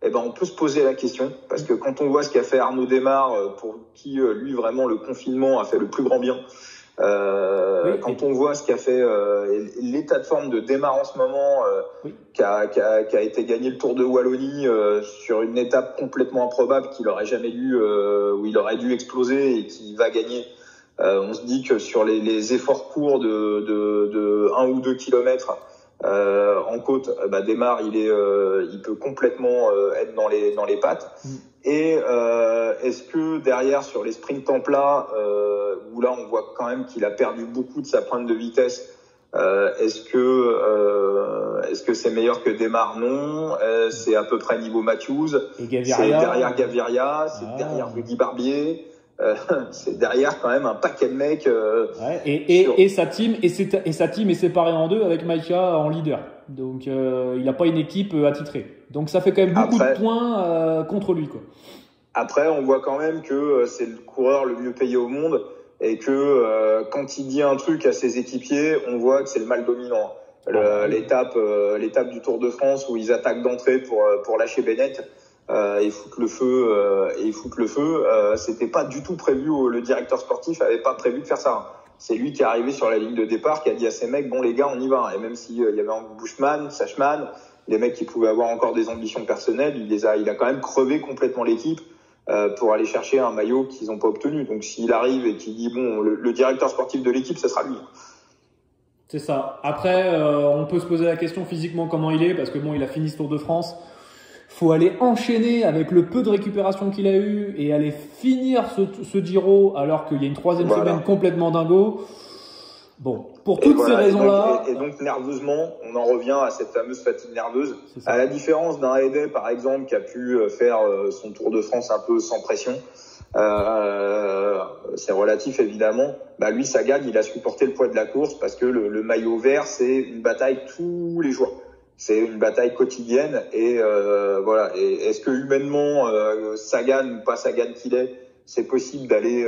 On peut se poser la question, parce que quand on voit ce qu'a fait Arnaud Démare, pour qui lui vraiment le confinement a fait le plus grand bien. Quand on voit ce qu'a fait l'état de forme de Démare en ce moment, qui a été gagné le Tour de Wallonie sur une étape complètement improbable qu'il aurait jamais eu, où il aurait dû exploser, et qui va gagner. On se dit que sur les efforts courts de 1 ou 2 kilomètres en côte, Démare il peut complètement être dans les pattes. Et est-ce que derrière sur les sprints en plat, où là on voit quand même qu'il a perdu beaucoup de sa pointe de vitesse, est-ce que c'est meilleur que Démare? Non. C'est à peu près niveau Matthews. C'est derrière Gaviria, c'est derrière Rudy Barbier. C'est derrière quand même un paquet de mecs. Et sa team est séparée en deux avec Maïka en leader. Donc il n'a pas une équipe attitrée. Donc ça fait quand même beaucoup de points contre lui, quoi. Après, on voit quand même que c'est le coureur le mieux payé au monde, et que quand il dit un truc à ses équipiers, on voit que c'est le mal dominant. L'étape du Tour de France où ils attaquent d'entrée pour lâcher Bennett. Ils foutent le feu. C'était pas du tout prévu. Le directeur sportif avait pas prévu de faire ça. C'est lui qui est arrivé sur la ligne de départ, qui a dit à ses mecs, bon les gars, on y va. Et même s'il y avait Bushman, Sachman, les mecs qui pouvaient avoir encore des ambitions personnelles, il a quand même crevé complètement l'équipe pour aller chercher un maillot qu'ils n'ont pas obtenu. Donc s'il arrive et qu'il dit bon, le directeur sportif de l'équipe, ça sera lui. C'est ça. Après, on peut se poser la question physiquement comment il est, parce que bon, il a fini ce Tour de France. Faut aller enchaîner avec le peu de récupération qu'il a eu et aller finir ce Giro alors qu'il y a une 3e semaine complètement dingo. Bon, pour toutes ces raisons-là. Et donc, nerveusement, on en revient à cette fameuse fatigue nerveuse. À la différence d'un Haidet, par exemple, qui a pu faire son Tour de France un peu sans pression. C'est relatif, évidemment. Lui, Sagan, il a supporté le poids de la course parce que le maillot vert, c'est une bataille tous les jours. C'est une bataille quotidienne et voilà. Et est-ce que humainement, Sagan ou pas Sagan qu'il est, c'est possible d'aller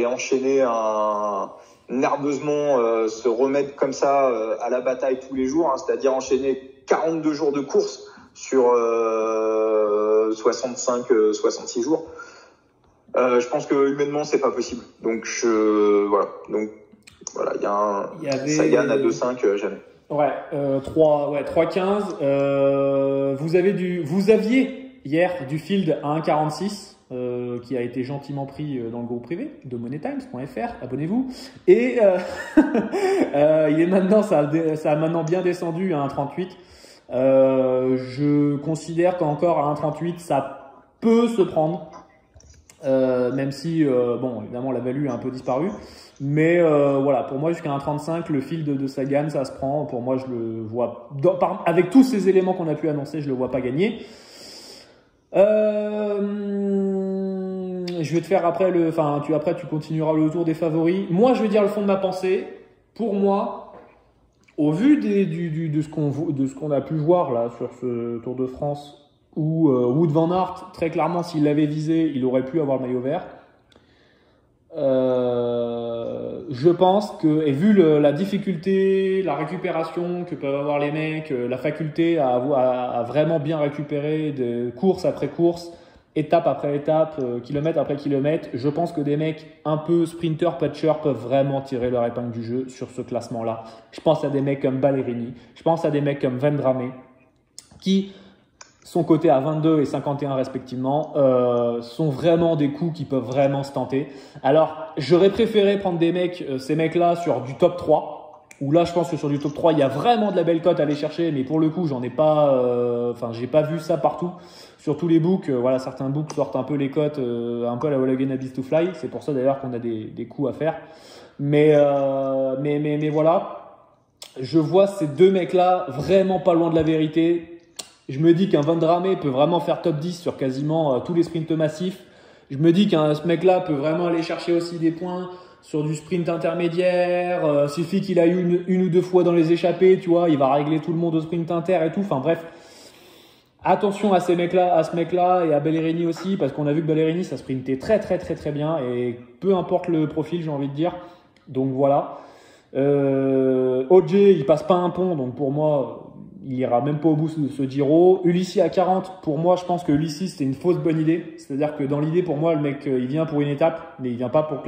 enchaîner nerveusement se remettre comme ça à la bataille tous les jours, hein, c'est-à-dire enchaîner 42 jours de course sur 66 jours. Je pense que humainement c'est pas possible. Donc voilà, il y a Sagan à 2,5 jamais. Ouais, 3,15. Vous aviez hier du field à 1,46. Qui a été gentiment pris dans le groupe privé de moneytimes.fr, abonnez-vous. Et il est maintenant, ça a maintenant bien descendu à 1,38. Je considère qu'encore à 1,38 ça peut se prendre, même si bon évidemment la value a un peu disparu, mais voilà, pour moi jusqu'à 1,35 le field de Sagan ça se prend. Pour moi je le vois avec tous ces éléments qu'on a pu annoncer, je le vois pas gagner. Je vais te faire après tu continueras le tour des favoris. Moi, je vais dire le fond de ma pensée. Pour moi, au vu de ce qu'on a pu voir là sur ce Tour de France, où Wout van Aert, très clairement, s'il l'avait visé, il aurait pu avoir le maillot vert. Je pense que, et vu la difficulté, la récupération que peuvent avoir les mecs, la faculté à vraiment bien récupérer de course après course, étape après étape, kilomètre après kilomètre, je pense que des mecs un peu sprinters, patchers peuvent vraiment tirer leur épingle du jeu sur ce classement-là. Je pense à des mecs comme Ballerini, je pense à des mecs comme Vendrame, qui sont cotés à 22 et 51 respectivement, sont vraiment des coups qui peuvent vraiment se tenter. Alors, j'aurais préféré prendre ces mecs-là sur du top 3, où là, je pense que sur du top 3, il y a vraiment de la belle cote à aller chercher, mais pour le coup, j'ai pas vu ça partout. Sur tous les books, voilà, certains books sortent un peu les cotes, un peu à la All Again Abyss to Fly. C'est pour ça d'ailleurs qu'on a des coups à faire. Mais voilà, je vois ces deux mecs-là vraiment pas loin de la vérité. Je me dis qu'un Vendrame peut vraiment faire top 10 sur quasiment tous les sprints massifs. Je me dis ce mec-là peut vraiment aller chercher aussi des points sur du sprint intermédiaire. Suffit qu'il aille une ou deux fois dans les échappées, tu vois, il va régler tout le monde au sprint inter et tout. Enfin bref, attention à ce mec-là et à Ballerini aussi, parce qu'on a vu que Ballerini ça sprintait très très très très bien et peu importe le profil, j'ai envie de dire. Donc voilà. OJ, il passe pas un pont, donc pour moi, il ira même pas au bout de ce Giro. Ulissi à 40, pour moi, je pense que Ulissi c'était une fausse bonne idée. C'est-à-dire que dans l'idée, pour moi, le mec, il vient pour une étape, mais il vient pas pour le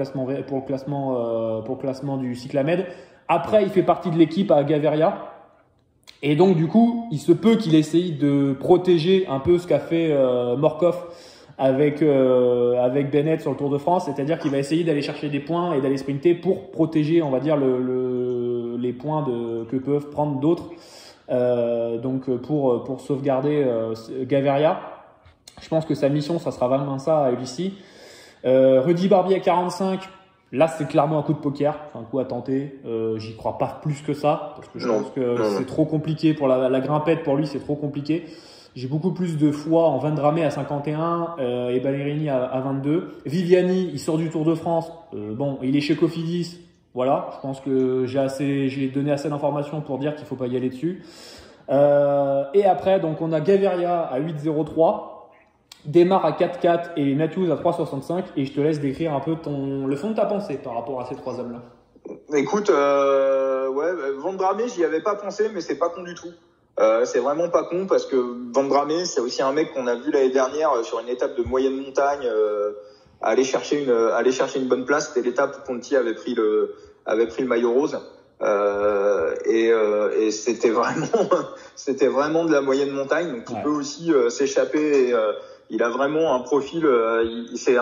classement du Cyclamed. Après, il fait partie de l'équipe à Gaviria. Et donc, du coup, il se peut qu'il essaye de protéger un peu ce qu'a fait Morkov avec Bennett sur le Tour de France. C'est-à-dire qu'il va essayer d'aller chercher des points et d'aller sprinter pour protéger, on va dire, les points que peuvent prendre d'autres. Donc pour sauvegarder Gaviria, je pense que sa mission ça sera vraiment ça à Ulissi. Rudy Barbier à 45, là c'est clairement un coup de poker, c'est un coup à tenter. J'y crois pas plus que ça parce que je pense que c'est trop compliqué pour la grimpette, pour lui c'est trop compliqué. J'ai beaucoup plus de foi en Vendrame à 51 et Ballerini à 22. Viviani, il sort du Tour de France, bon il est chez Cofidis. Voilà, je pense que j'ai donné assez d'informations pour dire qu'il faut pas y aller dessus. Et après, donc on a Gaviria à 8,03, Démarre à 4,4 et Matthews à 3,65. Et je te laisse décrire un peu le fond de ta pensée par rapport à ces trois hommes-là. Écoute, Vendrame, j'y avais pas pensé, mais c'est pas con du tout. C'est vraiment pas con parce que Vendrame, c'est aussi un mec qu'on a vu l'année dernière sur une étape de moyenne montagne. Aller chercher une bonne place. C'était l'étape où Conti avait pris le maillot rose. Et c'était vraiment de la moyenne montagne. Donc il peut aussi s'échapper. Et, il a vraiment un profil. Il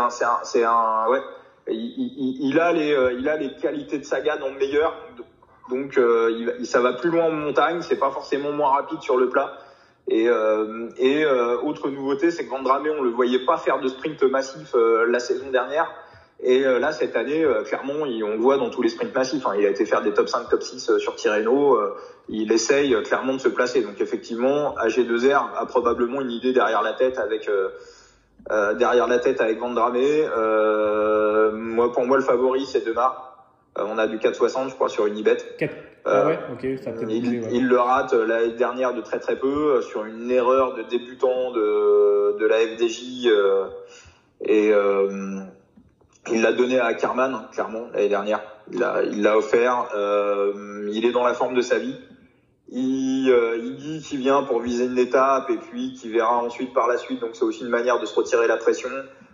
a les qualités de Sagan en meilleur. Donc ça va plus loin en montagne. C'est pas forcément moins rapide sur le plat. Et autre nouveauté, c'est que Vendrame, on le voyait pas faire de sprint massif la saison dernière. Et là, cette année, clairement, on le voit dans tous les sprints massifs. Hein, il a été faire des top 5, top 6 sur Tirreno. Il essaye clairement de se placer. Donc effectivement, AG2R a probablement une idée derrière la tête avec Vendramé. Pour moi, le favori, c'est Demar. On a du 4,60, je crois, sur Unibet. Ouais, ok, ça peut il le rate l'année dernière de très très peu sur une erreur de débutant de la FDJ et il l'a donné à Ackermann, clairement, l'année dernière. Il l'a offert. Il est dans la forme de sa vie. Il dit qu'il vient pour viser une étape et puis qu'il verra ensuite par la suite. Donc c'est aussi une manière de se retirer la pression.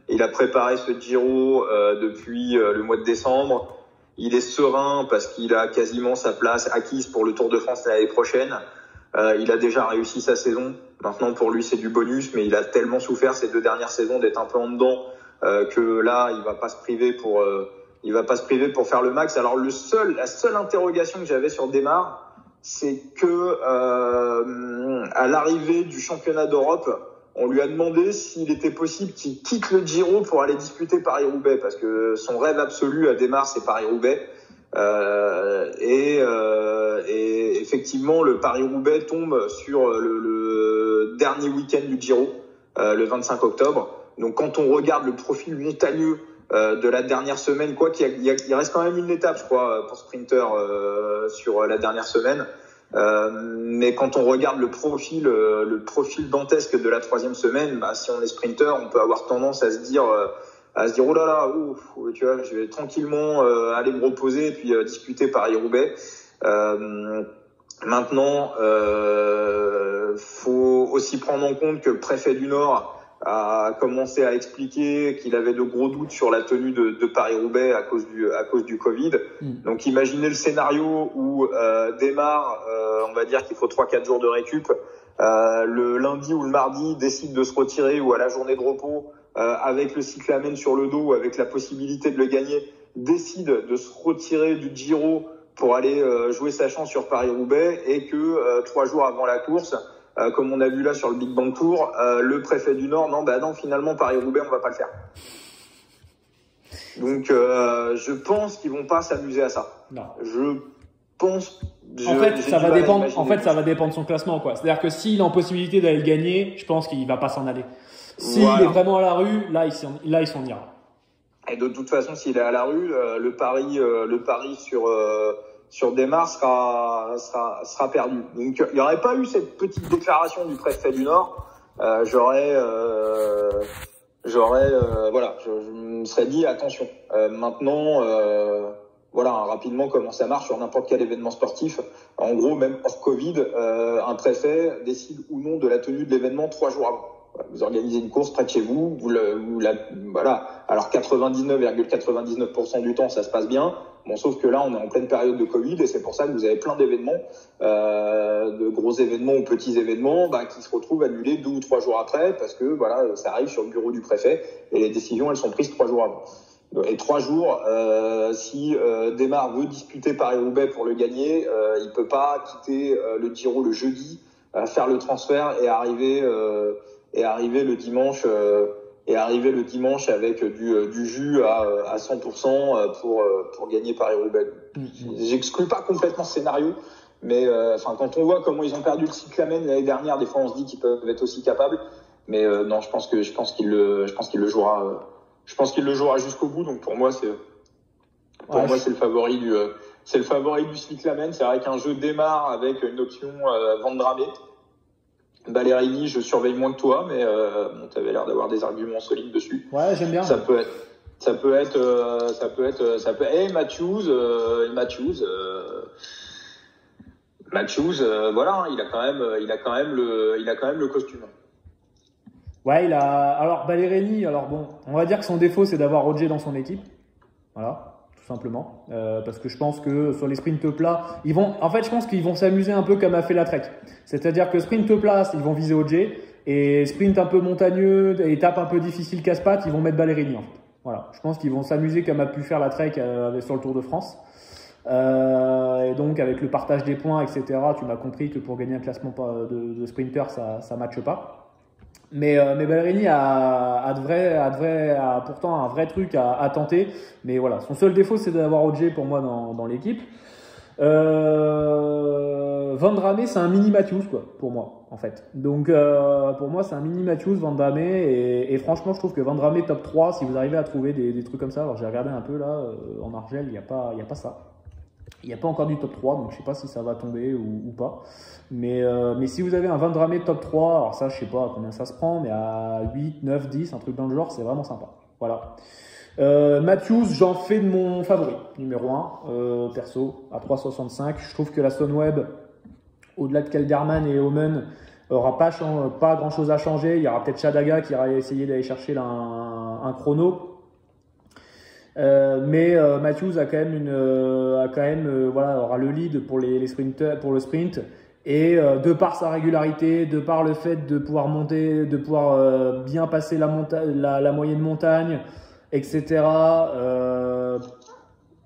Il a préparé ce Giro depuis le mois de décembre. Il est serein parce qu'il a quasiment sa place acquise pour le Tour de France l'année prochaine. Il a déjà réussi sa saison. Maintenant, pour lui, c'est du bonus, mais il a tellement souffert ces 2 dernières saisons d'être un peu en dedans que là, il va pas se priver pour faire le max. Alors la seule interrogation que j'avais sur Démare, c'est que à l'arrivée du championnat d'Europe, on lui a demandé s'il était possible qu'il quitte le Giro pour aller disputer Paris-Roubaix, parce que son rêve absolu à Démare, c'est Paris-Roubaix. Et effectivement, le Paris-Roubaix tombe sur le dernier week-end du Giro, le 25 octobre. Donc, quand on regarde le profil montagneux de la dernière semaine, quoi qu'il il reste quand même une étape, je crois, pour sprinter sur la dernière semaine. Mais quand on regarde le profil dantesque de la 3e semaine, si on est sprinter, on peut avoir tendance à se dire oh là là, tu vois, je vais tranquillement aller me reposer et puis disputer Paris-Roubaix. Maintenant, faut aussi prendre en compte que le préfet du Nord a commencé à expliquer qu'il avait de gros doutes sur la tenue de Paris-Roubaix à cause du Covid. Donc imaginez le scénario où Démare, on va dire qu'il faut 3-4 jours de récup, le lundi ou le mardi décide de se retirer ou à la journée de repos avec le cyclamen sur le dos, avec la possibilité de le gagner, décide de se retirer du Giro pour aller jouer sa chance sur Paris-Roubaix et que 3 jours avant la course, comme on a vu là sur le Big Bang Tour, le préfet du Nord, non, finalement, Paris-Roubaix, on va pas le faire. Donc, je pense qu'ils vont pas s'amuser à ça. Non. Je pense. En fait, ça va dépendre de son classement, quoi. C'est-à-dire que s'il est en possibilité d'aller le gagner, je pense qu'il va pas s'en aller. S'il est vraiment à la rue, là, il s'en ira. Et de toute façon, s'il est à la rue, le pari sur Démare sera perdu. Donc il n'y aurait pas eu cette petite déclaration du préfet du Nord, je me serais dit attention. Maintenant, rapidement comment ça marche sur n'importe quel événement sportif. En gros, même hors Covid, un préfet décide ou non de la tenue de l'événement 3 jours avant. Vous organisez une course près de chez vous, Alors 99,99% du temps, ça se passe bien. Bon, sauf que là, on est en pleine période de Covid et c'est pour ça que vous avez plein d'événements, de gros événements ou petits événements, qui se retrouvent annulés 2 ou 3 jours après parce que ça arrive sur le bureau du préfet et les décisions, elles sont prises 3 jours avant. Et 3 jours, si Démare veut disputer Paris-Roubaix pour le gagner, il peut pas quitter le Giro le jeudi, faire le transfert et arriver le dimanche avec du jus à 100% pour gagner Paris-Roubaix. J'exclus pas complètement ce scénario, mais quand on voit comment ils ont perdu le cyclamen l'année dernière, des fois on se dit qu'ils peuvent être aussi capables, mais non, je pense qu'il le jouera. Je pense qu'il le jouera jusqu'au bout. Donc pour moi c'est le favori du cyclamen. C'est vrai qu'un jeu démarre avec une option Vendramé. Ballerini, je surveille moins que toi, mais tu avais l'air d'avoir des arguments solides dessus. Ouais, j'aime bien. Ça peut être. Matthews, il a quand même le costume. Ouais, alors Ballerini, on va dire que son défaut c'est d'avoir Roger dans son équipe. Voilà. Tout simplement, parce que je pense que sur les sprints plats, je pense qu'ils vont s'amuser un peu comme a fait la Trek. C'est-à-dire que sprint plat, ils vont viser OJ, et sprint un peu montagneux, étape un peu difficile casse-pattes, ils vont mettre Ballerini en fait. Voilà, je pense qu'ils vont s'amuser comme a pu faire la Trek sur le Tour de France. Et donc avec le partage des points, etc., tu m'as compris que pour gagner un classement de sprinter, ça matche pas. Mais Ballerini a pourtant un vrai truc à tenter. Mais voilà, son seul défaut, c'est d'avoir OJ pour moi dans l'équipe. Vandrame, c'est un mini Matthews, quoi, pour moi, en fait. Donc, pour moi, c'est un mini Matthews, Vandrame. Et franchement, je trouve que Vandrame top 3, si vous arrivez à trouver des trucs comme ça. Alors, j'ai regardé un peu là, en Argel, il n'y a pas ça. Il n'y a pas encore du top 3, donc je sais pas si ça va tomber ou pas. Mais si vous avez un Vandrame top 3, alors ça, je sais pas combien ça se prend, mais à 8, 9, 10, un truc dans le genre, c'est vraiment sympa. Voilà. Matthews, j'en fais de mon favori, numéro 1, perso, à 3,65. Je trouve que la Sunweb, au-delà de Kelderman et Omen, aura pas grand chose à changer. Il y aura peut-être Chadaga qui ira essayer d'aller chercher là, un chrono. Mais Matthews a quand même voilà, aura le lead pour les sprinters, pour le sprint. Et de par sa régularité, de par le fait de pouvoir monter, de pouvoir bien passer la moyenne montagne, etc.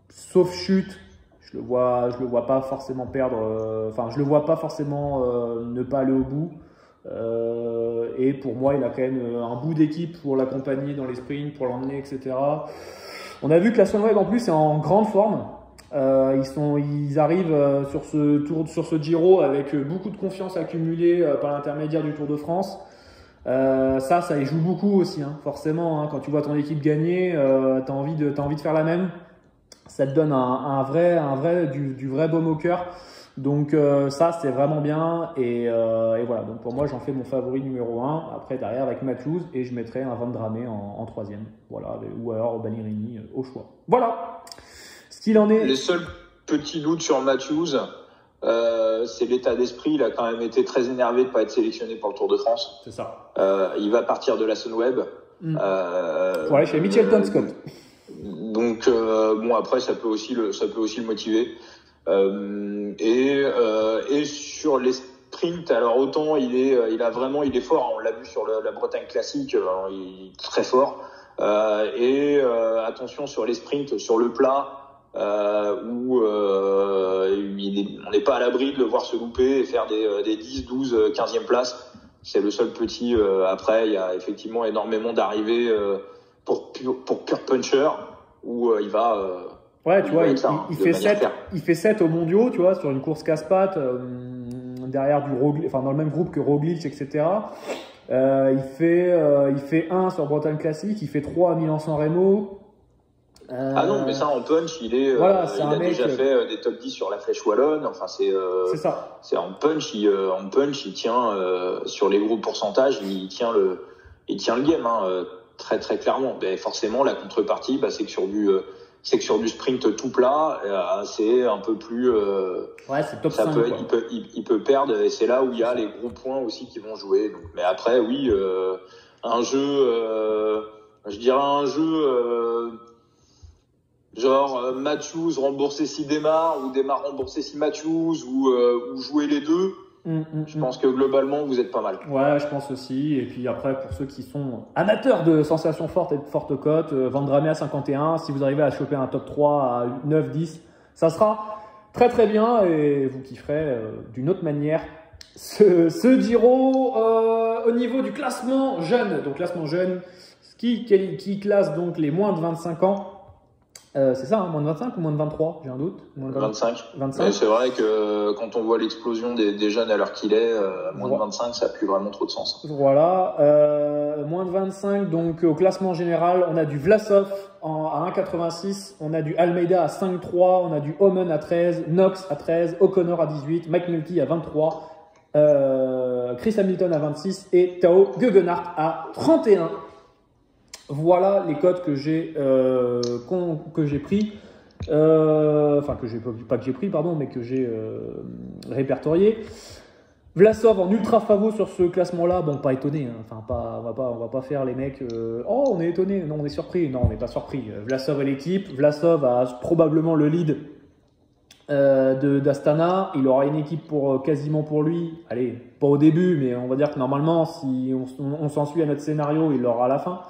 Sauf chute, je le vois pas forcément perdre. Enfin, je le vois pas forcément ne pas aller au bout. Et pour moi, il a quand même un bout d'équipe pour l'accompagner dans les sprints, pour l'emmener, etc. On a vu que la Sunweb en plus est en grande forme. Ils arrivent sur ce Giro avec beaucoup de confiance accumulée par l'intermédiaire du Tour de France. Ça y joue beaucoup aussi, hein, forcément. Hein, quand tu vois ton équipe gagner, t'as envie de faire la même. Ça te donne du vrai baume au cœur. Donc ça, c'est vraiment bien. Et voilà. Donc pour moi, j'en fais mon favori numéro 1. Après, derrière, avec Matthews, et je mettrai un Vandrame en 3e. Voilà. Ou alors Ballerini au choix. Voilà. Ce qu'il en est. Les seuls petits doutes sur Matthews, c'est l'état d'esprit. Il a quand même été très énervé de ne pas être sélectionné pour le Tour de France. C'est ça. Il va partir de la Sunweb. Pour aller chez Mitchelton Scott. Donc bon, après ça peut aussi le motiver. Et sur les sprints, alors autant il est fort. On l'a vu sur la Bretagne classique, il est très fort. Attention sur les sprints, sur le plat, où on n'est pas à l'abri de le voir se louper et faire des 10, 12, 15e places. C'est le seul petit. Après, il y a effectivement énormément d'arrivées pour pure puncher où il va. Ouais, tu vois, il fait 7 aux mondiaux, tu vois, sur une course casse-pattes, derrière dans le même groupe que Roglic, etc. Il fait 1 sur Bretagne classique, il fait 3 à Milan-San Remo. Ah non, mais ça en punch, il a déjà fait des top 10 sur la Flèche Wallonne. Enfin, c'est ça. C'est en punch, il tient sur les gros pourcentages, il tient le game, hein, très très clairement. Mais forcément, la contrepartie, c'est que sur du sprint tout plat, c'est un peu plus. Ouais, c'est top 5. Il peut perdre, et c'est là où il y a les gros points aussi qui vont jouer. Donc, mais après, oui, un jeu, je dirais un jeu. Genre Matthews rembourser si Démar, ou Démar rembourser si Matthews, ou jouer les deux. Je pense que globalement vous êtes pas mal. Ouais, je pense aussi. Et puis après, pour ceux qui sont amateurs de sensations fortes et de fortes cotes, Vandrame à 51, si vous arrivez à choper un top 3 à 9, 10, ça sera très très bien et vous kifferez d'une autre manière ce Giro. Au niveau du classement jeune, donc classement jeune, qui classe donc les moins de 25 ans. C'est ça, hein, moins de 25 ou moins de 23? J'ai un doute. Moins de 25. Mais c'est vrai que quand on voit l'explosion des jeunes à l'heure qu'il est, moins de 25, ça n'a plus vraiment trop de sens. Voilà. Moins de 25, donc au classement général, on a du Vlasov à 1,86, on a du Almeida à 5,3, on a du Omen à 13, Knox à 13, O'Connor à 18, McNulty à 23, Chris Hamilton à 26 et Tao Geoghenaert à 31. Voilà les codes que j'ai pris, enfin pas que j'ai pris, pardon, mais que j'ai répertorié. Vlasov en ultra favo sur ce classement-là, bon, pas étonné, hein. Enfin on va pas faire les mecs. Oh, on est étonné, non, on est surpris, non, on n'est pas surpris. Vlasov et l'équipe, Vlasov a probablement le lead d'Astana. Il aura une équipe quasiment pour lui. Allez, pas au début, mais on va dire que normalement, si on s'en suit à notre scénario, il l'aura à la fin.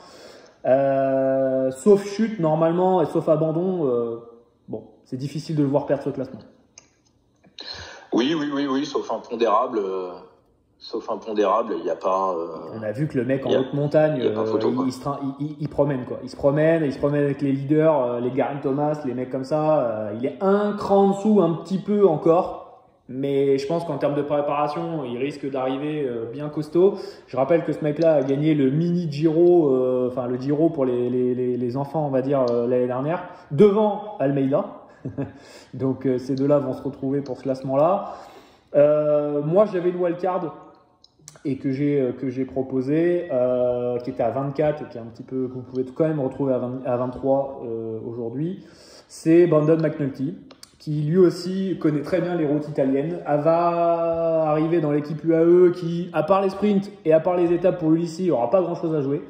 Sauf chute normalement et sauf abandon, bon, c'est difficile de le voir perdre ce classement. Oui, sauf impondérable. sauf impondérable, il n'y a pas. On a vu que le mec en haute montagne, il promène quoi. Il se promène avec les leaders, les Geraint Thomas, les mecs comme ça. Il est un cran en dessous, un petit peu encore. Mais je pense qu'en termes de préparation, il risque d'arriver bien costaud. Je rappelle que ce mec-là a gagné le mini Giro, le Giro pour les enfants, on va dire, l'année dernière, devant Almeida. Donc ces deux-là vont se retrouver pour ce classement-là. Moi, j'avais une wildcard et que j'ai proposé, qui était à 24 et qui est un petit peu, que vous pouvez quand même retrouver à 23 aujourd'hui. C'est Brandon McNulty, qui lui aussi connaît très bien les routes italiennes, va arriver dans l'équipe UAE qui, à part les sprints et à part les étapes pour l'UCI, il n'aura pas grand-chose à jouer.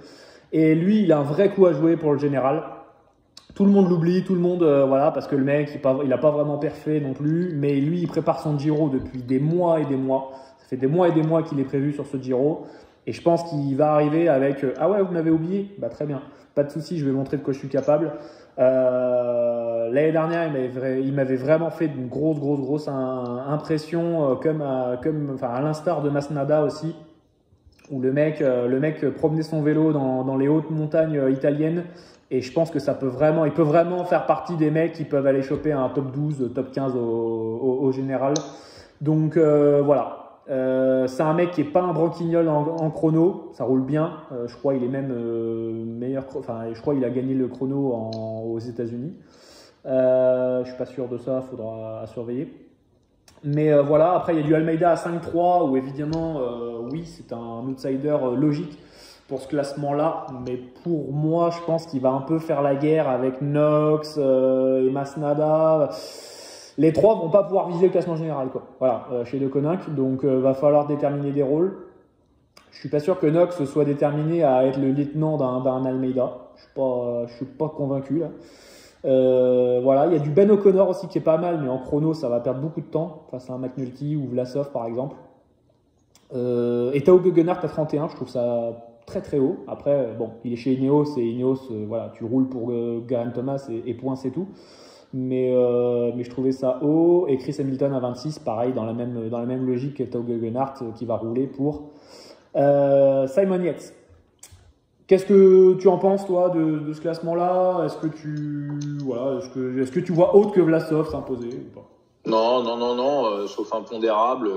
Et lui, il a un vrai coup à jouer pour le général. Tout le monde l'oublie, tout le monde, parce que le mec, il n'a pas vraiment perfait non plus, mais lui, il prépare son Giro depuis des mois et des mois. Ça fait des mois et des mois qu'il est prévu sur ce Giro. Et je pense qu'il va arriver avec « Ah ouais, vous m'avez oublié ?» Bah très bien, pas de souci, je vais montrer de quoi je suis capable. L'année dernière, il m'avait vraiment fait une grosse impression, à l'instar de Masnada aussi, où le mec promenait son vélo dans les hautes montagnes italiennes. Et je pense que il peut vraiment faire partie des mecs qui peuvent aller choper un top 12, top 15 au général. Donc voilà. C'est un mec qui est pas un branquignol en chrono, ça roule bien. Je crois il est même meilleur. Je crois il a gagné le chrono aux États-Unis. Je suis pas sûr de ça, faudra surveiller. Mais voilà. Après il y a du Almeida à 5-3 où évidemment, oui, c'est un outsider logique pour ce classement-là. Mais pour moi, je pense qu'il va un peu faire la guerre avec Knox et Masnada. Les trois vont pas pouvoir viser le classement général, quoi. Voilà, chez De Koninck. Donc, va falloir déterminer des rôles. Je suis pas sûr que Knox soit déterminé à être le lieutenant d'un Almeida. Je suis pas convaincu, là. Voilà, il y a du Ben O'Connor aussi qui est pas mal, mais en chrono, ça va perdre beaucoup de temps face à un McNulty ou Vlasov, par exemple. Et Tao Geoghenaert à 31, je trouve ça très haut. Après, bon, il est chez Ineos et Ineos, voilà, tu roules pour Geraint Thomas et point, c'est tout. Mais je trouvais ça haut. Et Chris Hamilton à 26, pareil, dans la même logique que Tao Geoghenaert qui va rouler pour Simon Yates. Qu'est-ce que tu en penses, toi, de ce classement-là? Est-ce que tu vois autre que Vlasov s'imposer ou pas? Non, sauf impondérable.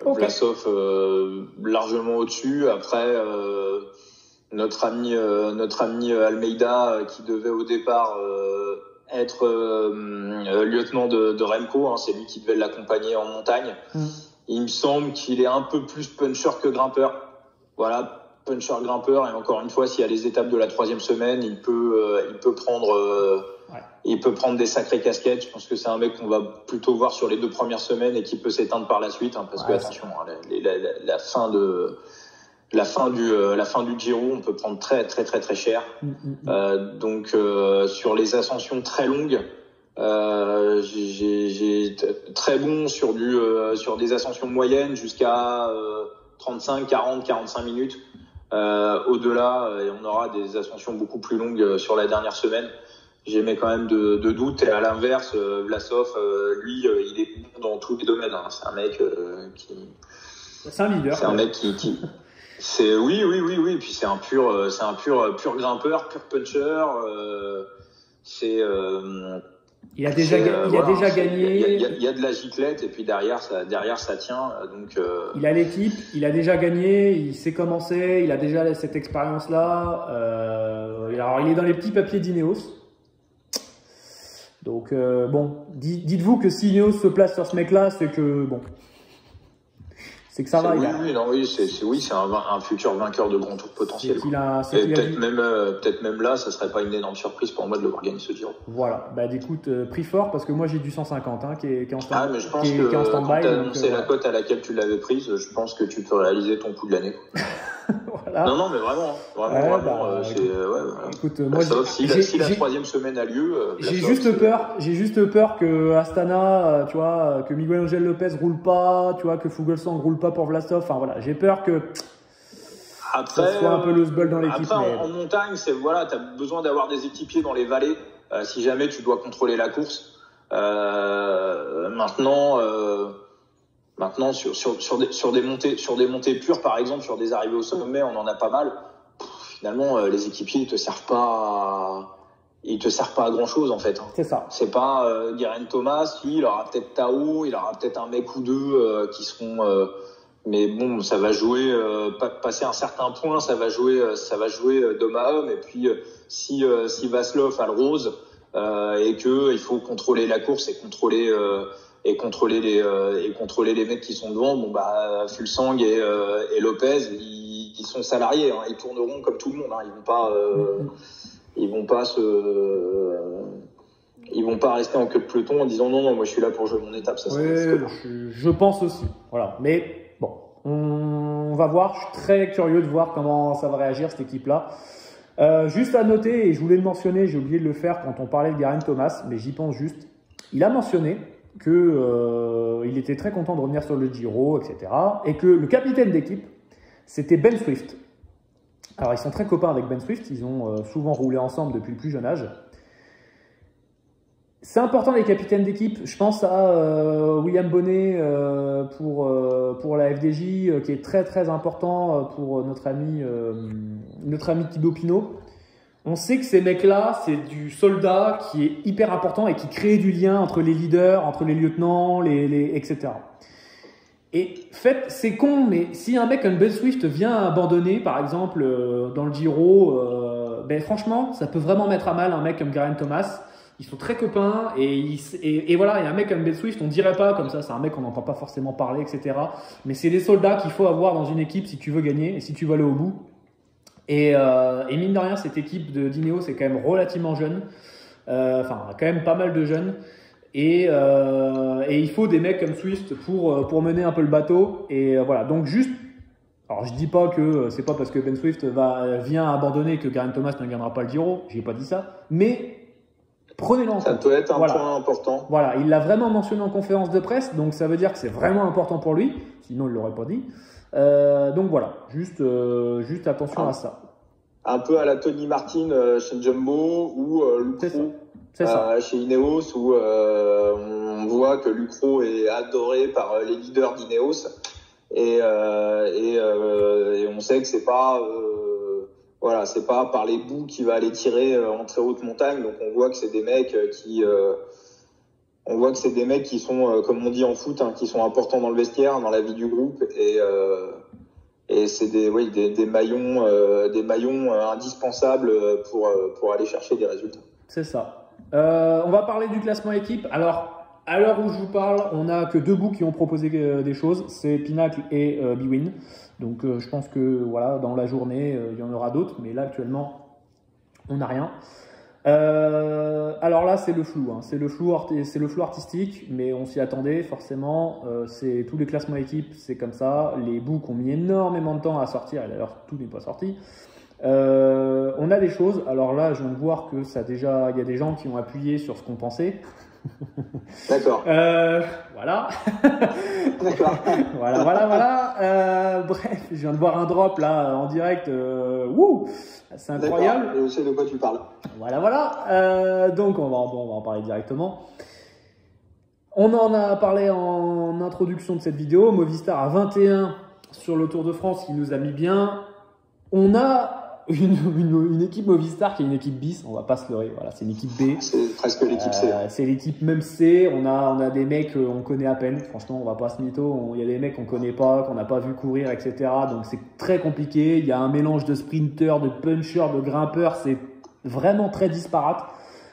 Okay. Vlasov largement au-dessus. Après, notre ami Almeida qui devait au départ être lieutenant de Remco, hein, c'est lui qui devait l'accompagner en montagne. Il me semble qu'il est un peu plus puncher que grimpeur. Voilà, puncher grimpeur, et encore une fois, s'il y a les étapes de la 3e semaine, il peut prendre des sacrées casquettes. Je pense que c'est un mec qu'on va plutôt voir sur les 2 premières semaines et qui peut s'éteindre par la suite, hein, parce que attention, hein, la fin du Giro, on peut prendre très cher. Donc sur les ascensions très longues, j'ai très bon sur des ascensions moyennes jusqu'à 35, 40, 45 minutes. Au-delà, on aura des ascensions beaucoup plus longues sur la dernière semaine. J'émets quand même de doutes. Et à l'inverse, Vlasov, lui, il est bon dans tous les domaines, hein. C'est un mec c'est un leader. C'est un mec qui c'est oui. Puis c'est un pur grimpeur, pur puncher. Il a déjà gagné. Il y a de la giclette et puis derrière ça tient. Donc il a l'équipe, il a déjà gagné, il sait comment c'est, il a déjà cette expérience-là. Alors il est dans les petits papiers d'Ineos. Donc bon, dites-vous que si Ineos se place sur ce mec-là, c'est que ça va. C'est un futur vainqueur de grand tour potentiel. Peut-être même là, ça serait pas une énorme surprise pour moi de le voir gagner ce Giro. Voilà, écoute, pris fort parce que moi j'ai du 150 qui est en stand-by. Mais je pense que quand tu as annoncé la cote à laquelle tu l'avais prise, je pense que tu peux réaliser ton coup de l'année. Voilà. Non, mais vraiment. Écoute, moi, si la 3e semaine a lieu, j'ai juste peur que Astana, tu vois, que Miguel Angel Lopez roule pas, tu vois, que Fuglsang roule pas pour Vlasov. Enfin voilà, j'ai peur que ça soit un peu le sbul dans l'équipe. Après, en montagne, t'as besoin d'avoir des équipiers dans les vallées si jamais tu dois contrôler la course. Maintenant, Maintenant, sur des montées pures, par exemple, sur des arrivées au sommet, on en a pas mal. Finalement, les équipiers, ils te servent pas à grand chose, en fait. C'est ça. C'est pas Geraint Thomas, il aura peut-être Tao, il aura peut-être un mec ou deux qui seront. Mais bon, ça va jouer. Passer un certain point, ça va jouer d'homme à homme. Et puis, si Vaslov a le rose et que il faut contrôler la course et contrôler les mecs qui sont devant, bon bah Fulsang et Lopez, ils sont salariés, hein, ils tourneront comme tout le monde, hein, ils vont pas rester en queue de peloton en disant non, moi je suis là pour jouer mon étape. Ça, je pense aussi. Voilà, mais bon, on va voir. Je suis très curieux de voir comment ça va réagir cette équipe-là. Juste à noter, et je voulais le mentionner, j'ai oublié de le faire quand on parlait de Geraint Thomas, mais j'y pense juste. Il a mentionné que il était très content de revenir sur le Giro, etc. Et que le capitaine d'équipe, c'était Ben Swift. Alors, ils sont très copains avec Ben Swift. Ils ont souvent roulé ensemble depuis le plus jeune âge. C'est important les capitaines d'équipe. Je pense à William Bonnet pour la FDJ, qui est très très important pour notre ami Thibaut Pinot. On sait que ces mecs-là, c'est du soldat qui est hyper important et qui crée du lien entre les leaders, entre les lieutenants, etc. Et fait, c'est con, mais si un mec comme Ben Swift vient abandonner, par exemple, dans le Giro, ben franchement, ça peut vraiment mettre à mal un mec comme Geraint Thomas. Ils sont très copains et voilà, et un mec comme Ben Swift, on dirait pas comme ça, c'est un mec qu'on n'entend pas forcément parler, etc. Mais c'est des soldats qu'il faut avoir dans une équipe si tu veux gagner et si tu veux aller au bout. Et mine de rien, cette équipe d'Ineos c'est quand même relativement jeune, enfin quand même pas mal de jeunes, et il faut des mecs comme Swift pour mener un peu le bateau. Et voilà, donc juste, alors je dis pas que c'est pas parce que Ben Swift vient abandonner que Geraint Thomas ne gagnera pas le Giro, j'ai pas dit ça, mais prenez-le en compte. Ça peut être un point important. Voilà, il l'a vraiment mentionné en conférence de presse, donc ça veut dire que c'est vraiment important pour lui, sinon il l'aurait pas dit. Donc voilà, juste attention à ça. Un peu à la Tony Martin chez Jumbo ou Lucro chez Ineos, où on voit que Lucro est adoré par les leaders d'Ineos et on sait que c'est pas par les bouts qu'il va aller tirer en très haute montagne. Donc on voit que c'est des mecs qui sont, comme on dit en foot, hein, qui sont importants dans le vestiaire, dans la vie du groupe, et c'est des maillons indispensables pour aller chercher des résultats. C'est ça. On va parler du classement équipe. Alors, à l'heure où je vous parle, on n'a que deux bouts qui ont proposé des choses, c'est Pinacle et Bwin. Donc je pense que voilà, dans la journée, il y en aura d'autres, mais là actuellement, on n'a rien. Alors là, c'est le flou, hein. C'est le flou artistique, mais on s'y attendait forcément. C'est tous les classements équipes, c'est comme ça. Les books ont mis énormément de temps à sortir, et d'ailleurs tout n'est pas sorti. On a des choses. Alors là, je viens de voir que il y a des gens qui ont appuyé sur ce qu'on pensait. D'accord. Voilà. D'accord. Voilà. Bref, je viens de voir un drop là en direct. Wouh, c'est incroyable. Je sais de quoi tu parles. Voilà. Donc on va en parler directement. On en a parlé en introduction de cette vidéo. Movistar à 21 sur le Tour de France, qui nous a mis bien. On a une équipe Movistar qui est une équipe bis, on va pas se leurrer, voilà, c'est une équipe B. C'est presque l'équipe C. C'est l'équipe même C, on a des mecs qu'on connaît à peine, franchement on va pas se mytho, il y a des mecs qu'on connaît pas, qu'on n'a pas vu courir, etc. Donc c'est très compliqué, il y a un mélange de sprinters, de punchers, de grimpeurs, c'est vraiment très disparate.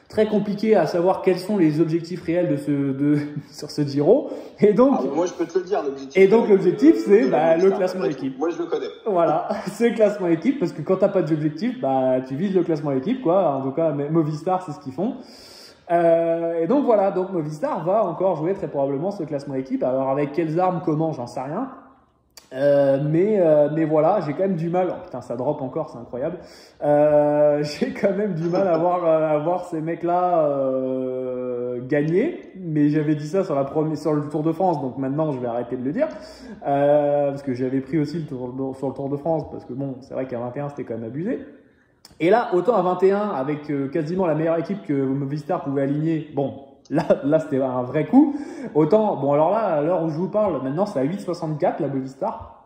Très compliqué à savoir quels sont les objectifs réels sur ce Giro. Et donc, moi, je peux te le dire, l'objectif. Et donc, l'objectif, c'est le classement équipe. Moi, je le connais. Voilà, c'est le classement équipe, parce que quand t'as pas d'objectif, tu vises le classement équipe, quoi. En tout cas, Movistar, c'est ce qu'ils font. Et donc, voilà. Donc, Movistar va encore jouer très probablement ce classement équipe. Alors, avec quelles armes, comment, j'en sais rien. Mais voilà, j'ai quand même du mal. Oh, putain, ça drop encore, c'est incroyable. J'ai quand même du mal à voir ces mecs-là gagner. Mais j'avais dit ça sur le Tour de France, donc maintenant je vais arrêter de le dire parce que j'avais pris aussi sur le Tour de France, parce que bon, c'est vrai qu'à 21 c'était quand même abusé. Et là, autant à 21 avec quasiment la meilleure équipe que Movistar pouvait aligner. Bon, là c'était un vrai coup. Autant, bon alors là, à l'heure où je vous parle, maintenant c'est à 8,64 la Movistar.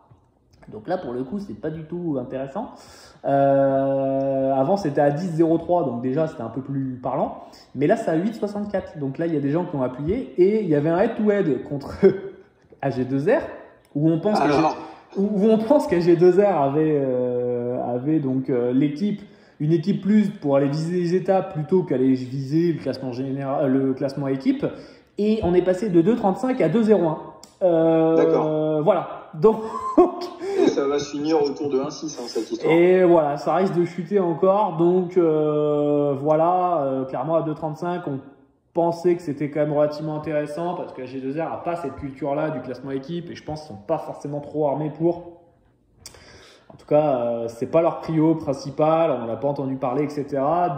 Donc là pour le coup c'est pas du tout intéressant. Avant c'était à 10,03, donc déjà c'était un peu plus parlant. Mais là c'est à 8,64. Donc là il y a des gens qui ont appuyé et il y avait un head-to-head contre AG2R où on pense qu'AG2R avait donc l'équipe. Une équipe plus pour aller viser les étapes plutôt qu'aller viser le classement général, le classement équipe. Et on est passé de 2,35 à 2,01. D'accord. Voilà. Donc. Et ça va se finir autour de 1,6 cette histoire. Et voilà, ça risque de chuter encore. Donc voilà, clairement à 2,35, on pensait que c'était quand même relativement intéressant parce que G2R n'a pas cette culture-là du classement équipe et je pense qu'ils ne sont pas forcément trop armés pour. En tout cas, c'est pas leur prio principal, on n'a pas entendu parler, etc.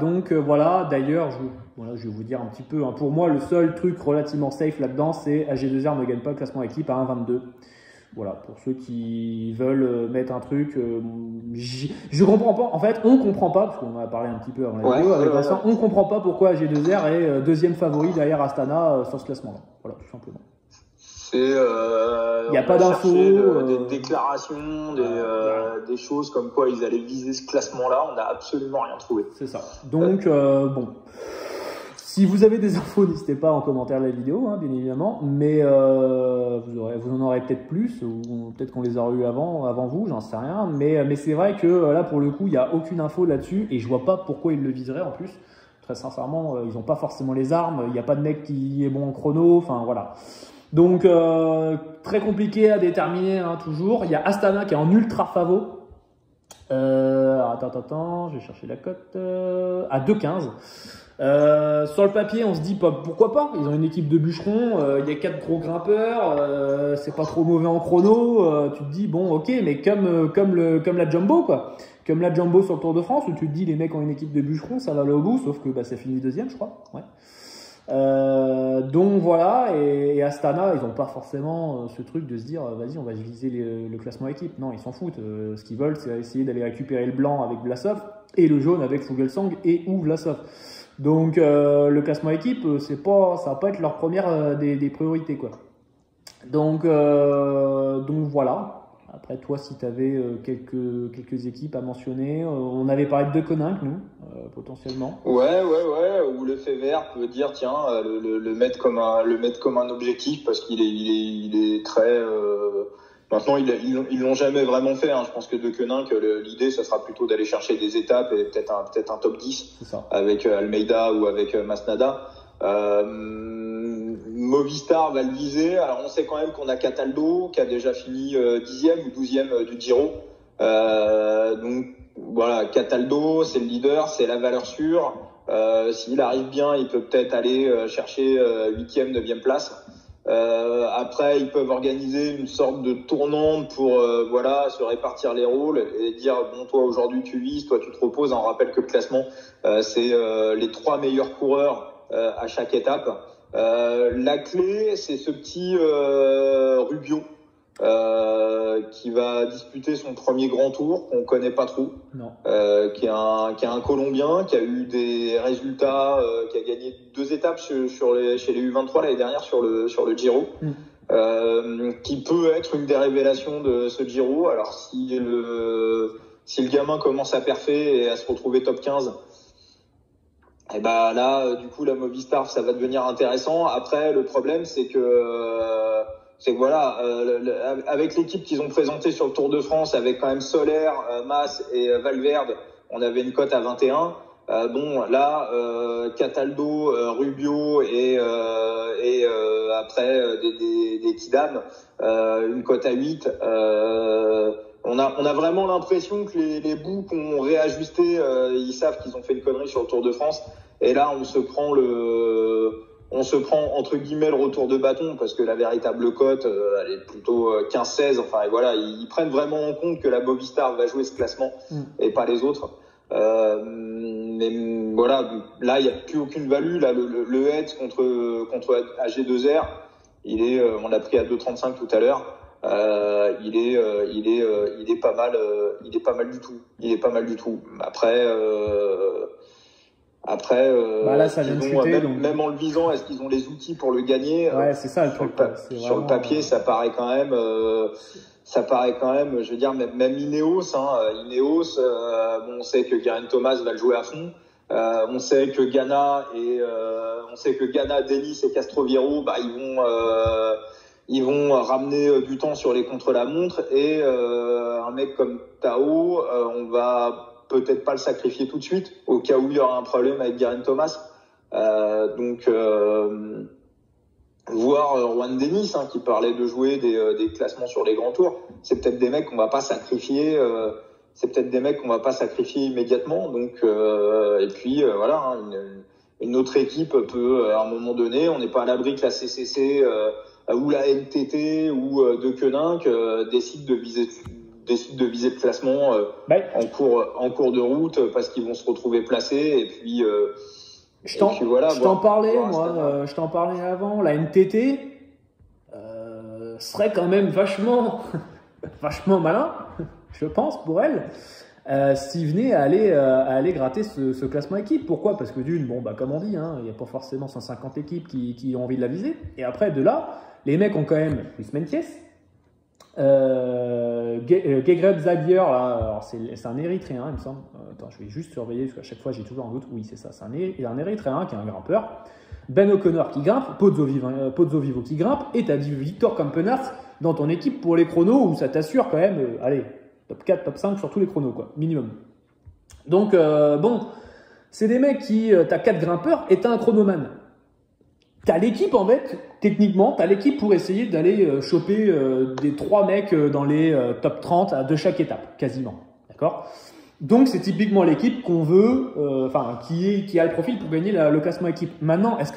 Donc voilà, d'ailleurs, je vais vous dire un petit peu, hein, pour moi, le seul truc relativement safe là-dedans, c'est AG2R ne gagne pas le classement équipe à 1,22. Voilà, pour ceux qui veulent mettre un truc, je comprends pas, en fait, on comprend pas, parce qu'on en a parlé un petit peu avant la vidéo avec Vincent, on comprend pas pourquoi AG2R est deuxième favori derrière Astana sur ce classement-là. Voilà, tout simplement. Il n'y a pas d'infos, des déclarations, des choses comme quoi ils allaient viser ce classement-là. On n'a absolument rien trouvé. C'est ça. Donc, bon. Si vous avez des infos, n'hésitez pas en commentaire de la vidéo, hein, bien évidemment. Mais vous en aurez peut-être plus, ou peut-être qu'on les aura eu avant vous, j'en sais rien. Mais c'est vrai que là, pour le coup, il n'y a aucune info là-dessus. Et je vois pas pourquoi ils le viseraient en plus. Très sincèrement, ils n'ont pas forcément les armes. Il n'y a pas de mec qui est bon en chrono. Enfin, voilà. Donc, très compliqué à déterminer, hein, toujours. Il y a Astana qui est en ultra favo. Attends, je vais chercher la cote. À 2,15. Sur le papier, on se dit pourquoi pas. Ils ont une équipe de bûcherons. Il y a 4 gros grimpeurs. C'est pas trop mauvais en chrono. Tu te dis, bon, ok, mais comme la Jumbo, quoi. Comme la Jumbo sur le Tour de France, où tu te dis, les mecs ont une équipe de bûcherons, ça va aller au bout. Sauf que ça finit deuxième, je crois. Ouais. Donc voilà, et Astana, ils n'ont pas forcément ce truc de se dire vas-y, on va viser le classement équipe. Non, ils s'en foutent. Ce qu'ils veulent, c'est essayer d'aller récupérer le blanc avec Vlasov et le jaune avec Fuglsang et ou Vlasov. Donc le classement équipe, ça va pas être leur première des priorités, quoi. Donc voilà. Après, toi, si tu avais quelques équipes à mentionner, on avait parlé de Koninck, nous, potentiellement. Ouais. Ou le Fever peut dire, tiens, le mettre comme un objectif parce qu'il est très. Maintenant, ils l'ont jamais vraiment fait. Hein. Je pense que de Koninck, l'idée, ça sera plutôt d'aller chercher des étapes et peut-être un top 10 avec Almeida ou avec Masnada. Movistar va le viser. Alors on sait quand même qu'on a Cataldo qui a déjà fini 10e ou 12e du Giro. Donc voilà, Cataldo, c'est le leader, c'est la valeur sûre. S'il arrive bien, il peut peut-être aller chercher 8e, 9e place. Après, ils peuvent organiser une sorte de tournante pour se répartir les rôles et dire bon, toi aujourd'hui tu vises, toi tu te reposes. On rappelle que le classement c'est les 3 meilleurs coureurs à chaque étape. La clé, c'est ce petit Rubio qui va disputer son premier grand tour qu'on connaît pas trop, qui est un Colombien qui a eu des résultats, qui a gagné 2 étapes chez les U23 l'année dernière sur le Giro, qui peut être une des révélations de ce Giro. Alors si le gamin commence à perfer et à se retrouver top 15, et bah là, du coup, la Movistar, ça va devenir intéressant. Après, le problème, c'est que voilà, avec l'équipe qu'ils ont présentée sur le Tour de France, avec quand même Soler, Mas et Valverde, on avait une cote à 21. Bon, là, Cataldo, Rubio et après des Kidam, une cote à 8. On a vraiment l'impression que les boucs ont réajusté, ils savent qu'ils ont fait une connerie sur le Tour de France, et là on se prend entre guillemets le retour de bâton, parce que la véritable cote elle est plutôt 15-16, enfin et voilà, ils prennent vraiment en compte que la Movistar va jouer ce classement et pas les autres. Mais voilà, là il n'y a plus aucune value, là le head contre AG2R, on l'a pris à 2,35 tout à l'heure. Il est pas mal du tout. Après, Après, là, ça vient de chuter, même en le visant, est-ce qu'ils ont les outils pour le gagner? Ouais, c'est ça le truc. Sur le papier, ça paraît quand même, je veux dire, même Ineos, on sait que Geraint Thomas va le jouer à fond. On sait que Ghana Denis et Castroviro, ils vont ramener du temps sur les contre-la-montre, et un mec comme Tao, on va peut-être pas le sacrifier tout de suite au cas où il y aura un problème avec Geraint Thomas. Voir Juan Denis, qui parlait de jouer des classements sur les grands tours, c'est peut-être des mecs qu'on va pas sacrifier. Immédiatement. Donc et puis voilà, une autre équipe peut, à un moment donné, on n'est pas à l'abri que la CCC ou la NTT ou De Koninck décide de viser le classement en cours de route, parce qu'ils vont se retrouver placés, et puis je t'en parlais avant. La NTT serait quand même vachement malin, je pense, pour elle, s'il venait à aller gratter ce classement équipe. Pourquoi? Parce que comme on dit, il n'y a pas forcément 150 équipes qui ont envie de la viser. Et après, de là, les mecs ont quand même Luis Meintjes, Gegreb Zagier, là, c'est un Érythréen, il me semble. Attends, je vais juste surveiller, parce qu'à chaque fois j'ai toujours un doute. Oui, c'est ça, c'est un Érythréen qui est un grimpeur. Ben O'Connor qui grimpe, Pozzo Vivo qui grimpe, et tu as dit Victor Campenaerts dans ton équipe pour les chronos, où ça t'assure quand même, top 4, top 5 sur tous les chronos, quoi, minimum. Donc, c'est des mecs qui, t'as 4 grimpeurs et t'as un chronomane. T'as l'équipe, en fait, techniquement, t'as l'équipe pour essayer d'aller choper des 3 mecs dans les top 30 de chaque étape, quasiment. D'accord? Donc, c'est typiquement l'équipe qu'on veut, qui a le profil pour gagner le classement équipe. Maintenant, est-ce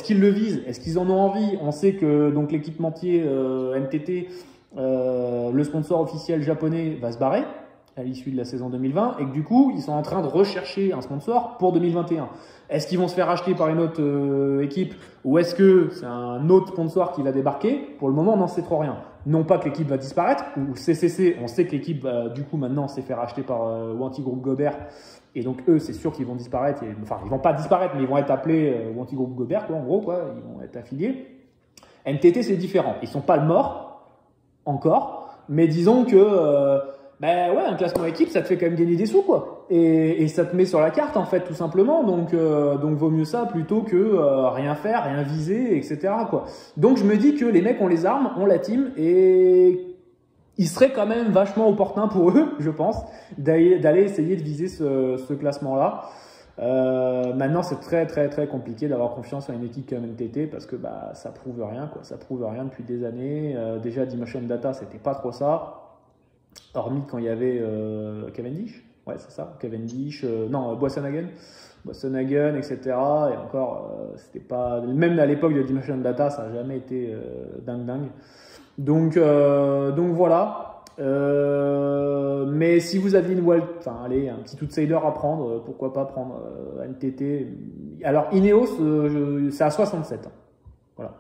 qu'ils le visent? Est-ce qu'ils en ont envie? On sait que donc l'équipementier NTT, le sponsor officiel japonais, va se barrer à l'issue de la saison 2020, et que du coup, ils sont en train de rechercher un sponsor pour 2021. Est-ce qu'ils vont se faire acheter par une autre équipe, ou est-ce que c'est un autre sponsor qui va débarquer? Pour le moment, on n'en sait trop rien. Non pas que l'équipe va disparaître, ou CCC, on sait que l'équipe va du coup maintenant s'est fait racheter par Wanty Group Gobert, et donc eux, c'est sûr qu'ils vont disparaître. Ils vont pas disparaître, mais ils vont être appelés Wanty Group Gobert, quoi, en gros, quoi. Ils vont être affiliés. NTT, c'est différent. Ils sont pas morts encore, mais disons que un classement équipe, ça te fait quand même gagner des sous, quoi. Et ça te met sur la carte, en fait, tout simplement. Donc vaut mieux ça plutôt que rien faire, rien viser, etc., quoi. Donc je me dis que les mecs ont les armes, ont la team, et il serait quand même vachement opportun pour eux, je pense, d'aller essayer de viser ce classement-là. Maintenant, c'est très très très compliqué d'avoir confiance en une équipe comme NTT, parce que ça prouve rien, quoi. Ça prouve rien depuis des années. Déjà, Dimension Data, c'était pas trop ça. Hormis quand il y avait Cavendish, ouais, c'est ça, Cavendish, Boisson-Hagen, etc. Et encore, c'était pas. Même à l'époque de Dimension Data, ça n'a jamais été dingue. Donc voilà. Mais si vous aviez un petit outsider à prendre, pourquoi pas prendre NTT. Alors, Ineos, c'est à 67. Voilà.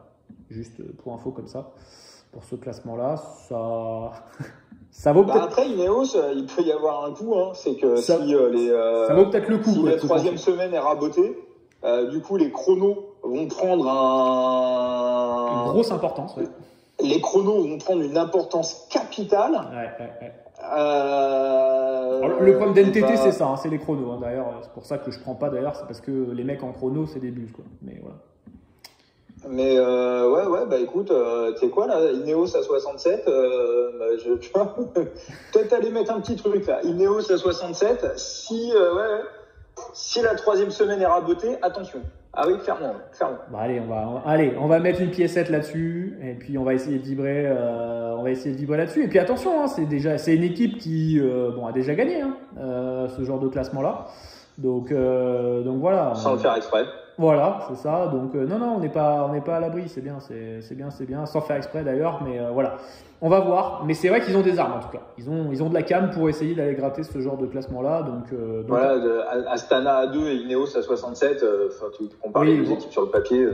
Juste pour info comme ça. Pour ce classement-là, ça vaut peut-être. Après Ineos, il peut y avoir un coup, c'est que ça vaut peut-être le coup. Si la troisième semaine est rabotée, du coup les chronos vont prendre une grosse importance. Ouais. Les chronos vont prendre une importance capitale. Ouais. Alors, le problème d'NTT, c'est ça, c'est les chronos. D'ailleurs, c'est pour ça que je prends pas. D'ailleurs, c'est parce que les mecs en chrono, c'est des buses, quoi. Mais voilà. Mais écoute, tu sais quoi là, Ineos à 67, peut-être aller mettre un petit truc là. Ineos à 67, si la troisième semaine est rabotée, attention. Ah oui, fermons. On va mettre une piécette là-dessus, et puis on va essayer de vibrer, là-dessus. Et puis attention, c'est une équipe qui a déjà gagné ce genre de classement-là. Donc voilà. Sans le faire exprès. Voilà, c'est ça. Donc non, on n'est pas à l'abri. C'est bien. Sans faire exprès d'ailleurs, mais voilà. On va voir. Mais c'est vrai qu'ils ont des armes en tout cas. Ils ont de la cam pour essayer d'aller gratter ce genre de classement-là. Donc voilà, Astana à 2 et Ineos à 67. Tu compares les deux équipes sur le papier.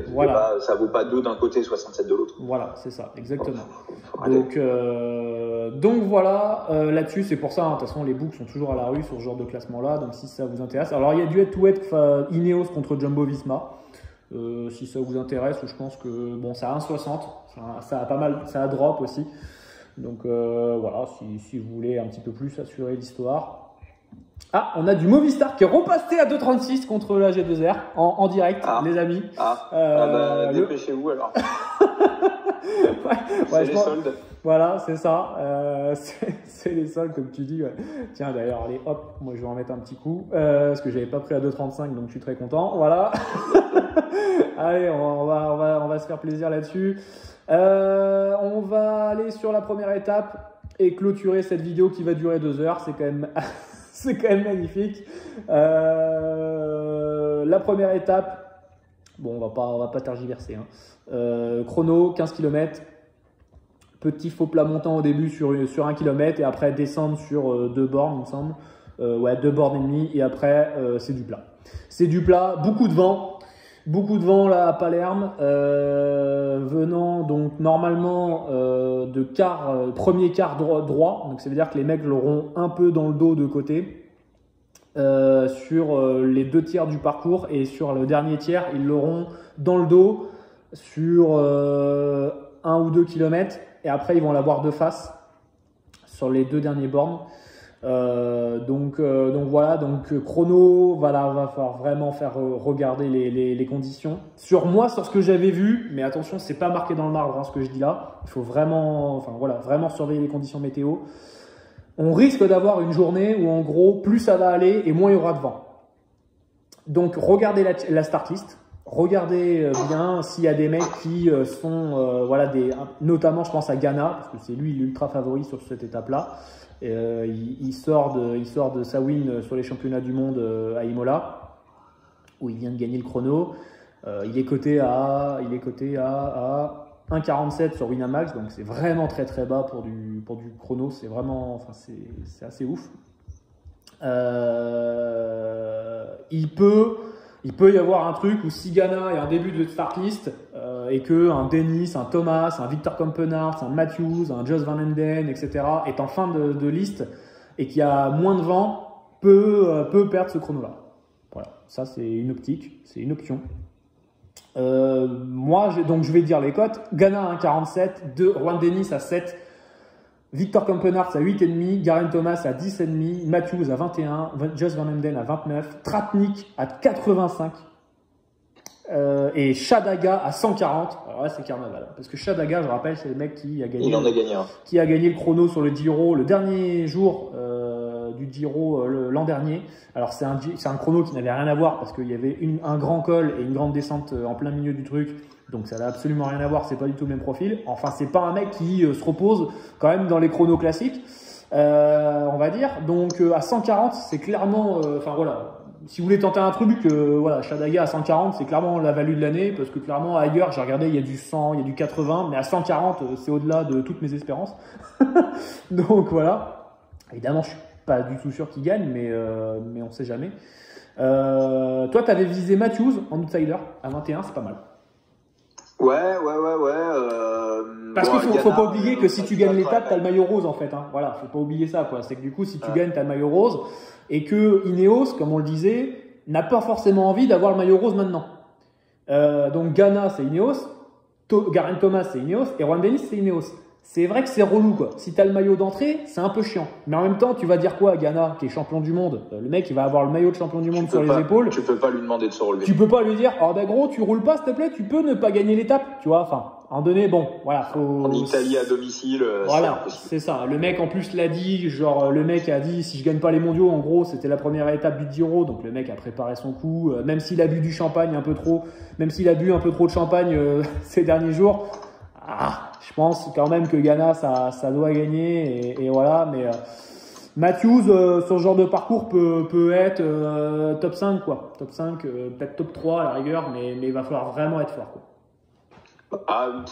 Ça vaut pas 2 d'un côté, 67 de l'autre. Voilà, c'est ça, exactement. Donc voilà, là-dessus, c'est pour ça, hein, de toute façon, les books sont toujours à la rue sur ce genre de classement-là, donc si ça vous intéresse. Alors, il y a du head-to-head Ineos contre Jumbo-Visma, si ça vous intéresse, je pense que, bon, c'est à 1,60, ça a pas mal, ça a drop aussi. Donc voilà, si vous voulez un petit peu plus assurer l'histoire. Ah, on a du Movistar qui est repassé à 2,36 contre la G2R en direct, les amis. Dépêchez-vous alors. C'est les soldes. Voilà, c'est ça. C'est les soldes, comme tu dis. Ouais. Tiens, d'ailleurs, allez, hop, moi je vais en mettre un petit coup. Parce que j'avais pas pris à 2,35, donc je suis très content. Voilà. Allez, on va se faire plaisir là-dessus. On va aller sur la première étape et clôturer cette vidéo qui va durer 2 heures. C'est quand même magnifique. La première étape, bon, on va pas tergiverser. Hein. Chrono, 15 km. Petit faux plat montant au début sur 1 km et après descendre sur 2 bornes, il me semble. 2 bornes et demie et après c'est du plat. C'est du plat, beaucoup de vent. Beaucoup de vent là à Palerme, venant donc normalement de premier quart droit, donc ça veut dire que les mecs l'auront un peu dans le dos de côté sur les 2 tiers du parcours et sur le dernier tiers ils l'auront dans le dos sur 1 ou 2 km et après ils vont l'avoir de face sur les 2 derniers bornes. Donc voilà, chrono, voilà, va falloir vraiment faire regarder les conditions. Sur ce que j'avais vu, mais attention, c'est pas marqué dans le marbre, hein, ce que je dis là. Il faut vraiment, vraiment surveiller les conditions météo. On risque d'avoir une journée où en gros, plus ça va aller et moins il y aura de vent. Donc regardez la start list. Regardez bien s'il y a des mecs qui sont, notamment je pense à Ghana, parce que c'est lui l'ultra favori sur cette étape-là. Il sort de sa win sur les championnats du monde à Imola, où il vient de gagner le chrono. Il est coté à 1,47 sur Winamax, donc c'est vraiment très très bas pour du chrono. C'est vraiment, c'est assez ouf. Il peut y avoir un truc où si Ghana est un début de start list et que un Dennis, un Thomas, un Victor Campenaerts, un Matthews, un Jos Van Emden, etc. est en fin de liste et qu'il y a moins de vent, peut perdre ce chrono-là. Voilà, ça c'est une optique, c'est une option. Donc je vais dire les cotes. Ghana à 1,47, Juan Dennis à 7, Victor Campenaerts à 8,5, Geraint Thomas à 10,5, Matthews à 21, Jos Van Emden à 29, Tratnik à 85 et Chadaga à 140. Alors là, c'est carnaval. Parce que Chadaga, je rappelle, c'est le mec qui a gagné, qui a gagné le chrono sur le Giro le dernier jour du Giro l'an dernier. Alors c'est un chrono qui n'avait rien à voir parce qu'il y avait un grand col et une grande descente en plein milieu du truc. Donc ça n'a absolument rien à voir, c'est pas du tout le même profil. Enfin, c'est pas un mec qui se repose quand même dans les chronos classiques, on va dire. Donc à 140, c'est clairement, si vous voulez tenter un truc, Chadaga à 140, c'est clairement la value de l'année, parce que clairement ailleurs, j'ai regardé, il y a du 100, il y a du 80, mais à 140, c'est au-delà de toutes mes espérances. Donc voilà. Évidemment, je suis pas du tout sûr qu'il gagne, mais on sait jamais. Toi, tu avais visé Matthews en outsider à 21, c'est pas mal. Ouais. Parce qu'il faut pas oublier que si tu gagnes l'étape, t'as le maillot rose en fait. Hein. Voilà, faut pas oublier ça, quoi. C'est que du coup, si tu gagnes, t'as le maillot rose. Et que Ineos, comme on le disait, n'a pas forcément envie d'avoir le maillot rose maintenant. Donc Ghana, c'est Ineos. Geraint Thomas, c'est Ineos. Et Juan Dennis, c'est Ineos. C'est vrai que c'est relou, quoi. Si t'as le maillot d'entrée, c'est un peu chiant. Mais en même temps, tu vas dire quoi à Ghana, qui est champion du monde? Le mec, il va avoir le maillot de champion du monde sur les épaules. Tu peux pas lui demander de se relever. Tu peux pas lui dire, gros, tu roules pas, s'il te plaît, tu peux ne pas gagner l'étape. Tu vois, en donné, bon, voilà. En Italie, à domicile, voilà, c'est ça. Le mec, en plus, l'a dit, le mec a dit, si je gagne pas les mondiaux, en gros, c'était la première étape du Giro. Donc, le mec a préparé son coup. Même s'il a bu du champagne un peu trop, même s'il a bu un peu trop de champagne ces derniers jours. Je pense quand même que Ghana, ça doit gagner et voilà. Mais Matthews, sur ce genre de parcours, peut être top 5, quoi. Top 5, peut-être top 3 à la rigueur, mais il va falloir vraiment être fort, quoi.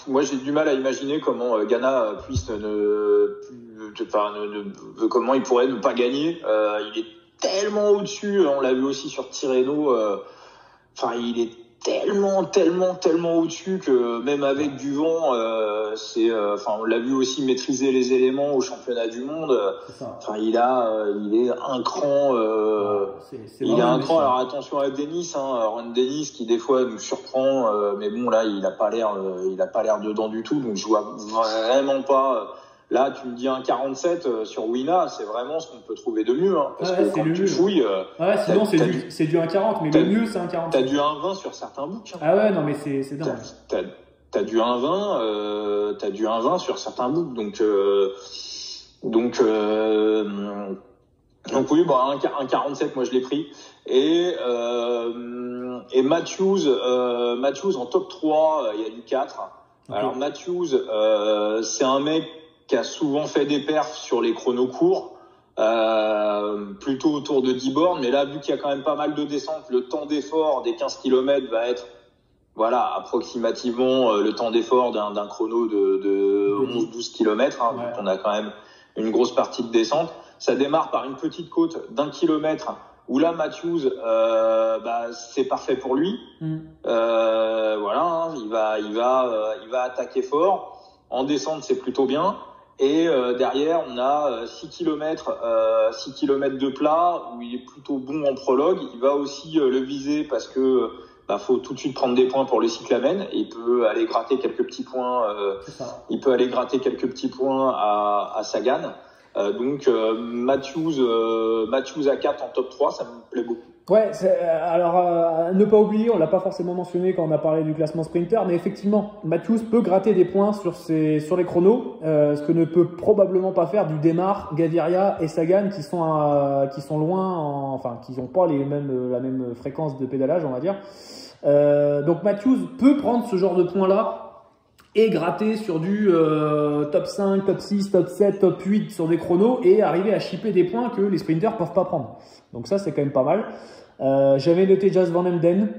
Moi, j'ai du mal à imaginer comment Ghana puisse comment il pourrait ne pas gagner. Il est tellement au-dessus. On l'a vu aussi sur Tirreno. Il est tellement au-dessus que même avec du vent, on l'a vu aussi maîtriser les éléments au championnat du monde. Enfin, il est un cran. Il est un cran. Alors attention à Dennis, Aaron Dennis qui des fois nous surprend, mais bon là, il a pas l'air dedans du tout. Donc je vois vraiment pas. Là, tu me dis un 47 sur Wina, c'est vraiment ce qu'on peut trouver de mieux. Parce que quand tu fouilles... sinon, c'est du 1,40, mais le mieux, c'est un 40. T'as du 1,20 sur certains books. Ah ouais, non, mais c'est dingue. T'as du 1,20 sur certains books. Donc oui, un 47, moi je l'ai pris. Et Matthews en top 3, il y a du 4. Okay. Alors Matthews, c'est un mec qui a souvent fait des perfs sur les chronos courts, plutôt autour de 10 bornes, mais là, vu qu'il y a quand même pas mal de descentes, le temps d'effort des 15 km va être, approximativement le temps d'effort d'un chrono de 11-12 km, donc on a quand même une grosse partie de descente. Ça démarre par une petite côte d'1 kilomètre, où là, Matthews, c'est parfait pour lui. Il va attaquer fort. En descente, c'est plutôt bien. Et derrière, on a 6 km de plat où il est plutôt bon en prologue. Il va aussi le viser parce que faut tout de suite prendre des points pour le cyclamen. Il peut aller gratter quelques petits points. À Sagan. Donc Matthews à 4 en top 3, ça me plaît beaucoup. Ouais, alors ne pas oublier, on l'a pas forcément mentionné quand on a parlé du classement sprinter, mais effectivement, Matthews peut gratter des points sur les chronos, ce que ne peut probablement pas faire du Démar, Gaviria et Sagan qui sont loin, qui n'ont pas la même fréquence de pédalage, on va dire. Donc Matthews peut prendre ce genre de points-là et gratter sur du top 5, top 6, top 7, top 8 sur des chronos et arriver à chipper des points que les sprinters peuvent pas prendre. Donc ça, c'est quand même pas mal. J'avais noté Jas Van Emden.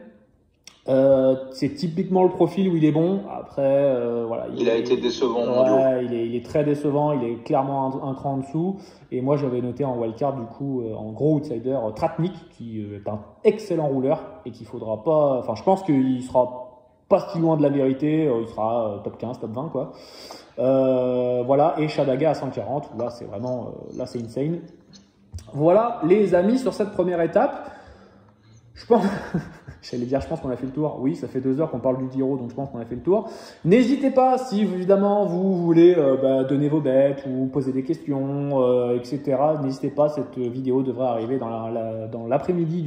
C'est typiquement le profil où il est bon. Après, il a été décevant. Il est très décevant. Il est clairement un cran en dessous. Et moi, j'avais noté en wildcard, du coup, en gros outsider, Tratnik, qui est un excellent rouleur et qu'il faudra pas... Enfin, je pense qu'il sera pas si loin de la vérité. Il sera top 15, top 20, quoi. Et Shadaga à 140. Là, c'est vraiment... là, c'est insane. Voilà, les amis, sur cette première étape, je pense qu'on a fait le tour. Oui, ça fait 2 heures qu'on parle du Giro, donc je pense qu'on a fait le tour. N'hésitez pas, si évidemment vous voulez donner vos bêtes ou poser des questions, etc. N'hésitez pas, cette vidéo devrait arriver dans l'après-midi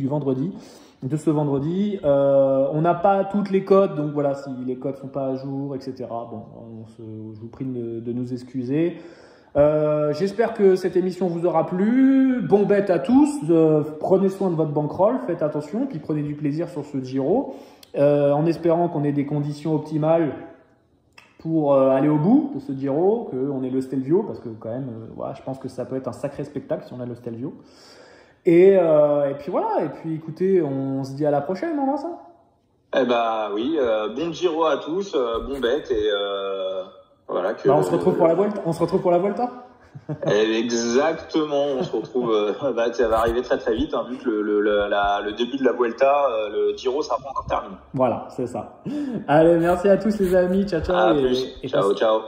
de ce vendredi. On n'a pas toutes les codes, donc voilà, si les codes sont pas à jour, etc. Bon, je vous prie de nous excuser. J'espère que cette émission vous aura plu. Bon bet à tous. Prenez soin de votre bankroll, faites attention, puis prenez du plaisir sur ce Giro. En espérant qu'on ait des conditions optimales pour aller au bout de ce Giro, qu'on ait le Stelvio, parce que quand même, je pense que ça peut être un sacré spectacle si on a le Stelvio. Et puis voilà, et puis écoutez, on se dit à la prochaine, non, Vincent ? Oui, bon Giro à tous, bon bet et voilà que. On se retrouve pour la Vuelta. On se retrouve pour la Vuelta. Exactement, on se retrouve. Ça va arriver très très vite, vu que le début de la Vuelta, le Giro sera pas encore terminé. Voilà, c'est ça. Allez, merci à tous les amis, ciao ciao. À plus. Ciao ciao.